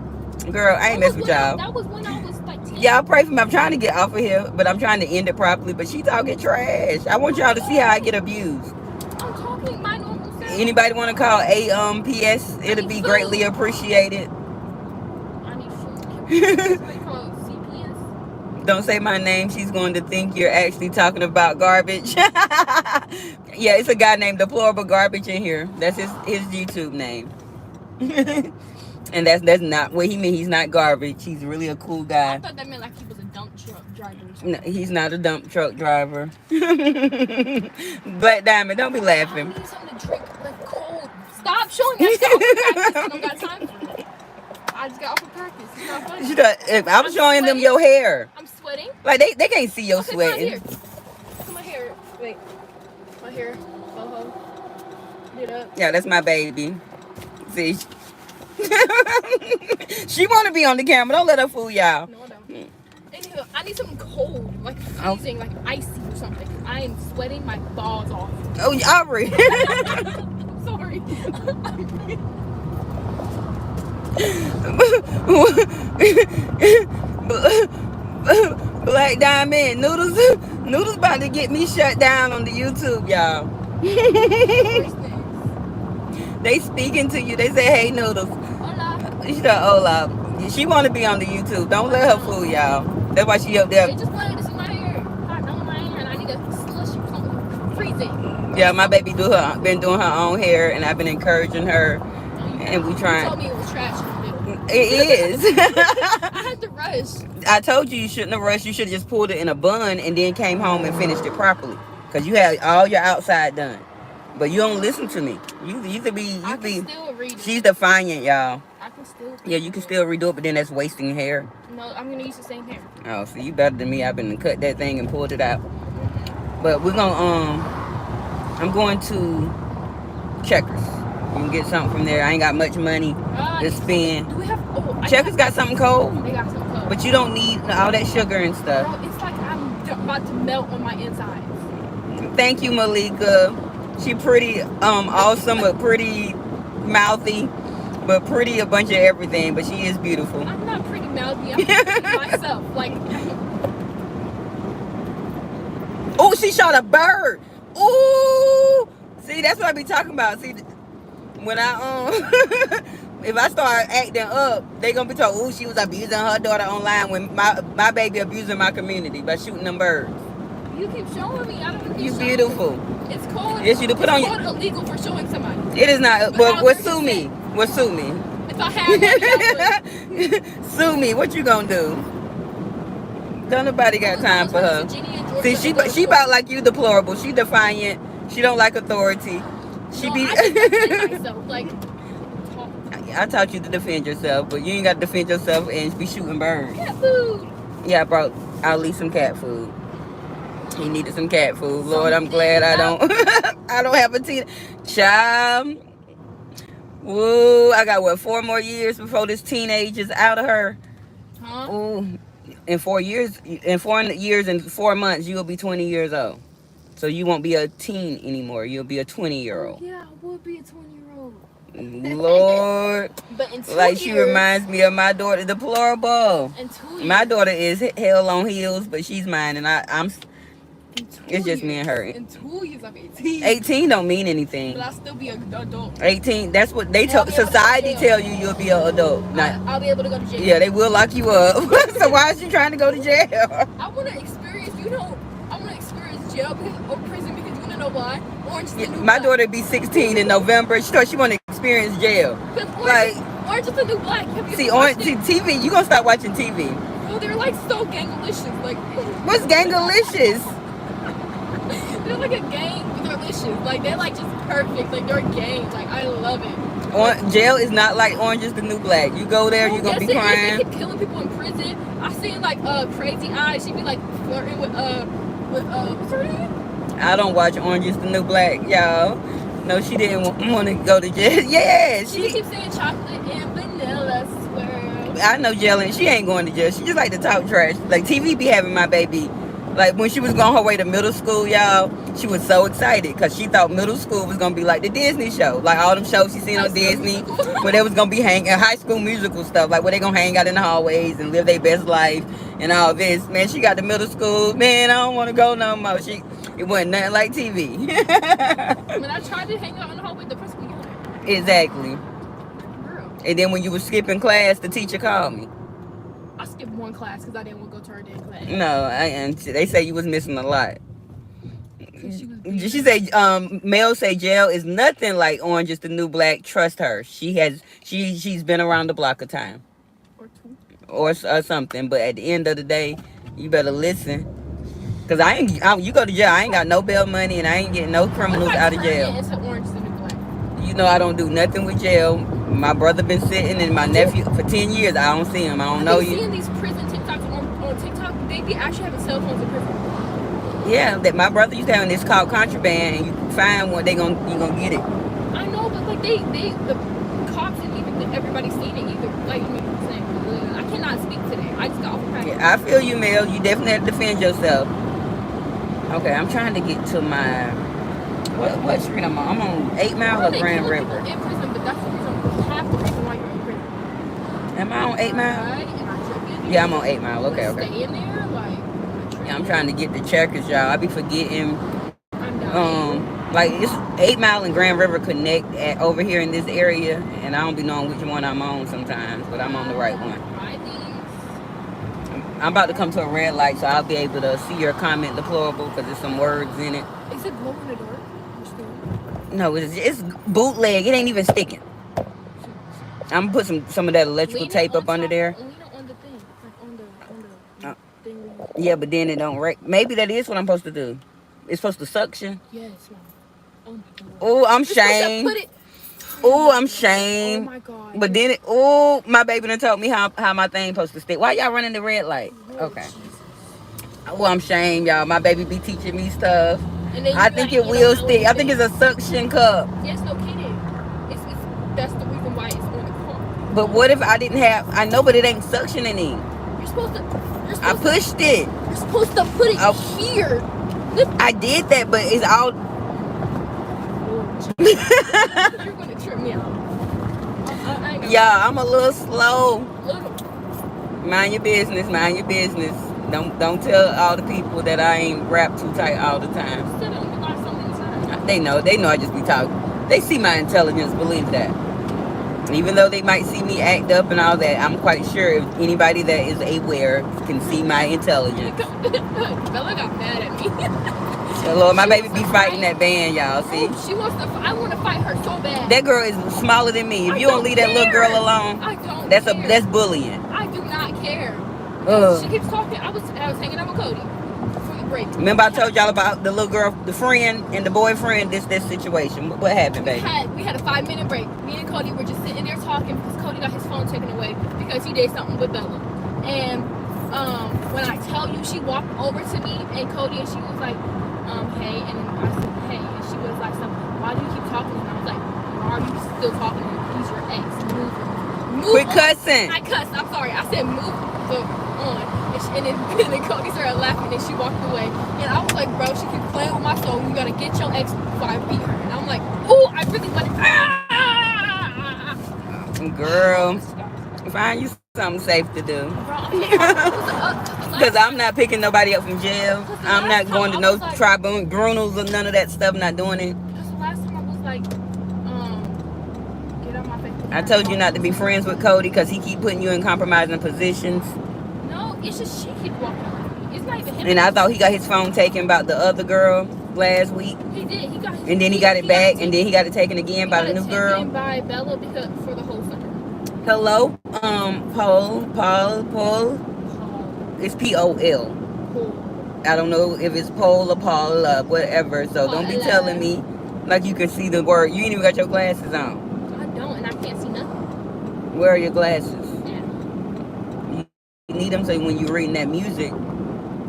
girl, I ain't messing with y'all. That was when I was like 10. Y'all pray for me. I'm trying to get off of here, but I'm trying to end it properly. But she talking trash. I want y'all to see how I get abused. I'm talking my normal self. Anybody want to call AMPS? It'll be greatly appreciated. I need food. Can we call CPS? Don't say my name. She's going to think you're actually talking about garbage. Yeah, it's a guy named Deplorable Garbage in here. That's his YouTube name. And that's not what he means. He's not garbage. He's really a cool guy. I thought that meant like he was a dump truck driver or something. No, he's not a dump truck driver. Black Diamond, don't be laughing. I need something to drink, like cold. Stop showing me. I don't got time for it. I just got off of practice. It's not funny. I'm showing them your hair. I'm sweating. Like they can't see your sweating. Look at my hair. Wait. My hair. Boho. Get up. Yeah, that's my baby. See. She want to be on the camera. Don't let her fool y'all. No, I don't. Anywho, I need something cold, like freezing, like icy or something. I am sweating my balls off. Oh, Aubrey. I'm sorry. Black Diamond Noodles about to get me shut down on the YouTube, y'all. They speaking to you. They say, hey, Noodles. Hola. She said, hola. She want to be on the YouTube. Don't let her fool y'all. That's why she up there. They just wanted to see my hair. I know my hair, and I need a slush or something. Freezing. Yeah, my baby been doing her own hair, and I've been encouraging her. And we trying. You told me it was trash. It is. I had to rush. I told you shouldn't have rushed. You should have just pulled it in a bun and then came home and finished it properly. Because you had all your outside done. But you don't listen to me. You could be. I can still read it. She's defiant, y'all. I can still. Yeah, you can still redo it, but then that's wasting hair. No, I'm gonna use the same hair. Oh, so you better than me. I've been cut that thing and pulled it out. But we're gonna I'm going to Checkers. You can get something from there. I ain't got much money to spend. Do we have? Oh, Checkers got something cold. They got something cold. But you don't need all that sugar and stuff. Bro, it's like I'm about to melt on my insides. Thank you, Malika. She pretty awesome, but pretty mouthy, but pretty a bunch of everything. But she is beautiful. I'm not pretty mouthy. I'm pretty myself. Like. Oh, she shot a bird. Ooh, See, that's what I be talking about. See, when I if I start acting up, they gonna be told, "Oh, she was abusing her daughter online." When my baby abusing my community by shooting them birds. You keep showing me. I don't want to You shown. beautiful. It's called. Yes, you to put it's on called your. illegal for showing somebody. It is not. But what sue me? What sue me? If I had money, I would. Sue me. What you gonna do? Don't nobody got time for her. See, she about like you, deplorable. She defiant. She don't like authority. She be. I just defend myself. Like. I taught you to defend yourself, but you ain't got to defend yourself and be shooting birds. Cat food. Yeah, I brought Ali some cat food. He needed some cat food. Lord, I'm glad I don't. I don't have a teen. Child. Woo! I got what 4 more years before this teenage is out of her. Huh? Ooh, in 4 years, in 4 years and 4 months, you'll be 20 years old. So you won't be a teen anymore. You'll be a 20-year-old. Oh, yeah, I would be a 20-year-old. Lord, but in 2 like years, she reminds me of my daughter, deplorable. In 2 years, my daughter is hell on heels, but she's mine, and I'm. It's just me and her. In 2 years, I'm 18. 18 don't mean anything. But I'll still be an adult. 18, that's what they tell. Society tell you you'll be an adult. I'll be able to go to jail. Yeah, they will lock you up. So why is she trying to go to jail? I want to experience, I want to experience jail or prison because you want to know why? Orange is the new My black. daughter be 16 in November. She thought she want to experience jail. Like, Orange is the new black. See, TV, you gonna start watching TV. Oh, they're like so gangalicious. Like, what's gangalicious? They're like a gang. They're delicious. Like, they're like just perfect. Like, they're gangs. Like, I love it. Jail is not like Orange is the New Black. You go there, you're gonna be crying. They keep killing people in prison. I seen like Crazy Eyes. She be like flirting with what's her name? I don't watch Orange is the New Black, y'all. No, she didn't want to go to jail. Yeah, she keeps saying chocolate and vanilla swirl. I know jail, and she ain't going to jail. She just like to talk trash. Like TV be having my baby. Like when she was going her way to middle school, y'all, she was so excited because she thought middle school was gonna be like the Disney show, like all them shows she seen on Disney, where they was gonna be High School Musical stuff, like where they gonna hang out in the hallways and live their best life and all this. Man, she got to middle school. Man, I don't want to go no more. It wasn't nothing like TV. When I tried to hang out in the hallway, the principal yelled at me. Exactly. Girl. And then when you were skipping class, the teacher called me. I skipped one class because I didn't want to go to her damn class. No, and they say you was missing a lot. She said, Mel say jail is nothing like Orange is the New Black. Trust her. She's been around the block a time. Or two. Or something. But at the end of the day, you better listen. Cause you go to jail, I ain't got no bail money and I ain't getting no criminals out of jail. It's Orange is the New Black. You know I don't do nothing with jail. My brother been sitting and my nephew for 10 years. I don't see him. I don't know you. Seeing these prison TikToks on TikTok, they be actually having cell phones in prison. Yeah, that my brother used to have, and it's called contraband, and you find one, you gonna get it. I know, but like the cops and even everybody's seen it either. Like, you know what I'm saying? I cannot speak today. I just got off practice. Yeah, I feel you, Mel. You definitely have to defend yourself. Okay, I'm trying to get to my what street I'm on. I'm on 8 Mile or Grand River. In prison, but that's the reason, half the reason why you're in prison. Am I on 8 Mile? Right? And I tripping. Yeah, I'm on 8 Mile. Okay. Stay in there, like. Yeah, I'm trying to get the checkers, y'all. I be forgetting. I'm dying. Like it's 8 Mile and Grand River connect over here in this area, and I don't be knowing which one I'm on sometimes, but I'm on the right one. I'm about to come to a red light, so I'll be able to see your comment deplorable because there's some words in it. Is it glow in the dark? No, it's bootleg. It ain't even sticking. I'm gonna put some of that electrical tape up under there. Lean on the thing, like on the thing. Yeah, but then it don't break. Maybe that is what I'm supposed to do. It's supposed to suction. Yes, Mom. Oh my God. Oh, I'm shamed. Oh, I'm shamed. Oh my God. But then my baby done told me how my thing supposed to stick. Why y'all running the red light? Okay. Jesus. Oh, I'm shamed, y'all. My baby be teaching me stuff. And then I think it will stick. I think it's a suction cup. Yes, no kidding. That's the reason why it's on the car. But what if I didn't have? I know, but it ain't suctioning in. You're supposed to. I pushed it. You're supposed to put it here. I did that, but it's all. You're gonna trip me out. Yeah, I'm a little slow. Little. Mind your business. Mind your business. Don't tell all the people that I ain't wrapped too tight all the time. They know I just be talking. They see my intelligence, believe that. Even though they might see me act up and all that, I'm quite sure if anybody that is aware can see my intelligence. Bella got mad at me. So, Lord, my baby be fighting that band, y'all. See? Oh, she wants to. I want to fight her so bad. That girl is smaller than me. If you don't leave that little girl alone, that's bullying. I do not care. She keeps talking. I was hanging out with Cody for the break. Remember I told y'all about the little girl, the friend, and the boyfriend. This situation. What happened, baby? We had a 5-minute break. Me and Cody were just sitting there talking because Cody got his phone taken away because he did something with Bella. And when I tell you, she walked over to me and Cody, and she was like, hey, and I said, hey, and she was like, why do you keep talking? And I was like, why are you still talking to him? He's your ex. Move Quit on. cussing. I cussed. I'm sorry. I said move on. And then Cody started laughing and she walked away. And I was like, bro, she keeps playing with my soul. You gotta get your ex before I beat her. And I'm like, ooh, I really want to. Girl, find you something safe to do. Because I'm not picking nobody up from jail. I'm not going to no tribunals or none of that stuff. I'm not doing it. Because the last time I was like, get on my face. I told you not to be friends with Cody because he keep putting you in compromising positions. No, it's just she keep walking around me. It's not even him. And I thought he got his phone taken about the other girl last week. He did. He got his, and then he got it back, and then he got it taken again by the new girl. Taken by Bella because for the whole summer. Hello, Paul. It's P-O-L. I don't know if it's Paul or Paul, whatever. So don't be telling me like you can see the word. You ain't even got your glasses on. I don't, and I can't see nothing. Where are your glasses? Yeah. You need them so when you're reading that music.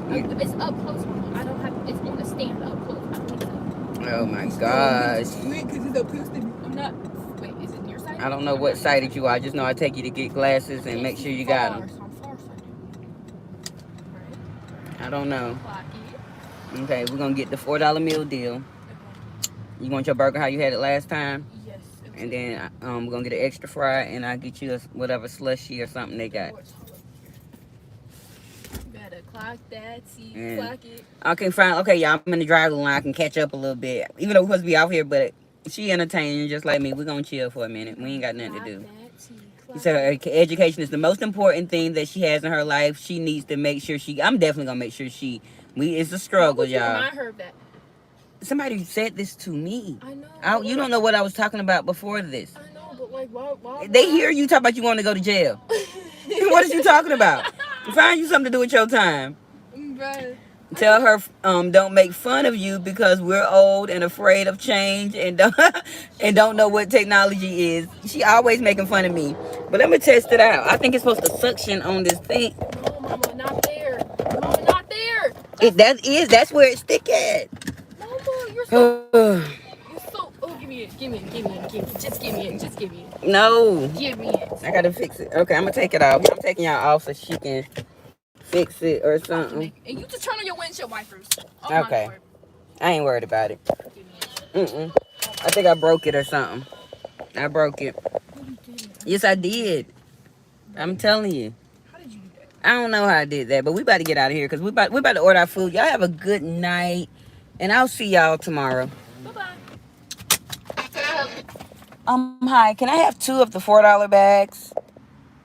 It's up close. I don't have. It's on the stand up close. I don't need to. Oh my gosh. Because it's up close to me. I'm not. Wait, is it your side? I don't know what sided you are. I just know I take you to get glasses and make sure you got them. I don't know. Okay, we're going to get the $4 meal deal. You want your burger how you had it last time? Yes. And then we're going to get an extra fry, and I'll get you whatever slushy or something they got. Better clock that, see, clock it. Okay, fine. Okay, y'all, I'm in the drive line. I can catch up a little bit. Even though we're supposed to be out here, but she entertaining just like me. We're going to chill for a minute. We ain't got nothing to do. So education is the most important thing that she has in her life. She needs to make sure I'm definitely going to make sure it's a struggle, y'all. I heard that. Somebody said this to me. I know. You don't know what I was talking about before this. I know, but like, why? They hear you talk about you want to go to jail. What is you talking about? Find you something to do with your time. Right. Tell her don't make fun of you because we're old and afraid of change and don't know what technology is. She always making fun of me. But let me test it out. I think it's supposed to suction on this thing. No, Mama, not there. Mama, not there. That's where it stick at. Mama, you're so oh, give me it. Just give me it. No. Give me it. I gotta fix it. Okay, I'm gonna take it off. I'm taking y'all off so she can fix it or something. And you just turn on your windshield wipers. Oh, okay. I ain't worried about it. I think I broke it or something. I broke it. Yes, I did. I'm telling you. How did you do that? I don't know how I did that, but we about to get out of here because we about to order our food. Y'all have a good night, and I'll see y'all tomorrow. Bye-bye. Hi. Can I have 2 of the $4 bags?